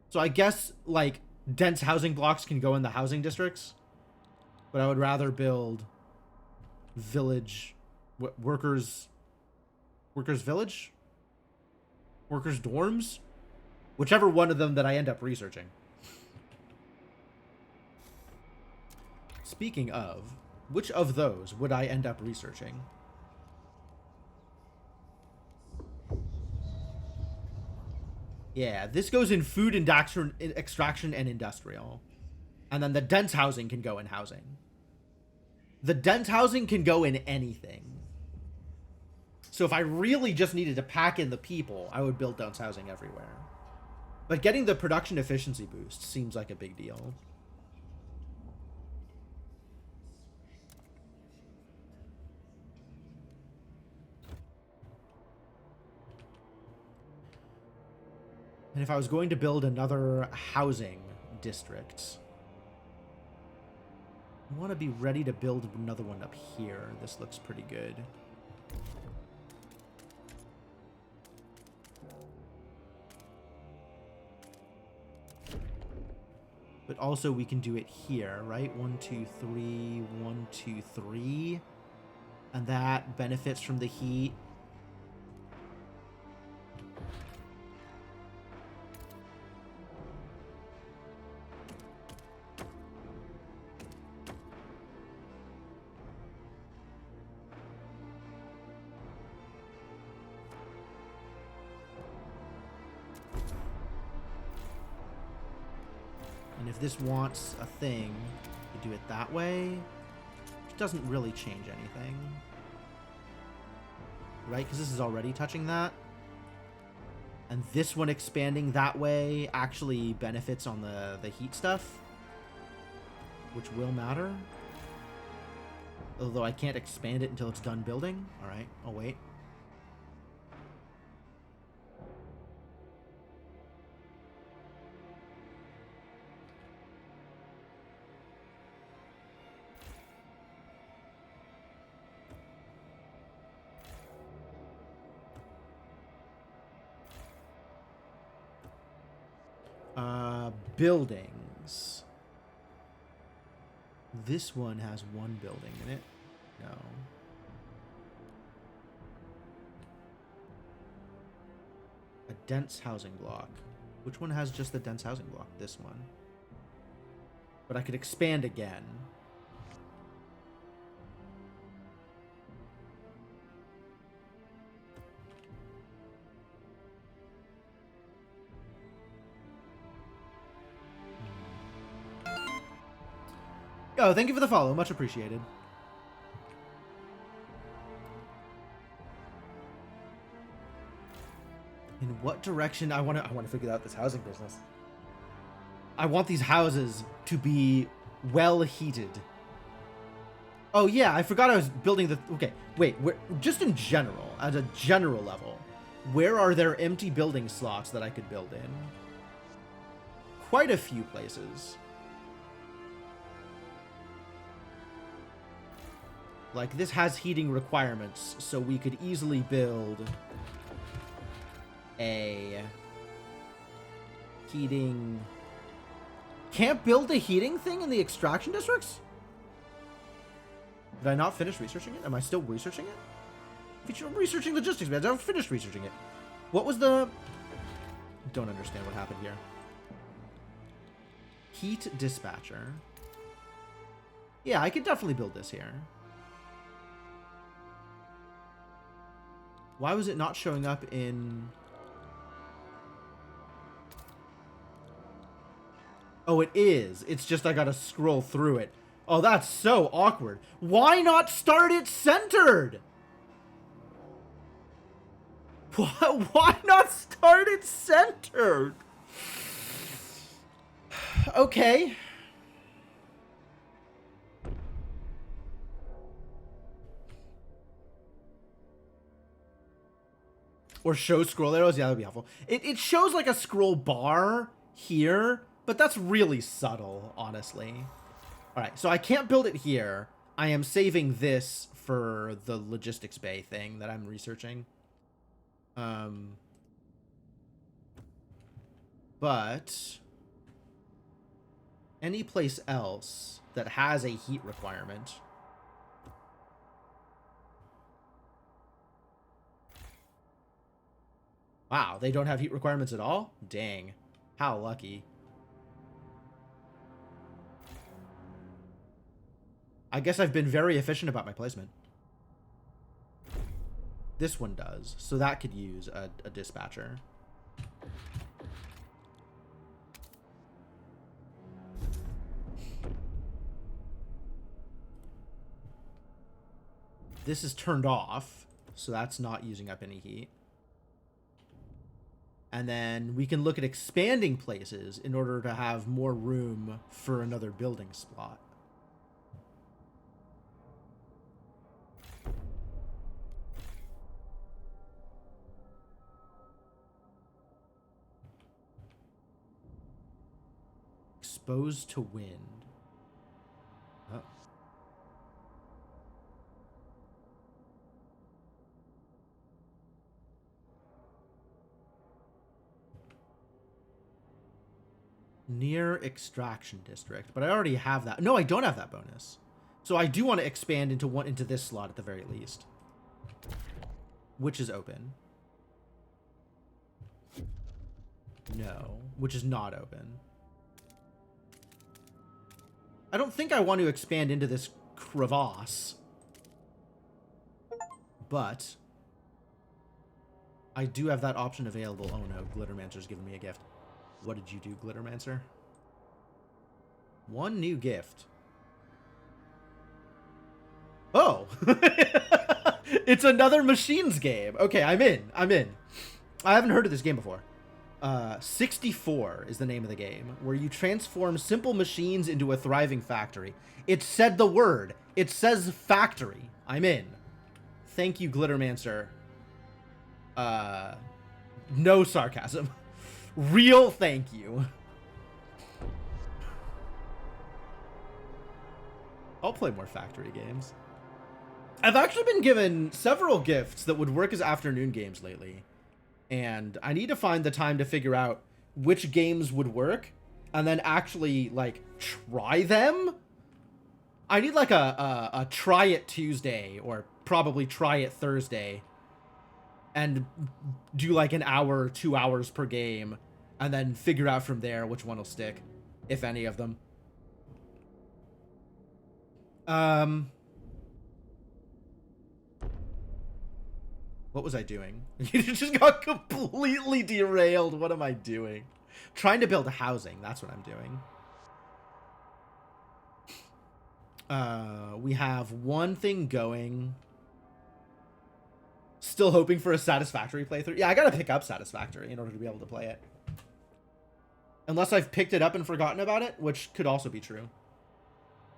So I guess, like, dense housing blocks can go in the housing districts, but I would rather build village... workers village? Workers dorms? Whichever one of them that I end up researching. Speaking of, which of those would I end up researching? Yeah, this goes in food, extraction, and industrial. And then the dense housing can go in housing. The dense housing can go in anything. So if I really just needed to pack in the people, I would build dense housing everywhere. But getting the production efficiency boost seems like a big deal. And if I was going to build another housing district, I want to be ready to build another one up here. This looks pretty good. But also we can do it here, right? 1, 2, 3, 1, 2, 3. And that benefits from the heat. And if this wants a thing, you do it that way, which doesn't really change anything. Right? Because this is already touching that. And this one expanding that way actually benefits on the heat stuff, which will matter. Although I can't expand it until it's done building. Alright, I'll wait. buildings. This one has one building in it. No. A dense housing block. Which one has just the dense housing block? This one. But I could expand again. Oh, thank you for the follow. Much appreciated. In what direction I want to figure out this housing business. I want these houses to be well heated. Oh yeah, I forgot I was building the. Okay, wait. Just in general, at a general level, where are there empty building slots that I could build in? Quite a few places. Like, this has heating requirements, so we could easily build a heating... Can't build a heating thing in the extraction districts? Did I not finish researching it? Am I still researching it? I'm researching logistics, man. I haven't finished researching it. What was the... Don't understand what happened here. Heat dispatcher. Yeah, I could definitely build this here. Why was it not showing up in... Oh, it is. It's just I gotta scroll through it. Oh, that's so awkward. Why not start it centered? Why not start it centered? Okay. Or show scroll arrows. Yeah, that would be helpful. It shows like a scroll bar here, but that's really subtle, honestly. All right, so I can't build it here. I am saving this for the logistics bay thing that I'm researching. But any place else that has a heat requirement... Wow, they don't have heat requirements at all? Dang. How lucky. I guess I've been very efficient about my placement. This one does, so that could use a dispatcher. This is turned off, so that's not using up any heat. And then we can look at expanding places in order to have more room for another building slot. Exposed to wind. Oh. Near extraction district, but I already have that. No, I don't have that bonus. So I do want to expand into this slot at the very least. Which is open. No, which is not open. I don't think I want to expand into this crevasse. But I do have that option available. Oh no, Glittermancer's giving me a gift. What did you do, Glittermancer? One new gift. Oh! It's another machines game. Okay, I'm in. I haven't heard of this game before. 64 is the name of the game, where you transform simple machines into a thriving factory. It said the word. It says factory. I'm in. Thank you, Glittermancer. No sarcasm. Real thank you. I'll play more factory games. I've actually been given several gifts that would work as afternoon games lately. And I need to find the time to figure out which games would work. and then actually, like, try them? I need, like, a try it Tuesday, or probably try it Thursday, and do, like, an hour or 2 hours per game, and then figure out from there which one will stick, if any of them. What was I doing? You just got completely derailed. What am I doing? Trying to build a housing. That's what I'm doing. We have one thing going. Still hoping for a Satisfactory playthrough. Yeah, I gotta pick up Satisfactory in order to be able to play it. Unless I've picked it up and forgotten about it, which could also be true.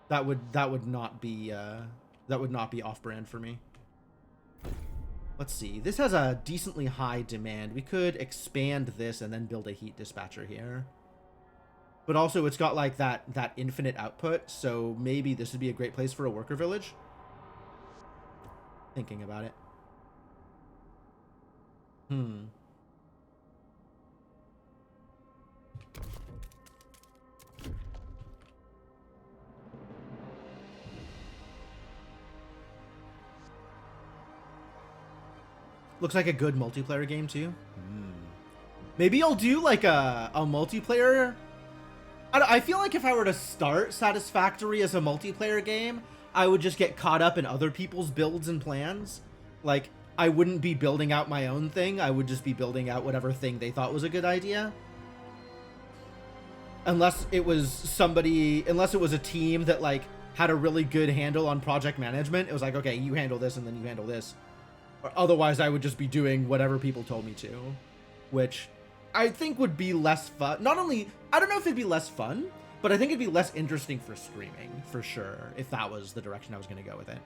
That would not be off-brand for me. Let's see. This has a decently high demand. We could expand this and then build a heat dispatcher here. But also, it's got like that infinite output, so maybe this would be a great place for a worker village. Thinking about it. Looks like a good multiplayer game, too. Maybe I'll do, like, a multiplayer... I feel like if I were to start Satisfactory as a multiplayer game, I would just get caught up in other people's builds and plans. Like, I wouldn't be building out my own thing. I would just be building out whatever thing they thought was a good idea. Unless it was a team that, like, had a really good handle on project management. It was like, okay, you handle this and then you handle this. Otherwise, I would just be doing whatever people told me to, which I think would be less fun. Not only, I don't know if it'd be less fun, but I think it'd be less interesting for streaming, for sure, if that was the direction I was going to go with it.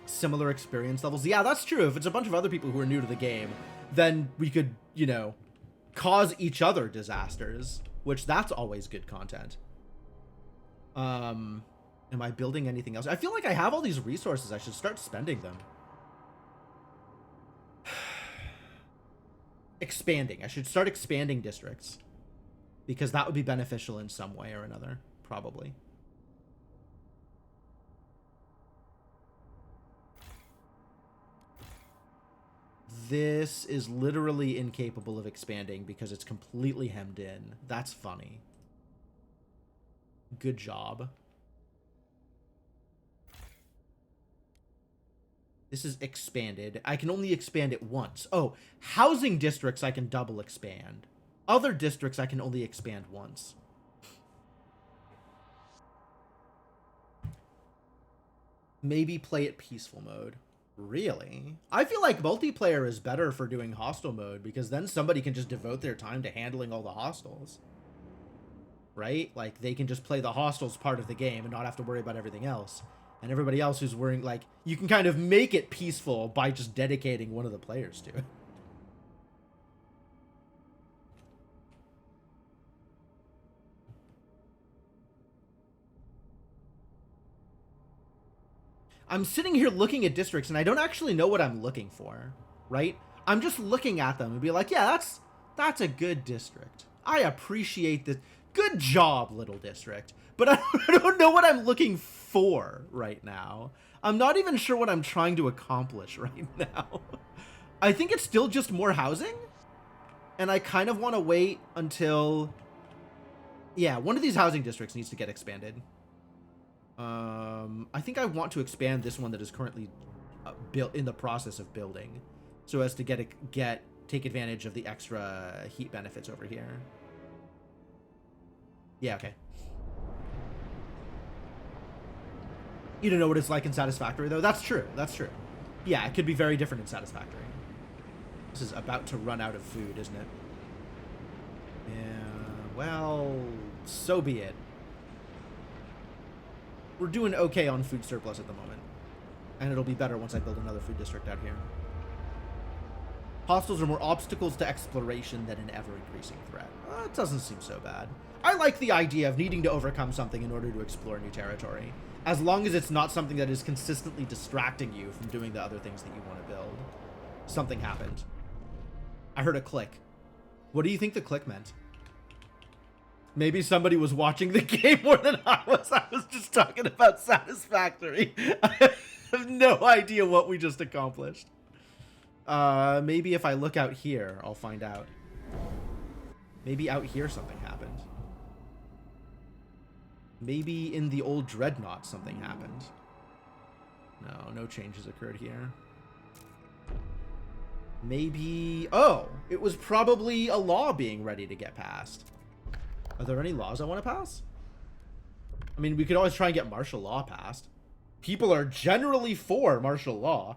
Similar experience levels. Yeah, that's true. If it's a bunch of other people who are new to the game, then we could, you know, cause each other disasters, which that's always good content. Am I building anything else? I feel like I have all these resources. I should start spending them. Expanding. I should start expanding districts. Because that would be beneficial in some way or another. Probably. This is literally incapable of expanding because it's completely hemmed in. That's funny. Good job. This is expanded. I can only expand it once. Oh, housing districts I can double expand. Other districts I can only expand once. Maybe play it peaceful mode. Really? I feel like multiplayer is better for doing hostile mode because then somebody can just devote their time to handling all the hostiles. Right? Like, they can just play the hostiles part of the game and not have to worry about everything else. And everybody else who's worrying, like, you can kind of make it peaceful by just dedicating one of the players to it. I'm sitting here looking at districts and I don't actually know what I'm looking for, right? I'm just looking at them and be like, yeah, that's a good district. I appreciate this. Good job, little district. But I don't know what I'm looking for right now. I'm not even sure what I'm trying to accomplish right now. I think it's still just more housing. And I kind of want to wait until... Yeah, one of these housing districts needs to get expanded. I think I want to expand this one that is currently built in the process of building, so as to take advantage of the extra heat benefits over here. Yeah, okay. You don't know what it's like in Satisfactory, though? That's true. That's true. Yeah, it could be very different in Satisfactory. This is about to run out of food, isn't it? Yeah, well, so be it. We're doing okay on food surplus at the moment. And it'll be better once I build another food district out here. Hostiles are more obstacles to exploration than an ever-increasing threat. It doesn't seem so bad. I like the idea of needing to overcome something in order to explore new territory. As long as it's not something that is consistently distracting you from doing the other things that you want to build. Something happened. I heard a click. What do you think the click meant? Maybe somebody was watching the game more than I was. I was just talking about Satisfactory. I have no idea what we just accomplished. Maybe if I look out here, I'll find out. Maybe out here something happened. Maybe in the old Dreadnought something happened. No, no changes occurred here. Maybe... Oh! It was probably a law being ready to get passed. Are there any laws I want to pass? I mean, we could always try and get martial law passed. People are generally for martial law.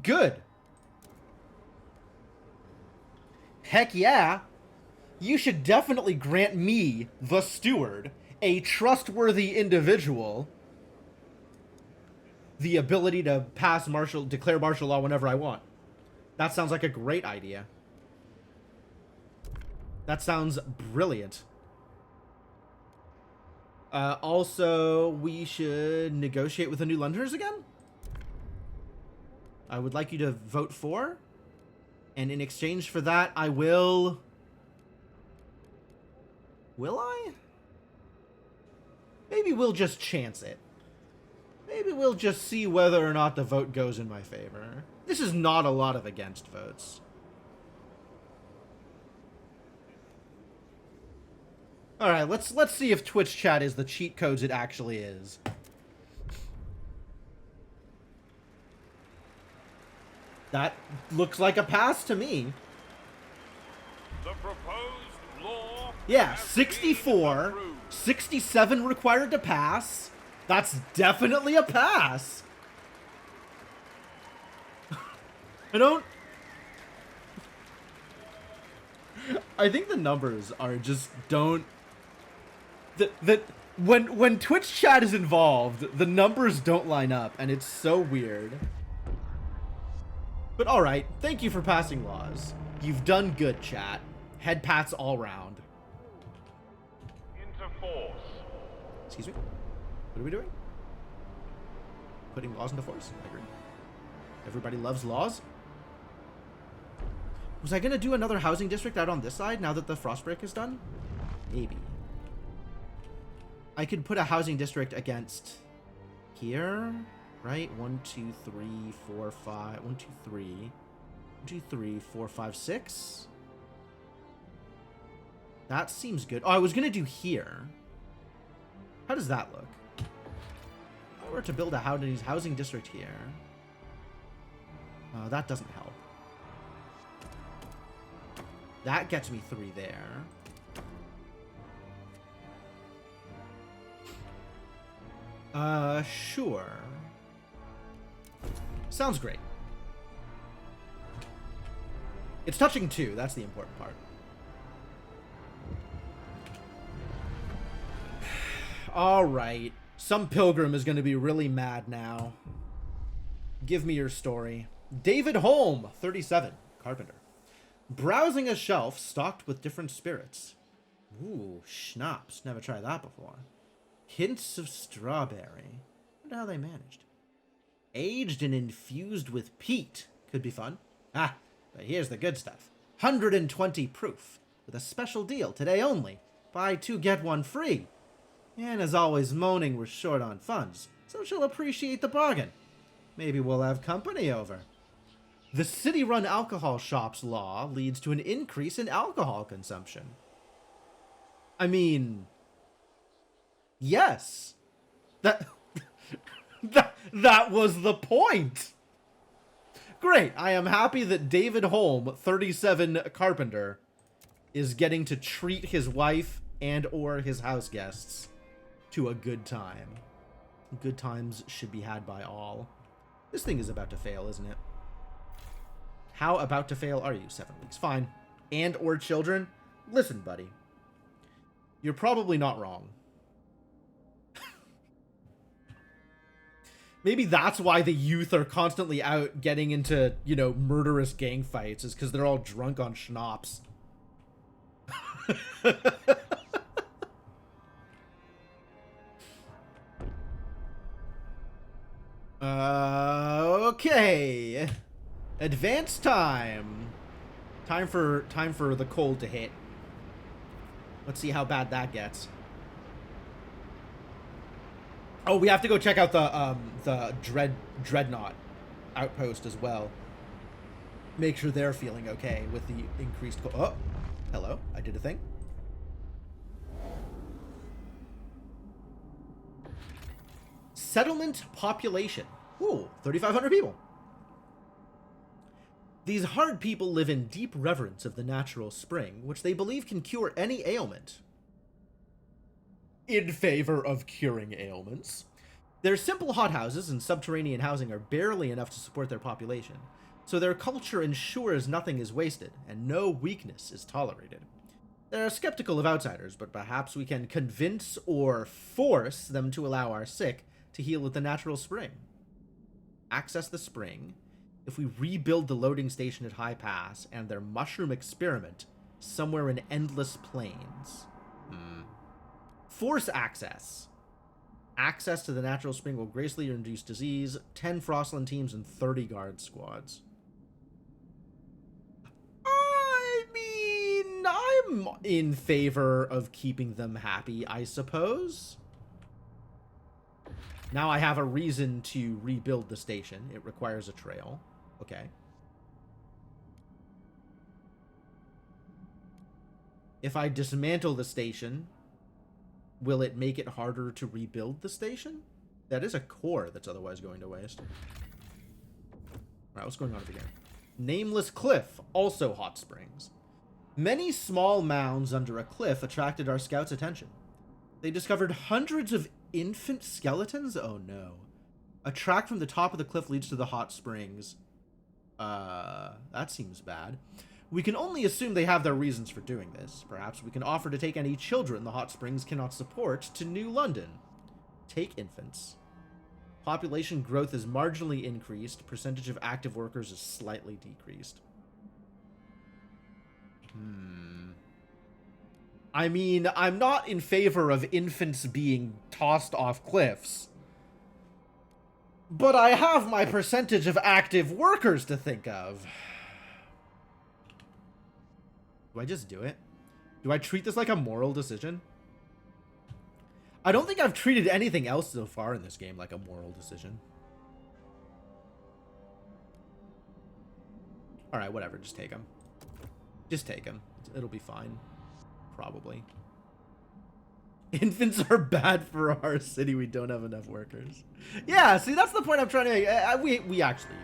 Good. Heck yeah. You should definitely grant me, the steward, a trustworthy individual, the ability to declare martial law whenever I want. That sounds like a great idea. That sounds brilliant. Also, we should negotiate with the New Londoners again? I would like you to vote for. And in exchange for that, I will... Will I? Maybe we'll just chance it. Maybe we'll just see whether or not the vote goes in my favor. This is not a lot of against votes. Alright, let's see if Twitch chat is the cheat codes it actually is. That looks like a pass to me. The proposed law... Yeah, 64, 67 required to pass. That's definitely a pass. I think the numbers are just don't... When Twitch chat is involved, the numbers don't line up, and it's so weird. But alright, thank you for passing laws. You've done good, chat. Head pats all round. Into force. Excuse me? What are we doing? Putting laws into force? I agree. Everybody loves laws. Was I gonna do another housing district out on this side now that the Frostbreak is done? Maybe. I could put a housing district against here, right? 1, 2, 3, 4, 5. 1, 2, 3. 1, 2, 3, 4, 5, 6. That seems good. Oh, I was gonna do here. How does that look? If I were to build a housing district here. That doesn't help. That gets me 3 there. Sure. Sounds great. It's touching 2, that's the important part. Alright. Some pilgrim is going to be really mad now. Give me your story. David Holm, 37, carpenter. Browsing a shelf stocked with different spirits. Ooh, schnapps. Never tried that before. Hints of strawberry. Wonder how they managed. Aged and infused with peat. Could be fun. Ah, but here's the good stuff. 120 proof. With a special deal today only. Buy 2, get 1 free. Anna's always moaning we're short on funds, so she'll appreciate the bargain. Maybe we'll have company over. The city-run alcohol shops law leads to an increase in alcohol consumption. I mean... Yes. That was the point. Great. I am happy that David Holm, 37 carpenter, is getting to treat his wife and or his house guests to a good time. Good times should be had by all. This thing is about to fail, isn't it? How about to fail are you? 7 weeks. Fine. And or children? Listen, buddy. You're probably not wrong. Maybe that's why the youth are constantly out getting into, you know, murderous gang fights, is because they're all drunk on schnapps. Okay. Advance time. Time for the cold to hit. Let's see how bad that gets. Oh, we have to go check out the Dreadnought outpost as well. Make sure they're feeling okay with the increased cold. Oh, hello. I did a thing. Settlement population. Ooh, 3,500 people. These hard people live in deep reverence of the natural spring, which they believe can cure any ailment. In favor of curing ailments. Their simple hothouses and subterranean housing are barely enough to support their population, so their culture ensures nothing is wasted and no weakness is tolerated. They are skeptical of outsiders, but perhaps we can convince or force them to allow our sick to heal at the natural spring. Access the spring if we rebuild the loading station at High Pass and their mushroom experiment somewhere in Endless Plains. Force access. Access to the natural spring will gracefully reduce disease, 10 Frostland teams, and 30 guard squads. I mean, I'm in favor of keeping them happy, I suppose. Now I have a reason to rebuild the station. It requires a trail. Okay. If I dismantle the station, will it make it harder to rebuild the station? That is a core that's otherwise going to waste. Alright, what's going on over here? Nameless Cliff, also hot springs. Many small mounds under a cliff attracted our scouts' attention. They discovered hundreds of infant skeletons? Oh no. A track from the top of the cliff leads to the hot springs. That seems bad. We can only assume they have their reasons for doing this. Perhaps we can offer to take any children the hot springs cannot support to New London. Take infants. Population growth is marginally increased. Percentage of active workers is slightly decreased. I mean, I'm not in favor of infants being tossed off cliffs. But I have my percentage of active workers to think of. Do I just do it? Do I treat this like a moral decision? I don't think I've treated anything else so far in this game like a moral decision. Alright, whatever. Just take them. Just take them. It'll be fine. Probably. Infants are bad for our city. We don't have enough workers. Yeah, see, that's the point I'm trying to make. We actually...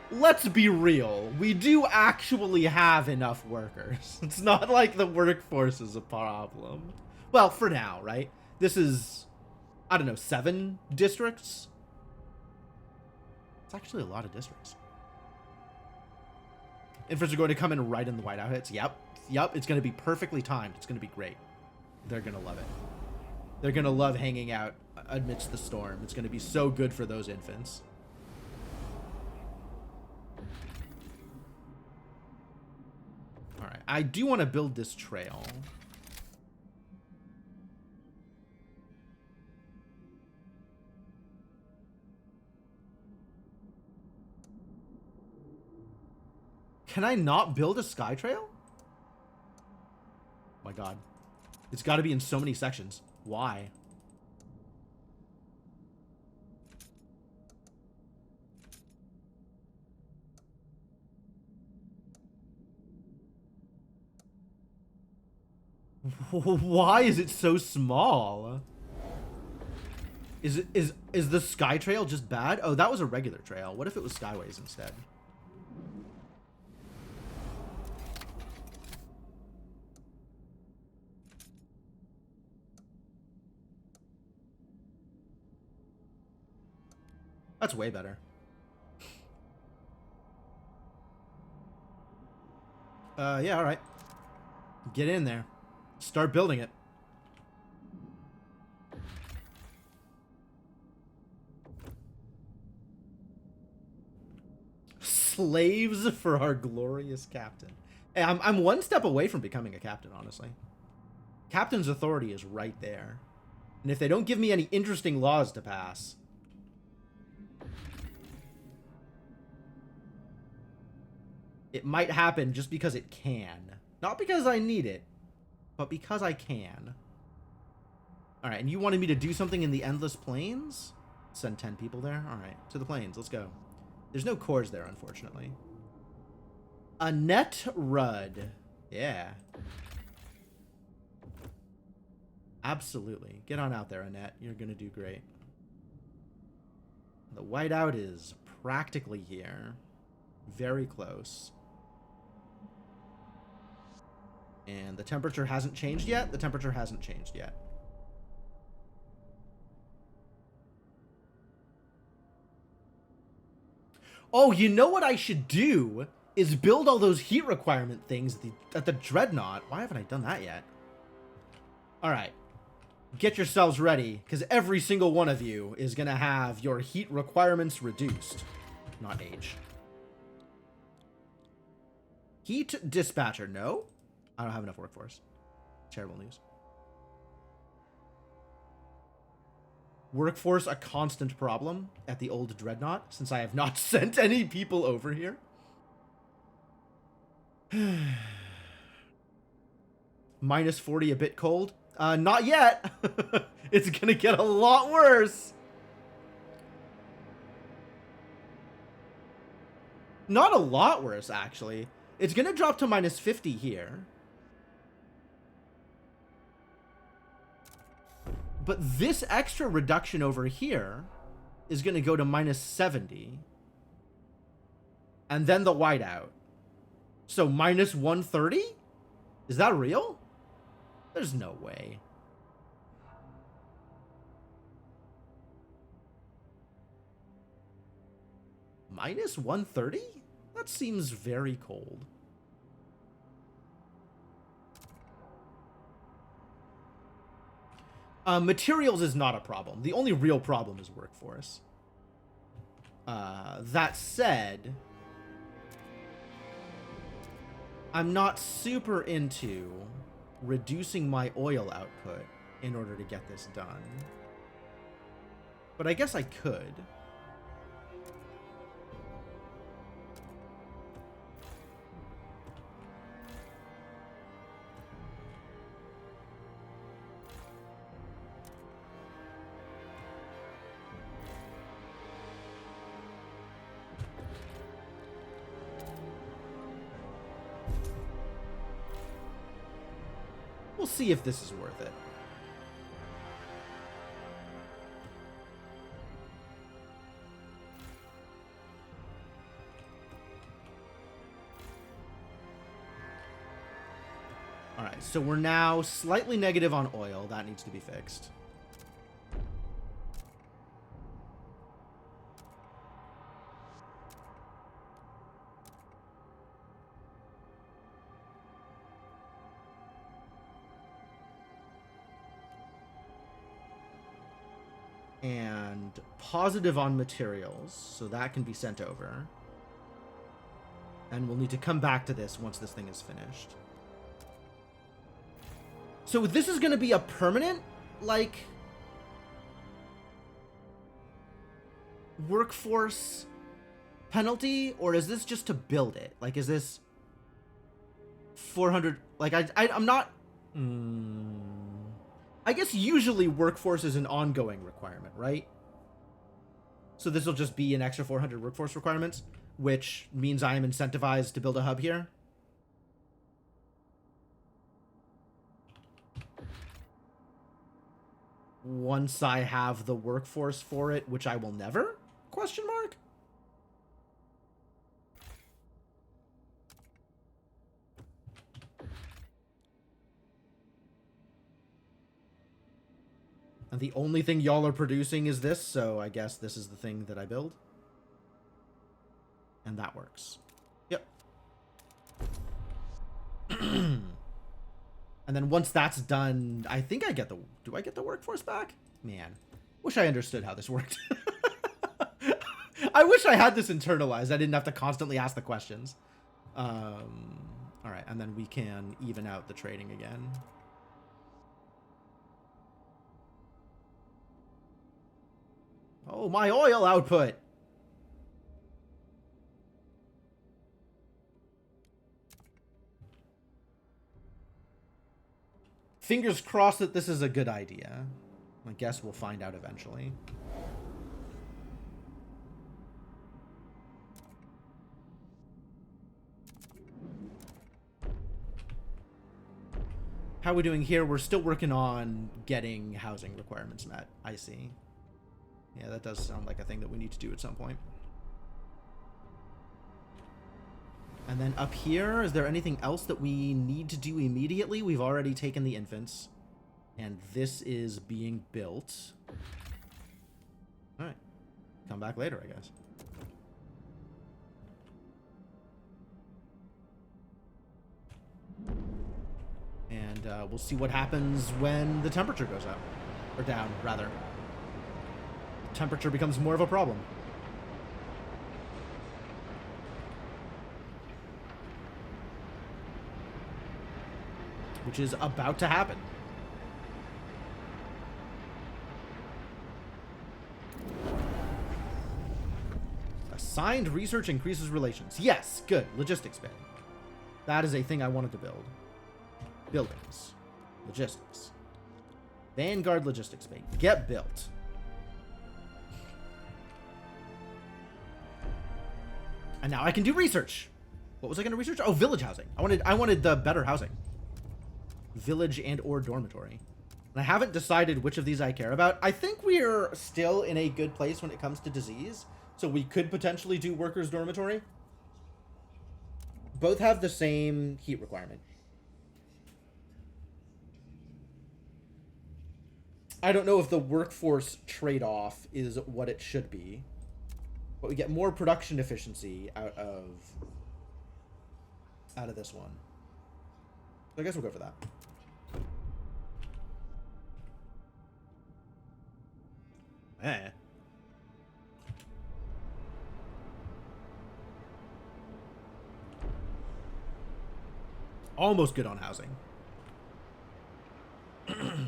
Let's be real. We do actually have enough workers. It's not like the workforce is a problem. Well, for now, right? This is, I don't know, 7 districts? It's actually a lot of districts. Infants are going to come in right in the whiteout hits. Yep. Yep, it's going to be perfectly timed. It's going to be great. They're going to love it. They're going to love hanging out amidst the storm. It's going to be so good for those infants. Alright, I do want to build this trail. Can I not build a sky trail? Oh my god. It's got to be in so many sections. Why? Why is it so small? Is the sky trail just bad? Oh, that was a regular trail. What if it was skyways instead? That's way better. Yeah, alright. Get in there. Start building it. Slaves for our glorious captain. Hey, I'm one step away from becoming a captain, honestly. Captain's authority is right there. And if they don't give me any interesting laws to pass... It might happen just because it can. Not because I need it, but because I can. Alright, and you wanted me to do something in the Endless Plains? Send 10 people there? Alright, to the plains. Let's go. There's no cores there, unfortunately. Annette Rudd. Yeah. Absolutely. Get on out there, Annette. You're going to do great. The whiteout is practically here. Very close. And the temperature hasn't changed yet? The temperature hasn't changed yet. Oh, you know what I should do? Is build all those heat requirement things at the Dreadnought. Why haven't I done that yet? Alright. Get yourselves ready, because every single one of you is going to have your heat requirements reduced. Not age. Heat dispatcher, no? I don't have enough workforce. Terrible news. Workforce a constant problem at the old Dreadnought, since I have not sent any people over here. Minus 40 a bit cold? Not yet. It's gonna get a lot worse. Not a lot worse, actually. It's gonna drop to minus 50 here. But this extra reduction over here is gonna go to minus 70. And then the whiteout. So minus 130? Is that real? There's no way. Minus 130? That seems very cold. Materials is not a problem. The only real problem is workforce. That said, I'm not super into reducing my oil output in order to get this done. But I guess I could. We'll see if this is worth it. Alright, so we're now slightly negative on oil. That needs to be fixed. And positive on materials, so that can be sent over. And we'll need to come back to this once this thing is finished. So this is going to be a permanent, like, workforce penalty, or is this just to build it? Like, is this 400? Like, I'm not. I guess usually workforce is an ongoing requirement, right? So this will just be an extra 400 workforce requirements, which means I am incentivized to build a hub here. Once I have the workforce for it, which I will never? Question mark? And the only thing y'all are producing is this, so I guess this is the thing that I build. And that works. Yep. And then once that's done, I think I get the... Do I get the workforce back? Man, wish I understood how this worked. I wish I had this internalized. I didn't have to constantly ask the questions. All right, and then we can even out the trading again. Oh, my oil output. Fingers crossed that this is a good idea. I guess we'll find out eventually. How are we doing here? We're still working on getting housing requirements met. I see. Yeah, that does sound like a thing that we need to do at some point. And then up here, is there anything else that we need to do immediately? We've already taken the infants. And this is being built. Alright. Come back later, I guess. And we'll see what happens when the temperature goes up. Or down, rather. Temperature becomes more of a problem. Which is about to happen. Assigned research increases relations. Yes, good. Logistics bin. That is a thing I wanted to build. Buildings. Logistics. Vanguard logistics bay. Get built. And now I can do research. What was I going to research? Oh, village housing. I wanted the better housing. Village and or dormitory. And I haven't decided which of these I care about. I think we're still in a good place when it comes to disease. So we could potentially do workers' dormitory. Both have the same heat requirement. I don't know if the workforce trade-off is what it should be. But we get more production efficiency out of this one. So I guess we'll go for that. Eh. Almost good on housing. 9%.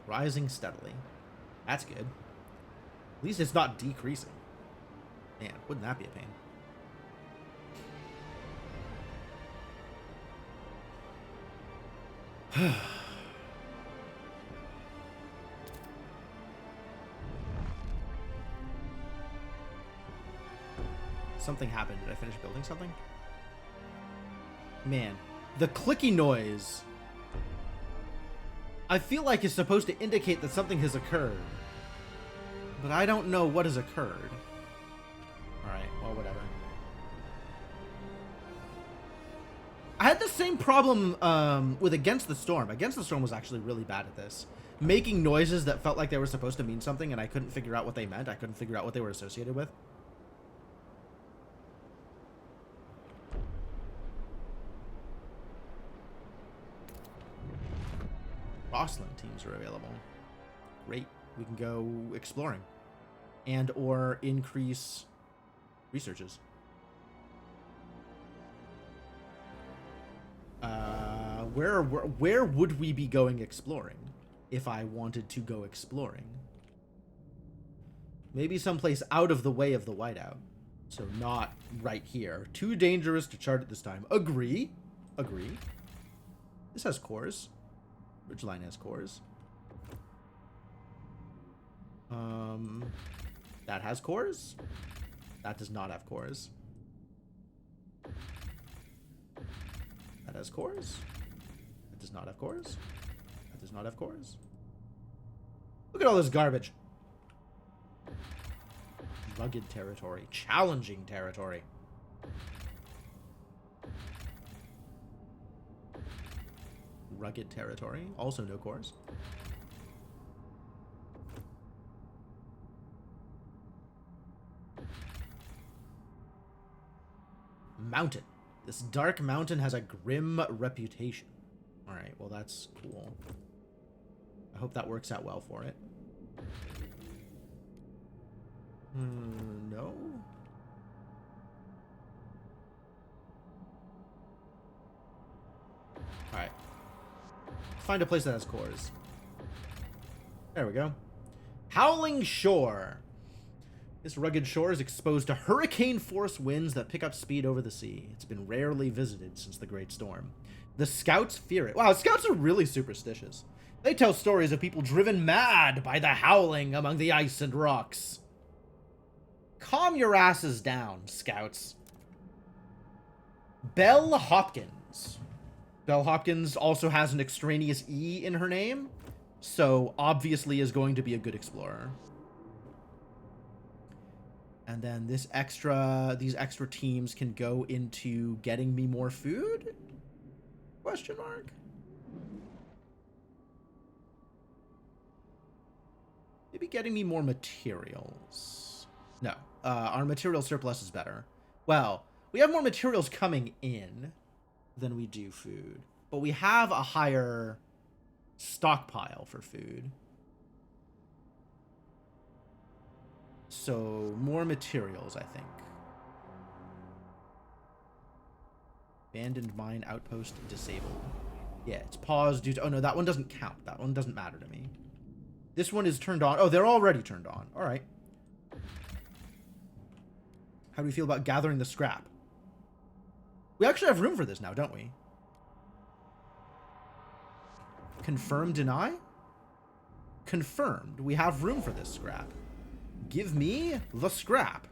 Rising steadily. That's good. At least it's not decreasing. Man, wouldn't that be a pain? Something happened. Did I finish building something? Man, the clicky noise, I feel like is supposed to indicate that something has occurred. But I don't know what has occurred. Alright, well, whatever. I had the same problem with Against the Storm. Against the Storm was actually really bad at this. Making noises that felt like they were supposed to mean something, and I couldn't figure out what they meant. I couldn't figure out what they were associated with. Rosslyn teams are available. Great. We can go exploring. And or increase researches. Where would we be going exploring if I wanted to go exploring? Maybe someplace out of the way of the whiteout. So not right here. Too dangerous to chart at this time. Agree. Agree. This has cores. Ridgeline has cores. That has cores. That does not have cores. That has cores. That does not have cores. That does not have cores. Look at all this garbage. Rugged territory. Challenging territory. Rugged territory. Also no cores. Mountain. This dark mountain has a grim reputation. Alright, well that's cool. I hope that works out well for it. No? Alright. Find a place that has cores. There we go. Howling Shore. This rugged shore is exposed to hurricane-force winds that pick up speed over the sea. It's been rarely visited since the Great Storm. The scouts fear it. Wow, scouts are really superstitious. They tell stories of people driven mad by the howling among the ice and rocks. Calm your asses down, scouts. Belle Hopkins. Belle Hopkins also has an extraneous E in her name, so obviously is going to be a good explorer. And then these extra teams can go into getting me more food? Question mark? Maybe getting me more materials. No, our material surplus is better. Well, we have more materials coming in than we do food, but we have a higher stockpile for food. So, more materials, I think. Abandoned mine outpost disabled. Yeah, it's paused due to... Oh, no, that one doesn't count. That one doesn't matter to me. This one is turned on. Oh, they're already turned on. All right. How do we feel about gathering the scrap? We actually have room for this now, don't we? Confirm, deny? Confirmed. We have room for this scrap. Give me the scrap.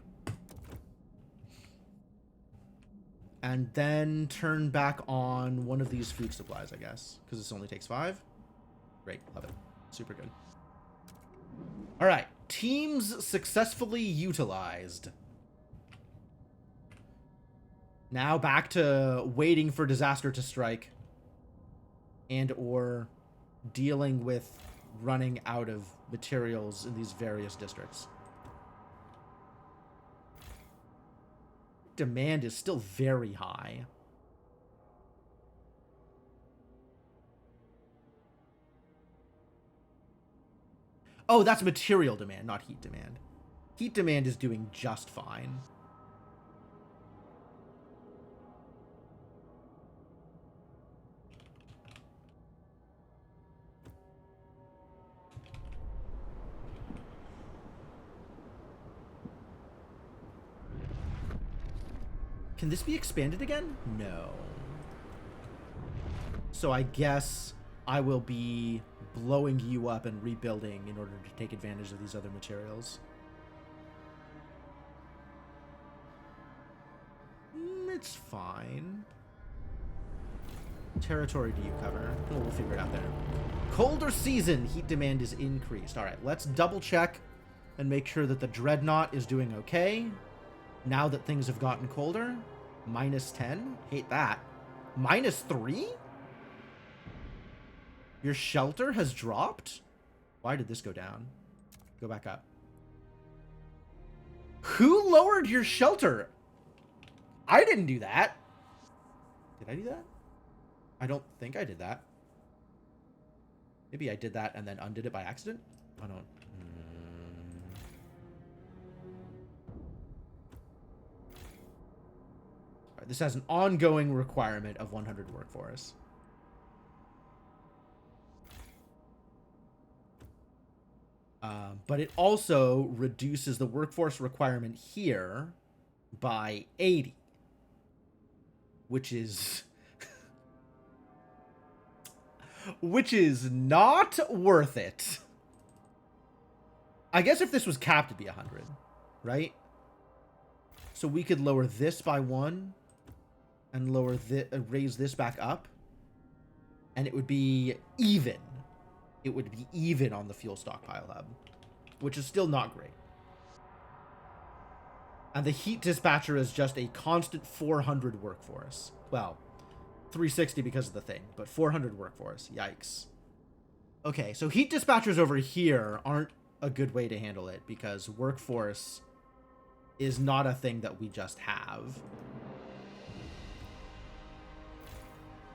And then turn back on one of these food supplies, I guess. Because this only takes 5. Great. Love it. Super good. All right. Teams successfully utilized. Now back to waiting for disaster to strike. And or dealing with running out of materials in these various districts. Demand is still very high. Oh, that's material demand, not heat demand. Heat demand is doing just fine. Can this be expanded again? No. So I guess I will be blowing you up and rebuilding in order to take advantage of these other materials. It's fine. Territory do you cover? Oh, we'll figure it out there. Colder season, heat demand is increased. All right, let's double check and make sure that the Dreadnought is doing okay. Now that things have gotten colder. -10. Hate that. -3? Your shelter has dropped? Why did this go down? Go back up. Who lowered your shelter? I didn't do that. Did I do that? I don't think I did that. Maybe I did that and then undid it by accident? I don't... All right, this has an ongoing requirement of 100 workforce. But it also reduces the workforce requirement here by 80. Which is... which is not worth it. I guess if this was capped, it'd be 100, right? So we could lower this by 1 and lower this, raise this back up, and it would be even. It would be even on the fuel stockpile hub, which is still not great. And the heat dispatcher is just a constant 400 workforce. Well, 360 because of the thing, but 400 workforce. Yikes. Okay, so heat dispatchers over here aren't a good way to handle it because workforce is not a thing that we just have.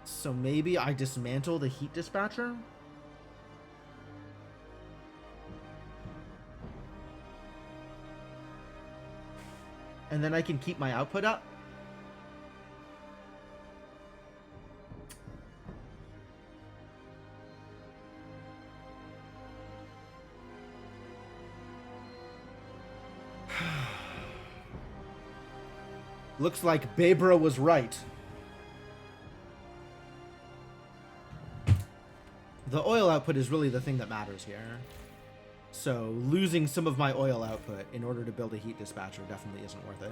So maybe I dismantle the heat dispatcher? And then I can keep my output up? Looks like Babra was right. the oil output is really the thing that matters here. So losing some of my oil output in order to build a heat dispatcher definitely isn't worth it.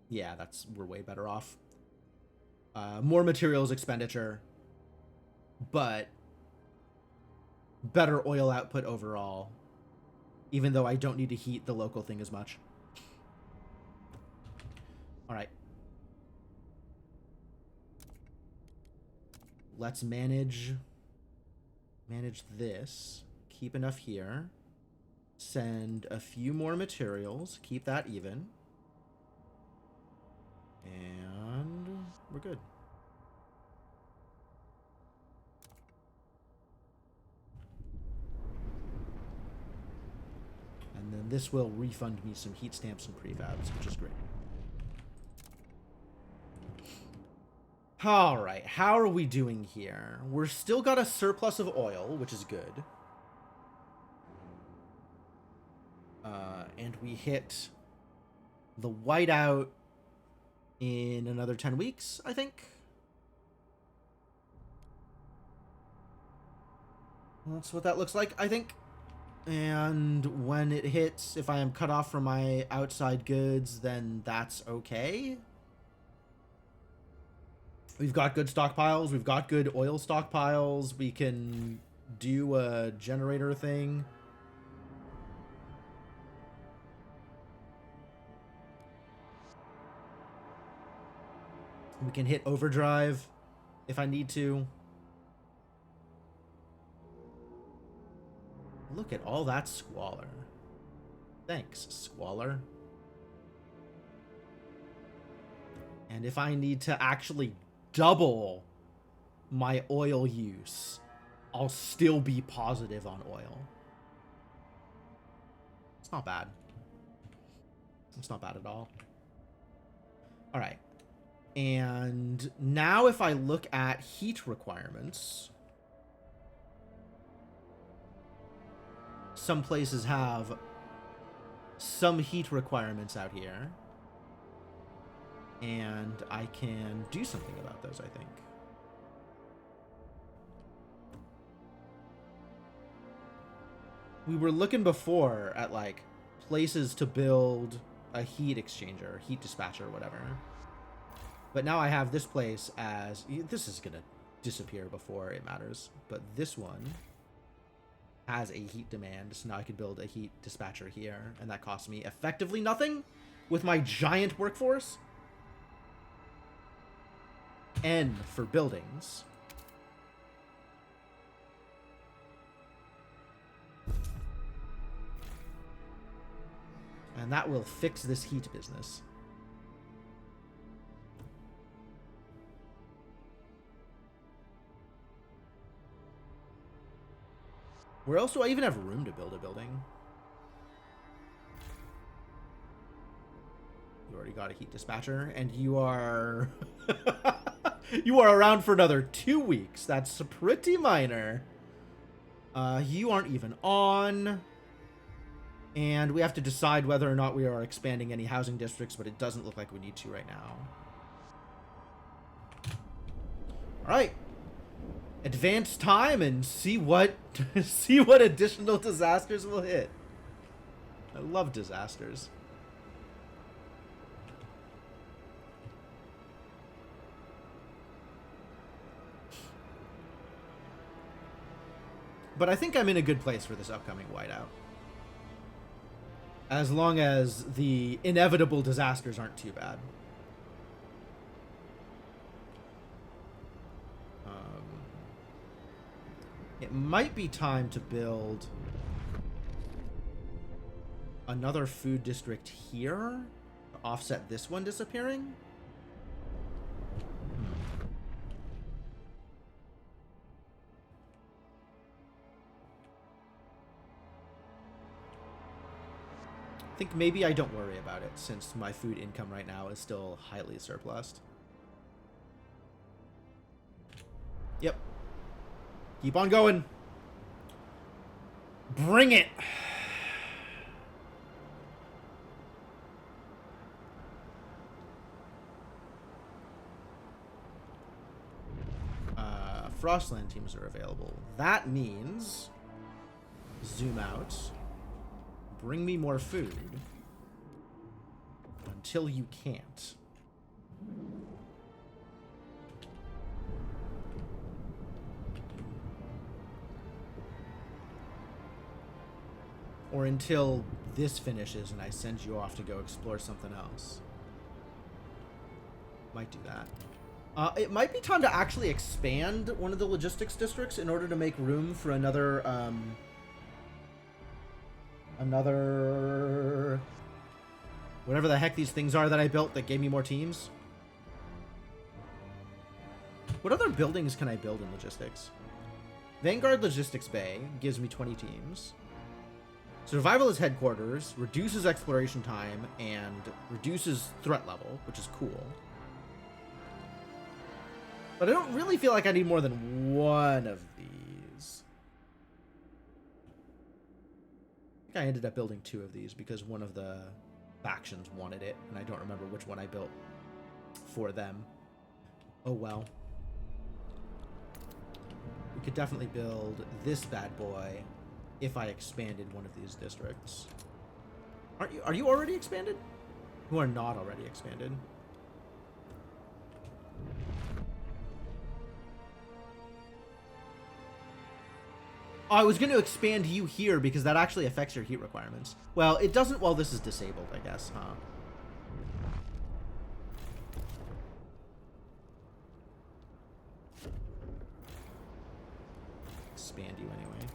Yeah, we're way better off. More materials expenditure, but better oil output overall, even though I don't need to heat the local thing as much. All right. Let's manage this. Keep enough here. Send a few more materials. Keep that even. And we're good. And then this will refund me some heat stamps and prefabs, which is great. Alright, how are we doing here? We're still got a surplus of oil, which is good. And we hit the whiteout in another 10 weeks, I think. That's what that looks like, I think. And when it hits, if I am cut off from my outside goods, then that's okay. We've got good stockpiles. We've got good oil stockpiles. We can do a generator thing. We can hit overdrive if I need to. Look at all that squalor. Thanks, squalor. And if I need to actually double my oil use, I'll still be positive on oil. It's not bad. It's not bad at all. All right. And now if I look at heat requirements, some places have some heat requirements out here. And I can do something about those, I think. We were looking before at, like, places to build a heat exchanger, heat dispatcher, whatever. But now I have this place as... This is going to disappear before it matters. But this one has a heat demand, so now I could build a heat dispatcher here. And that costs me effectively nothing with my giant workforce. N for buildings. And that will fix this heat business. Where else do I even have room to build a building? You already got a heat dispatcher, and you are... you are around for another 2 weeks. That's pretty minor. You aren't even on. And we have to decide whether or not we are expanding any housing districts, but it doesn't look like we need to right now. Alright. Advance time and see what see what additional disasters will hit. I love disasters. But I think I'm in a good place for this upcoming whiteout. As long as the inevitable disasters aren't too bad. It might be time to build another food district here to offset this one disappearing. I think maybe I don't worry about it since my food income right now is still highly surplused. Yep. Keep on going. Bring it! Frostland teams are available. That means... Zoom out. Bring me more food. Until you can't. Or until this finishes and I send you off to go explore something else. Might do that. It might be time to actually expand one of the logistics districts in order to make room for another, whatever the heck these things are that I built that gave me more teams. What other buildings can I build in logistics? Vanguard Logistics Bay gives me 20 teams. Survival is headquarters, reduces exploration time, and reduces threat level, which is cool. But I don't really feel like I need more than one of these. I think I ended up building 2 of these because one of the factions wanted it, and I don't remember which one I built for them. Oh well. We could definitely build this bad boy if I expanded one of these districts. Are you already expanded? Who are not already expanded? Oh, I was going to expand you here because that actually affects your heat requirements. Well, it doesn't while this is disabled, I guess, huh? Expand you anyway.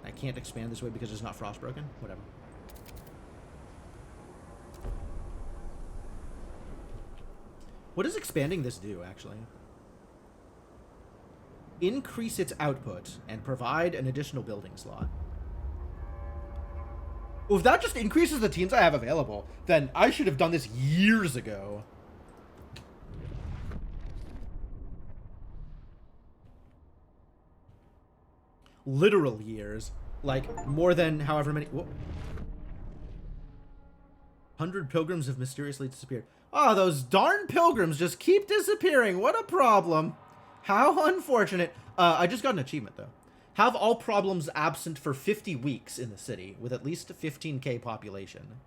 I can't expand this way because it's not frostbroken? Whatever. What does expanding this do, actually? Increase its output and provide an additional building slot. Well, if that just increases the teams I have available, then I should have done this years ago. Literal years. Like, more than however many... Whoa. 100 pilgrims have mysteriously disappeared. Oh, those darn pilgrims just keep disappearing. What a problem. How unfortunate. I just got an achievement, though. Have all problems absent for 50 weeks in the city, with at least a 15k population.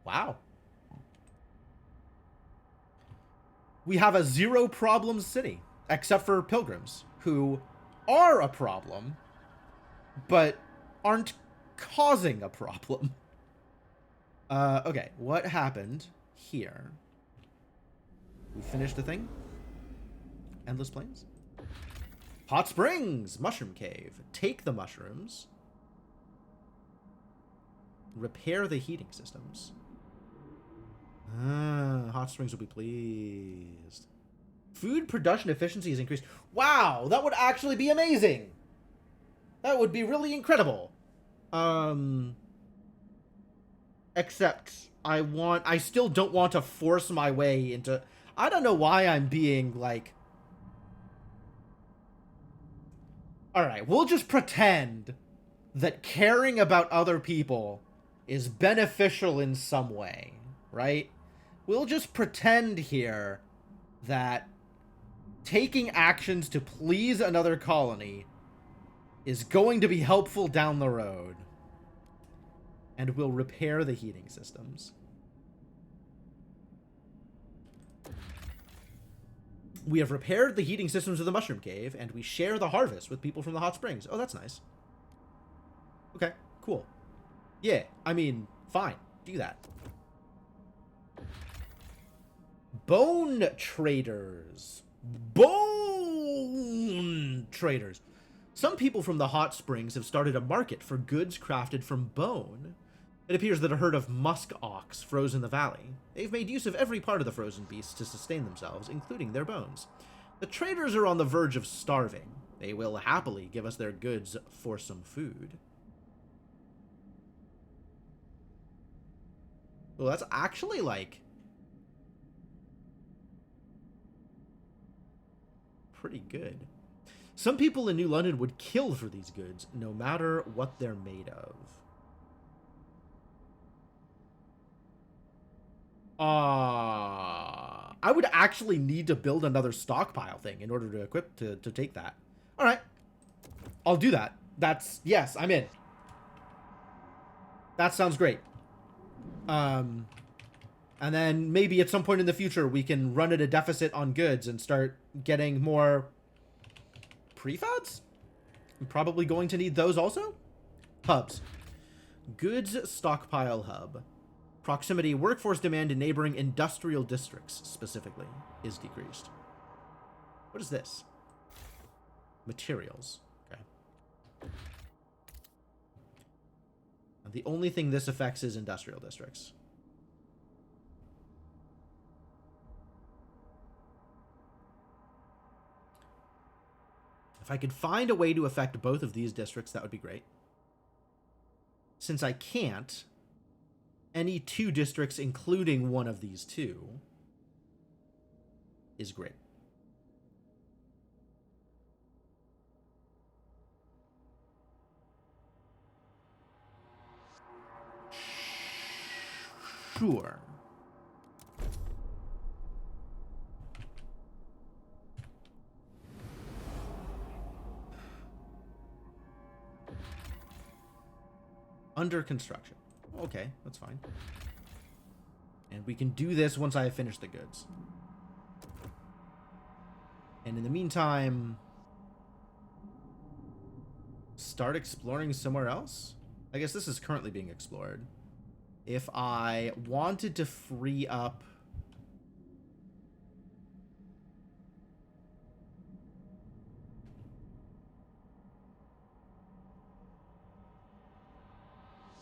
Wow. We have a 0 problems city, except for pilgrims, who are a problem, but aren't causing a problem. Okay, what happened here? We finished the thing? Endless Plains? Hot Springs! Mushroom Cave. Take the mushrooms. Repair the heating systems. Hot Springs will be pleased. Food production efficiency is increased. Wow, that would actually be amazing! That would be really incredible. Except I still don't want to force my way into... I don't know why I'm being, like... Alright, we'll just pretend that caring about other people is beneficial in some way, right? We'll just pretend here that taking actions to please another colony is going to be helpful down the road. And we'll repair the heating systems. We have repaired the heating systems of the Mushroom Cave, and we share the harvest with people from the Hot Springs. Oh, that's nice. Okay, cool. Yeah, I mean, fine. Do that. Bone traders. Bone traders. Some people from the Hot Springs have started a market for goods crafted from bone. It appears that a herd of musk ox froze in the valley. They've made use of every part of the frozen beasts to sustain themselves, including their bones. The traders are on the verge of starving. They will happily give us their goods for some food. Well, that's actually, like... pretty good. Some people in New London would kill for these goods, no matter what they're made of. I would actually need to build another stockpile thing in order to equip to take that. All right. I'll do that. Yes, I'm in. That sounds great. And then maybe at some point in the future, we can run at a deficit on goods and start getting more prefabs. I'm probably going to need those also. Hubs. Goods stockpile hub. Proximity workforce demand in neighboring industrial districts, specifically, is decreased. What is this? Materials. Okay. And the only thing this affects is industrial districts. If I could find a way to affect both of these districts, that would be great. Since I can't, any two districts, including one of these two, is great. Sure. Under construction. Okay, that's fine. And we can do this once I have finished the goods. And in the meantime, start exploring somewhere else? I guess this is currently being explored. If I wanted to free up...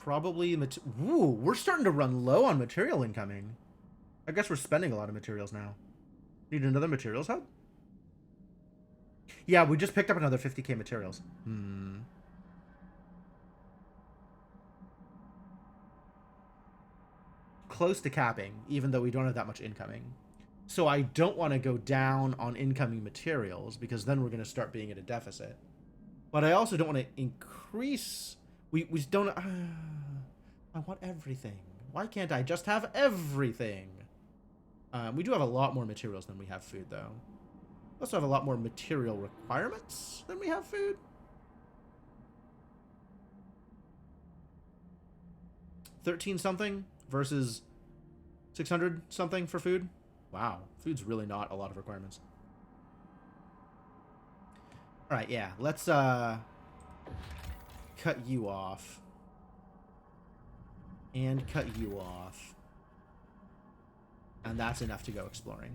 Probably... Ooh, we're starting to run low on material incoming. I guess we're spending a lot of materials now. Need another materials hub? Yeah, we just picked up another 50k materials. Close to capping, even though we don't have that much incoming. So I don't want to go down on incoming materials, because then we're going to start being at a deficit. But I also don't want to increase... We don't... I want everything. Why can't I just have everything? We do have a lot more materials than we have food, though. We also have a lot more material requirements than we have food. 13 something versus 600 something for food. Wow, food's really not a lot of requirements. All right, yeah, let's cut you off. And cut you off. And that's enough to go exploring.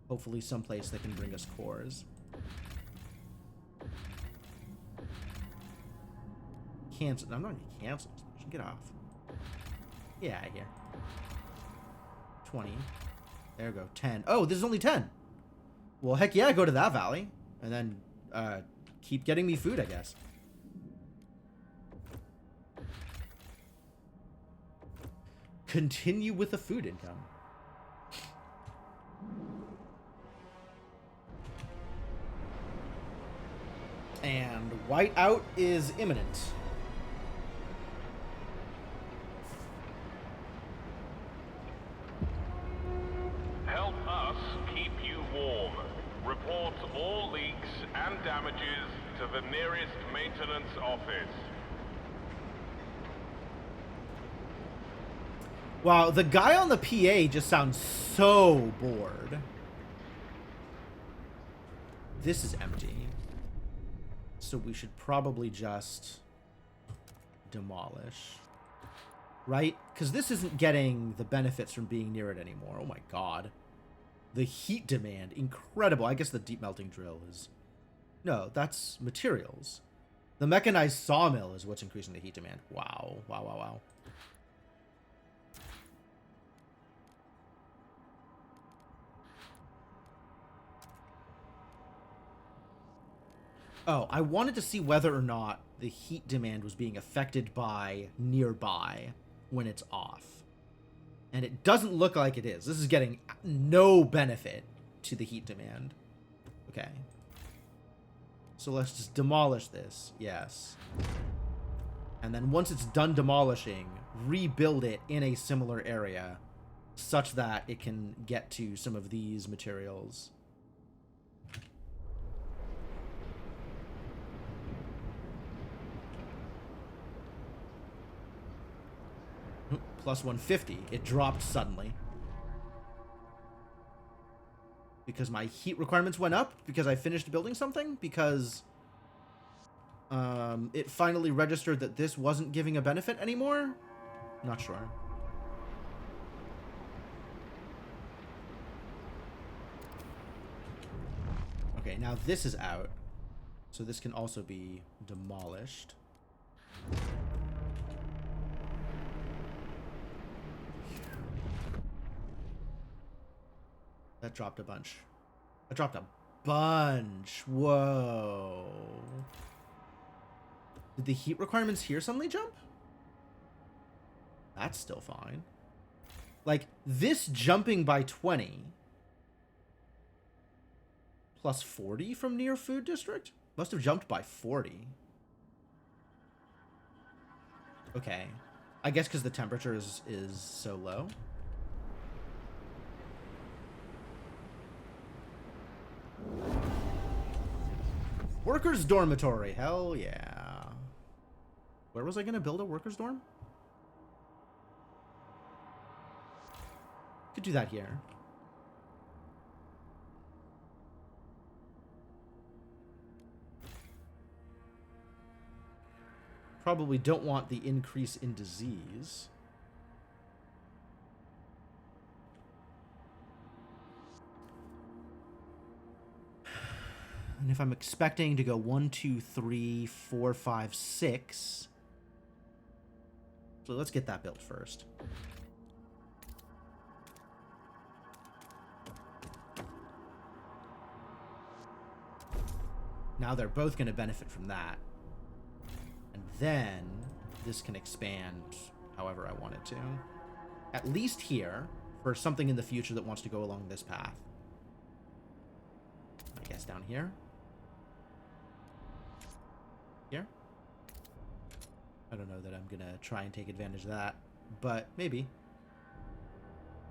Hopefully someplace that can bring us cores. Cancel. I'm not going to cancel this mission. Get off. Get out of here. 20. There we go. 10. Oh, this is only 10. Well, heck yeah, go to that valley. And then keep getting me food, I guess. Continue with the food income. And whiteout is imminent. Help us keep you warm. Report all leaks and damages to the nearest maintenance office. Wow, the guy on the PA just sounds so bored. This is empty. So we should probably just demolish. Right? Because this isn't getting the benefits from being near it anymore. Oh my god. The heat demand. Incredible. I guess the deep melting drill is... No, that's materials. The mechanized sawmill is what's increasing the heat demand. Wow. Wow, wow, wow. Oh, I wanted to see whether or not the heat demand was being affected by nearby when it's off. And it doesn't look like it is. This is getting no benefit to the heat demand. Okay. So let's just demolish this. Yes. And then once it's done demolishing, rebuild it in a similar area such that it can get to some of these materials. Plus 150. It dropped suddenly. Because my heat requirements went up? Because I finished building something? Because it finally registered that this wasn't giving a benefit anymore? Not sure. Okay, now this is out. So this can also be demolished. That dropped a bunch. That dropped a bunch. Whoa. Did the heat requirements here suddenly jump? That's still fine. Like, this jumping by 20 plus 40 from near food district? Must have jumped by 40. Okay. I guess because the temperature is so low. Workers' dormitory. Hell yeah. Where was I going to build a workers' dorm? Could do that here. Probably don't want the increase in disease. And if I'm expecting to go 1, 2, 3, 4, 5, 6. So let's get that built first. Now they're both going to benefit from that. And then this can expand however I want it to. At least here, for something in the future that wants to go along this path. I guess down here. Here? I don't know that I'm gonna try and take advantage of that, but maybe.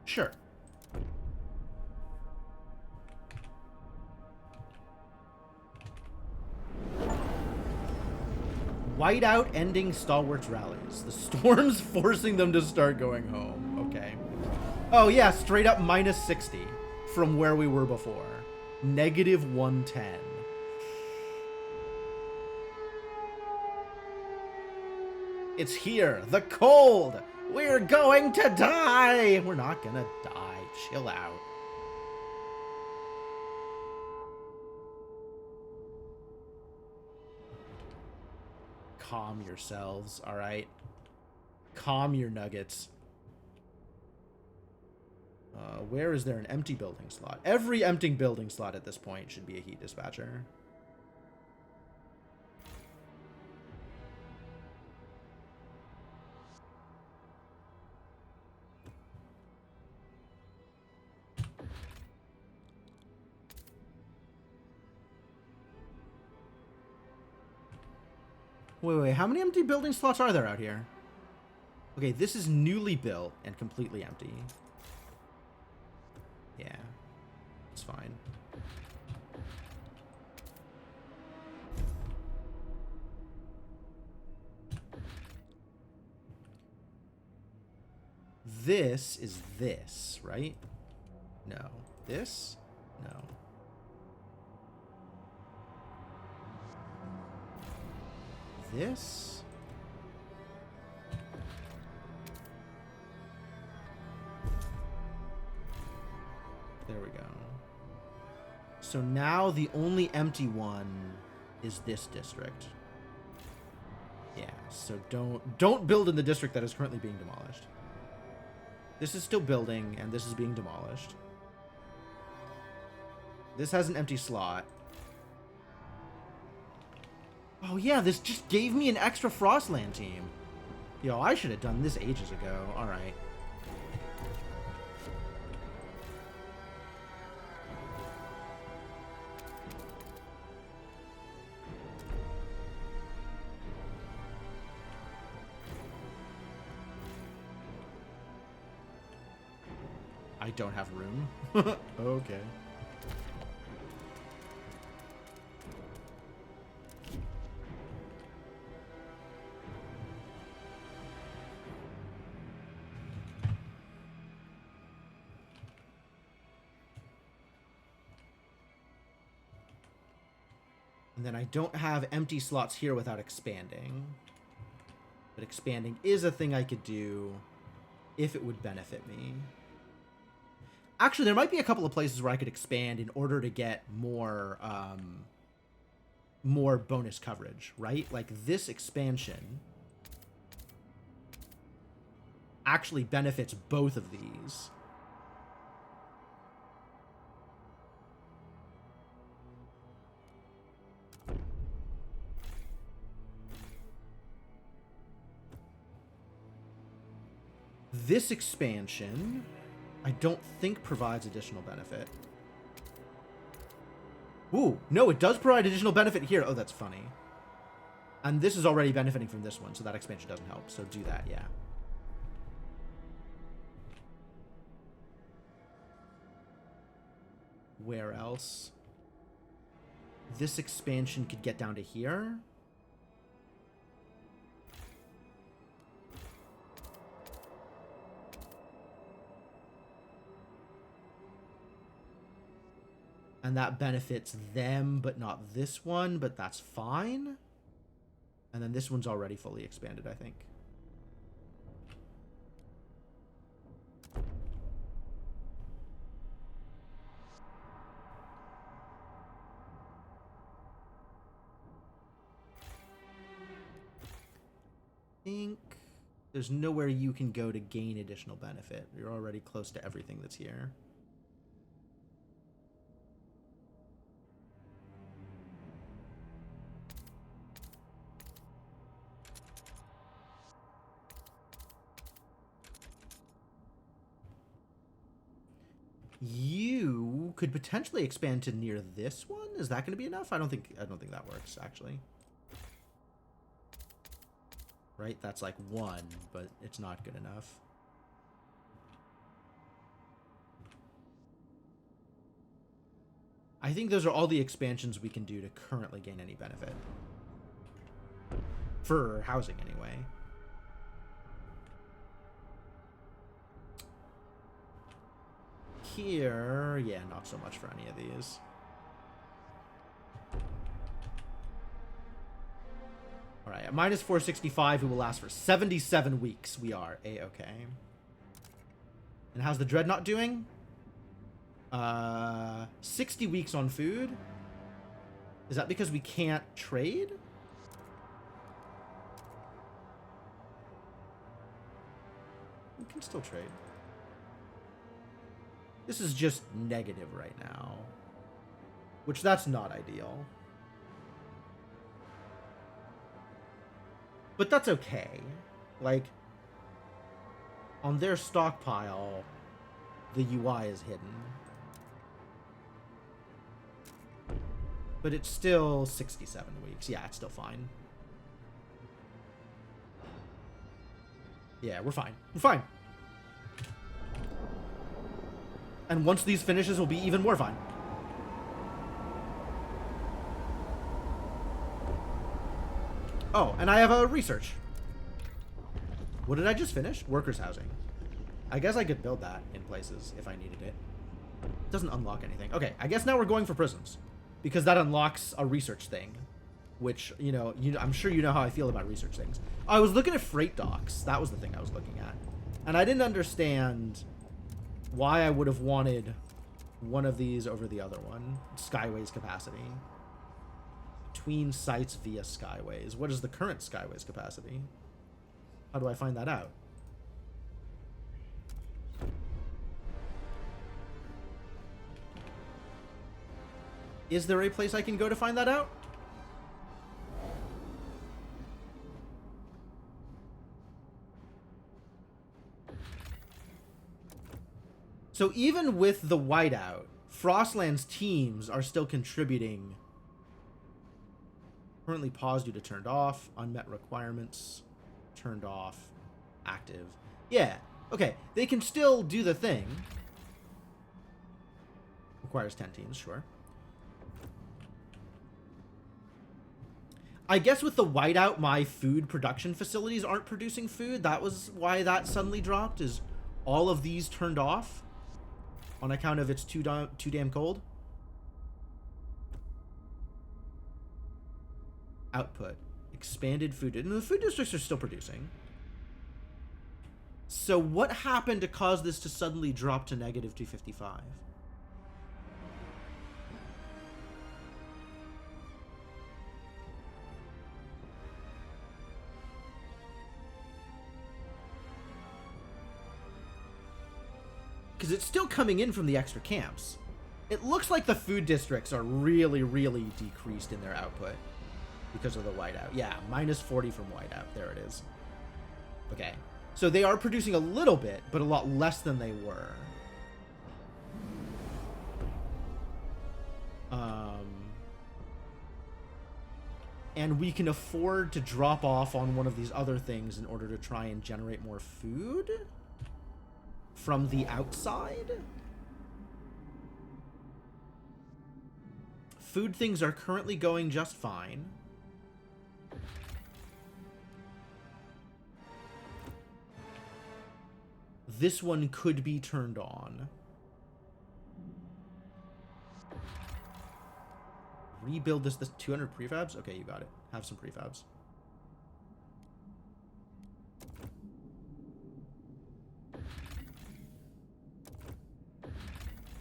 Sure. Whiteout ending stalwarts rallies. The storm's forcing them to start going home. Okay. Oh yeah, straight up minus 60 from where we were before. Negative 110. It's here. The cold. We're going to die. We're not gonna die. Chill out. Calm yourselves, all right? Calm your nuggets. Where is there an empty building slot? Every empty building slot at this point should be a heat dispatcher. Wait, how many empty building slots are there out here? Okay, this is newly built and completely empty. Yeah, it's fine. This is this, right? No. This? No. This? There we go. So now the only empty one is this district. Yeah, so don't build in the district that is currently being demolished. This is still building, and this is being demolished. This has an empty slot. Oh yeah, this just gave me an extra Frostland team. Yo, I should have done this ages ago. Alright. I don't have room. Okay. And then I don't have empty slots here without expanding. But expanding is a thing I could do if it would benefit me. Actually, there might be a couple of places where I could expand in order to get more, more bonus coverage, right? Like this expansion actually benefits both of these. This expansion, I don't think provides additional benefit. Ooh, no, it does provide additional benefit here. Oh, that's funny. And this is already benefiting from this one, so that expansion doesn't help. So do that, yeah. Where else? This expansion could get down to here. And that benefits them, but not this one, but that's fine. And then this one's already fully expanded, I think. I think there's nowhere you can go to gain additional benefit. You're already close to everything that's here. You could potentially expand to near this one. Is that going to be enough? I don't think that works, actually. Right? That's like 1, but it's not good enough. I think those are all the expansions we can do to currently gain any benefit. For housing, anyway. Here, yeah, not so much for any of these. All right, at minus 465, it will last for 77 weeks. We are A-okay. And how's the Dreadnought doing? 60 weeks on food. Is that because we can't trade? We can still trade. This is just negative right now, which that's not ideal. But that's okay. Like, on their stockpile, the UI is hidden. But it's still 67 weeks. Yeah, it's still fine. Yeah, we're fine. We're fine. And once these finishes, will be even more fine. Oh, and I have a research. What did I just finish? Workers' housing. I guess I could build that in places if I needed it. It doesn't unlock anything. Okay, I guess now we're going for prisons. Because that unlocks a research thing. Which, you know, I'm sure you know how I feel about research things. I was looking at freight docks. That was the thing I was looking at. And I didn't understand why I would have wanted one of these over the other one. Skyways capacity. Between sites via Skyways. What is the current Skyways capacity? How do I find that out? Is there a place I can go to find that out? So even with the whiteout, Frostland's teams are still contributing. Currently paused due to turned off. Unmet requirements. Turned off. Active. Yeah. Okay. They can still do the thing. Requires 10 teams, sure. I guess with the whiteout, my food production facilities aren't producing food. That was why that suddenly dropped, is all of these turned off on account of it's too damn cold. Output. Expanded food. And the food districts are still producing. So what happened to cause this to suddenly drop to negative 255? Because it's still coming in from the extra camps. It looks like the food districts are really, really decreased in their output because of the whiteout. Yeah, minus 40 from whiteout. There it is. Okay. So they are producing a little bit, but a lot less than they were. And we can afford to drop off on one of these other things in order to try and generate more food from the outside. Food things are currently going just fine. This one could be turned on. Rebuild this 200 prefabs? Okay, you got it. Have some prefabs.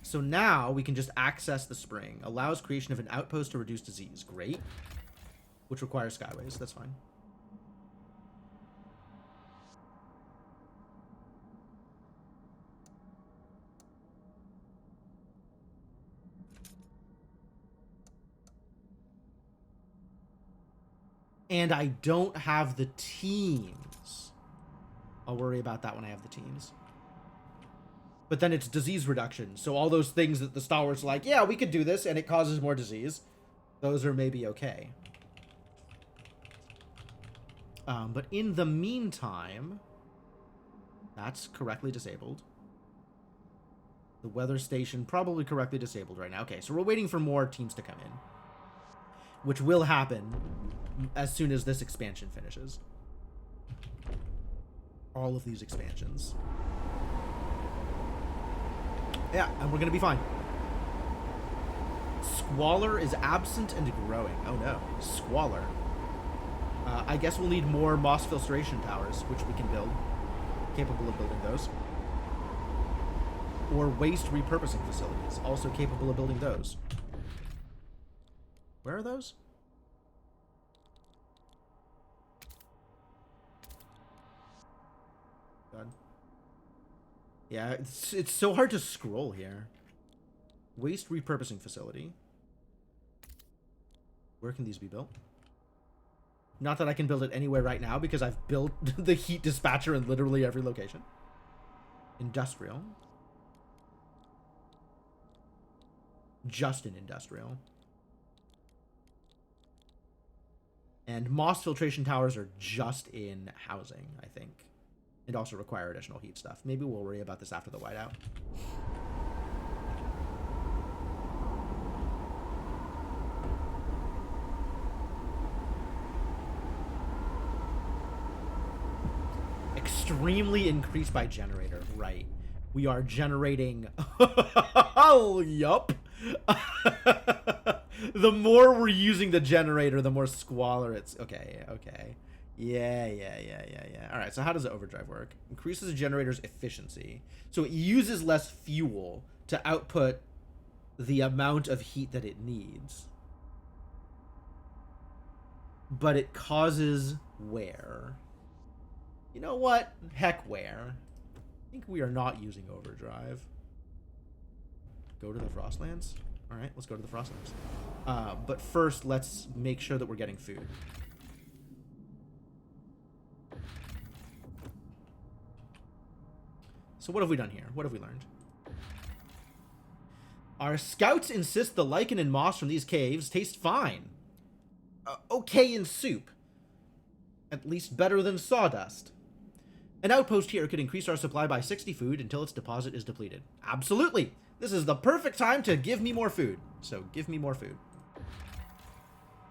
So now we can just access the spring. Allows creation of an outpost to reduce disease. Great. Which requires skyways. That's fine. And I don't have the teams. I'll worry about that when I have the teams. But then it's disease reduction. So all those things that the stalwarts are like, yeah, we could do this, and it causes more disease. Those are maybe okay. But in the meantime, that's correctly disabled. The weather station probably correctly disabled right now. Okay, so we're waiting for more teams to come in, which will happen as soon as this expansion finishes. All of these expansions. Yeah, and we're gonna be fine. Squalor is absent and growing. Oh no, squalor. I guess we'll need more moss filtration towers, which we can build. Capable of building those. Or waste repurposing facilities, also capable of building those. Where are those? God. Yeah, it's so hard to scroll here. Waste repurposing facility. Where can these be built? Not that I can build it anywhere right now because I've built the heat dispatcher in literally every location. Industrial. Just in industrial. And moss filtration towers are just in housing, I think. And also require additional heat stuff. Maybe we'll worry about this after the whiteout. Extremely increased by generator, right? We are generating. Oh, yup. The more we're using the generator, the more squalor it's. Okay, okay. Yeah. All right, so how does the overdrive work? Increases the generator's efficiency. So it uses less fuel to output the amount of heat that it needs. But it causes wear. You know what? Heck wear. I think we are not using overdrive. Go to the Frostlands? All right, let's go to the Frostlands. But first, let's make sure that we're getting food. So what have we done here? What have we learned? Our scouts insist the lichen and moss from these caves taste fine. Okay in soup. At least better than sawdust. An outpost here could increase our supply by 60 food until its deposit is depleted. Absolutely. This is the perfect time to give me more food. So give me more food.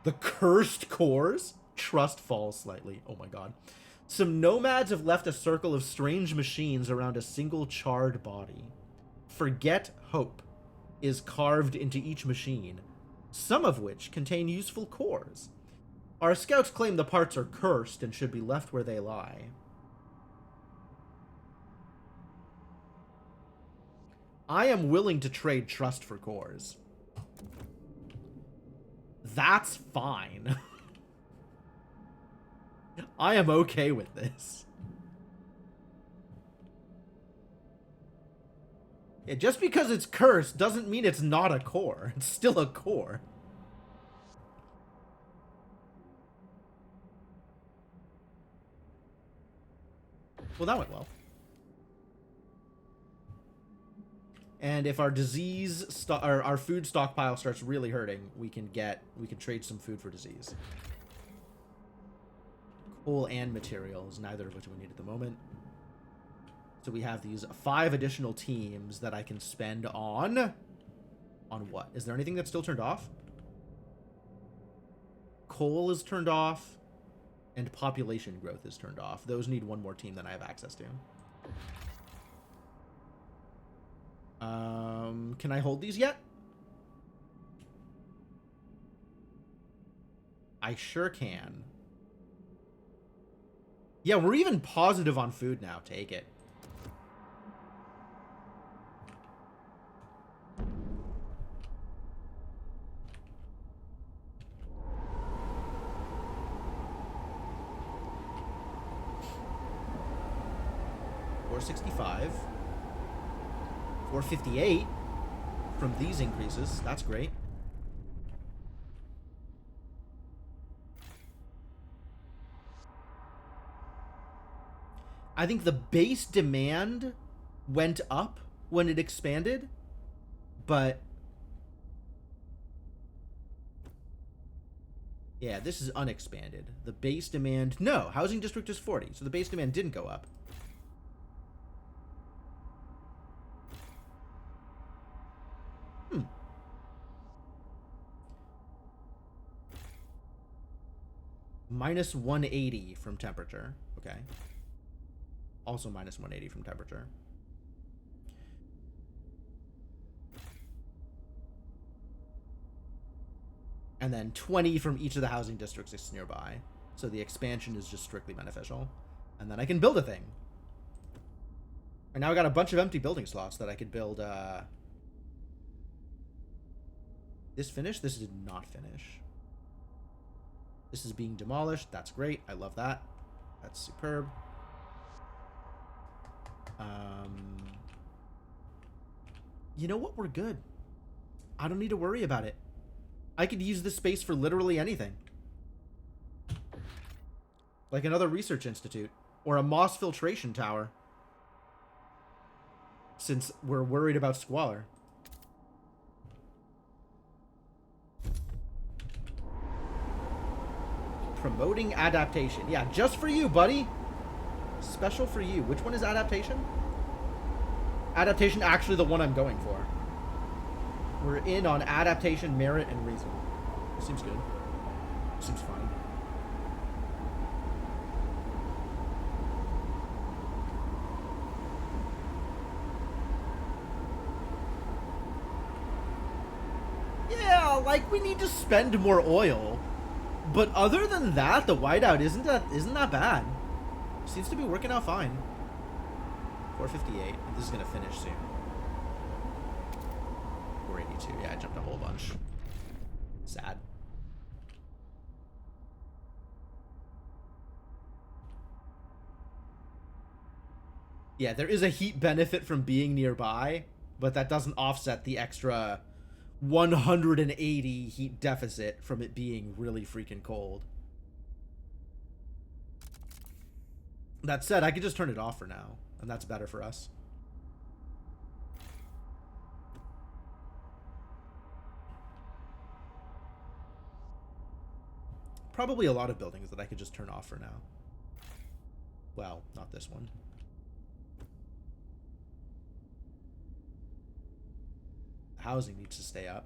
The cursed cores? Trust falls slightly. Oh my god. Some nomads have left a circle of strange machines around a single charred body. Forget hope is carved into each machine, some of which contain useful cores. Our scouts claim the parts are cursed and should be left where they lie. I am willing to trade trust for cores. That's fine. I am okay with this. Yeah, just because it's cursed doesn't mean it's not a core. It's still a core. Well, that went well. And if our our food stockpile starts really hurting, we can trade some food for disease. Coal and materials, neither of which we need at the moment. So we have these 5 additional teams that I can spend on what? Is there anything that's still turned off? Coal is turned off, and population growth is turned off. Those need one more team than I have access to. Can I hold these yet? I sure can. Yeah, we're even positive on food now. Take it. $465. $458 from these increases. That's great. I think the base demand went up when it expanded, but yeah, this is unexpanded. The base demand, no, housing district is 40, so the base demand didn't go up. Minus 180 from temperature. Okay. Also minus 180 from temperature. And then 20 from each of the housing districts that's nearby. So the expansion is just strictly beneficial. And then I can build a thing. And now I got a bunch of empty building slots that I could build. This finished? This did not finish. This is being demolished. That's great. I love that. That's superb. You know what? We're good. I don't need to worry about it. I could use this space for literally anything. Like another research institute. Or a moss filtration tower. Since we're worried about squalor. Promoting adaptation. Yeah, just for you, buddy. Special for you. Which one is adaptation? Adaptation, actually the one I'm going for. We're in on adaptation, merit, and reason. Seems good. Seems fine. Yeah, like we need to spend more oil. But other than that, the whiteout isn't that bad. Seems to be working out fine. 458. This is gonna finish soon. 482. Yeah, I jumped a whole bunch. Sad. Yeah, there is a heat benefit from being nearby, but that doesn't offset the extra 180 heat deficit from it being really freaking cold. That said, I could just turn it off for now, and that's better for us. Probably a lot of buildings that I could just turn off for now. Well, not this one. housing needs to stay up.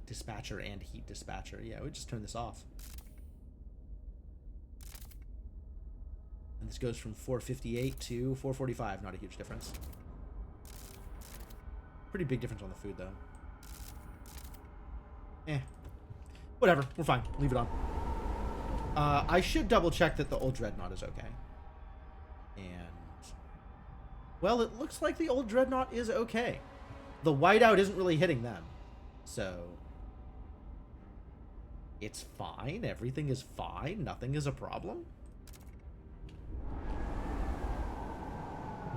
Dispatcher and heat dispatcher. Yeah, we just turn this off. And this goes from 458 to 445. Not a huge difference. Pretty big difference on the food, though. Whatever. We're fine. Leave it on. I should double check that the old Dreadnought is okay. And... well, it looks like the old Dreadnought is okay. The whiteout isn't really hitting them. So... it's fine. Everything is fine. Nothing is a problem.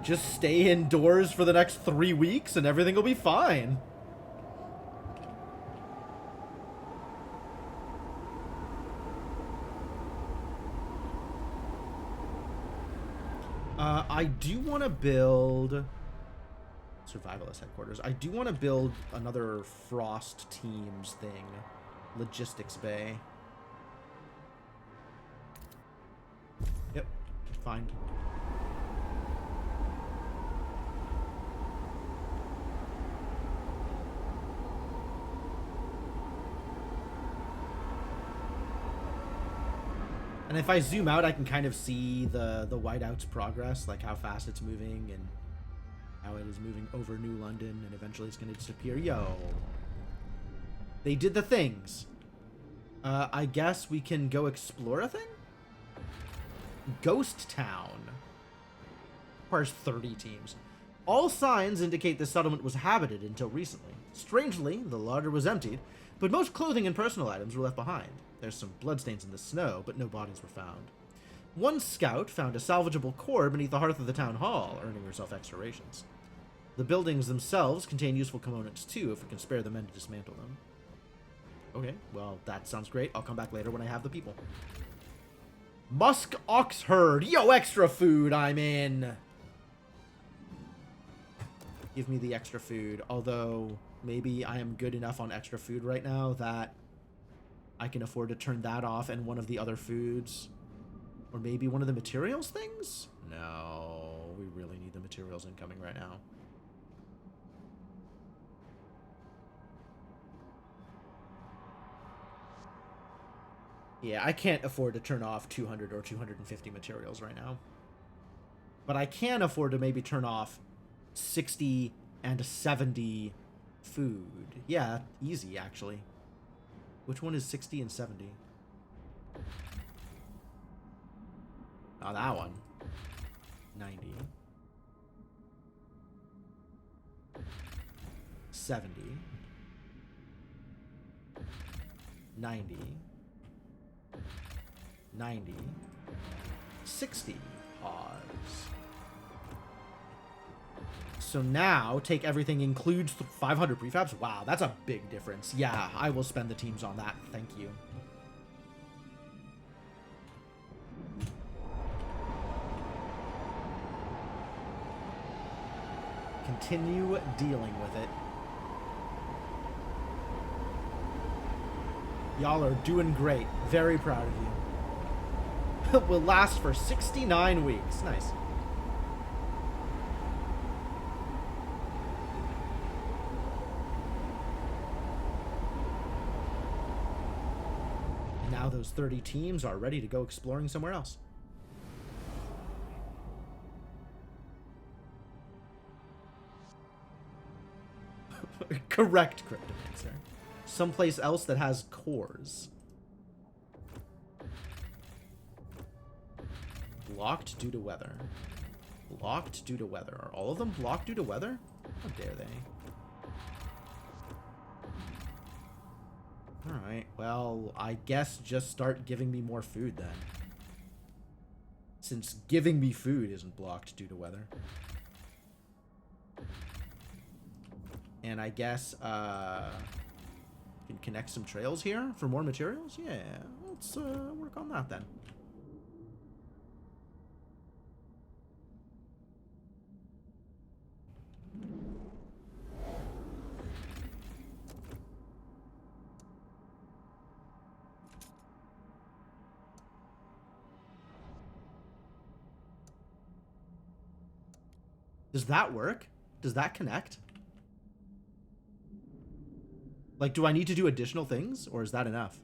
Just stay indoors for the next 3 weeks and everything will be fine. I do want to build... survivalist headquarters. I do want to build another Frost Teams thing. Logistics bay. Yep, fine. And if I zoom out, I can kind of see the whiteout's progress, like how fast it's moving and how it is moving over New London, and eventually it's going to disappear. Yo. They did the things. I guess we can go explore a thing? Ghost Town. Requires 30 teams. All signs indicate the settlement was habited until recently. Strangely, the larder was emptied, but most clothing and personal items were left behind. There's some bloodstains in the snow, but no bodies were found. One scout found a salvageable core beneath the hearth of the town hall, earning herself extra rations. The buildings themselves contain useful components too, if we can spare the men to dismantle them. Okay, well, that sounds great. I'll come back later when I have the people. Musk Ox Herd. Yo, extra food, I'm in. Give me the extra food. Although, maybe I am good enough on extra food right now that I can afford to turn that off and one of the other foods. Or maybe one of the materials things? No, we really need the materials incoming right now. Yeah, I can't afford to turn off 200 or 250 materials right now. But I can afford to maybe turn off 60 and 70 food. Yeah, easy, actually. Which one is 60 and 70? Oh, that one. 90. 70. 90. 90. 60. Pause. So now, take everything includes 500 prefabs. Wow, that's a big difference. Yeah, I will spend the teams on that. Thank you. Continue dealing with it. Y'all are doing great. Very proud of you. Will last for 69 weeks. Nice. And now those 30 teams are ready to go exploring somewhere else. Correct, Cryptomancer. Someplace else that has cores. Blocked due to weather. Blocked due to weather. Are all of them blocked due to weather? How dare they? Alright, well, I guess just start giving me more food then. Since giving me food isn't blocked due to weather. And I guess, can connect some trails here for more materials? Yeah, let's work on that then. Does that work? Does that connect? Like, do I need to do additional things, or is that enough?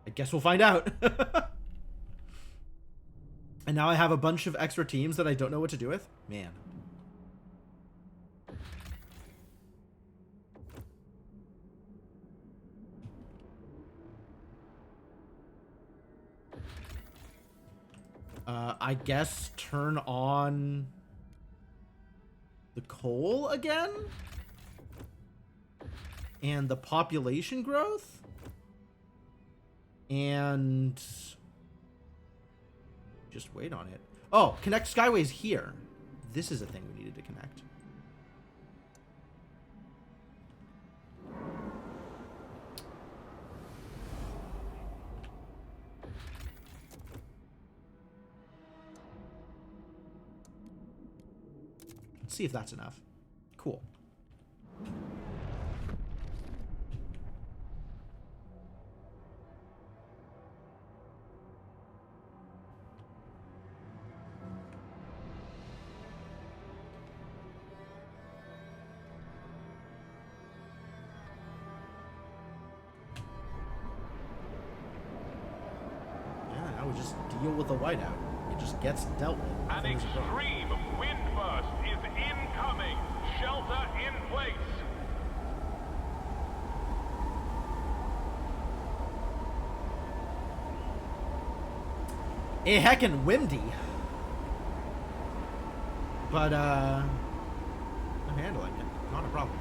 I guess we'll find out. And now I have a bunch of extra teams that I don't know what to do with? Man. I guess turn on the coal again? And the population growth? And just wait on it. Oh, connect Skyways here. This is a thing we needed to connect. Let's see if that's enough. Cool. Deal with the whiteout. It just gets dealt with. An extreme wind burst is incoming. Shelter in place. Heckin' windy. But I'm handling it. Not a problem.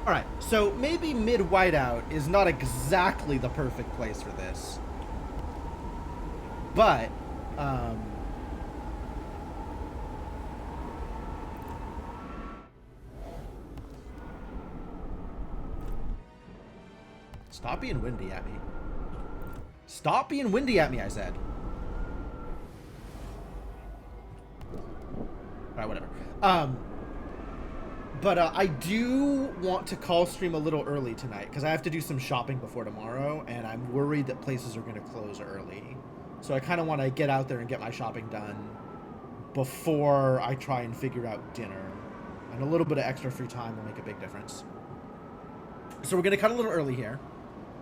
Alright, so maybe mid-whiteout is not exactly the perfect place for this. But, stop being windy at me. Stop being windy at me, I said. Alright, whatever. But I do want to call stream a little early tonight, because I have to do some shopping before tomorrow, and I'm worried that places are going to close early. So I kind of want to get out there and get my shopping done before I try and figure out dinner. And a little bit of extra free time will make a big difference. So we're going to cut a little early here.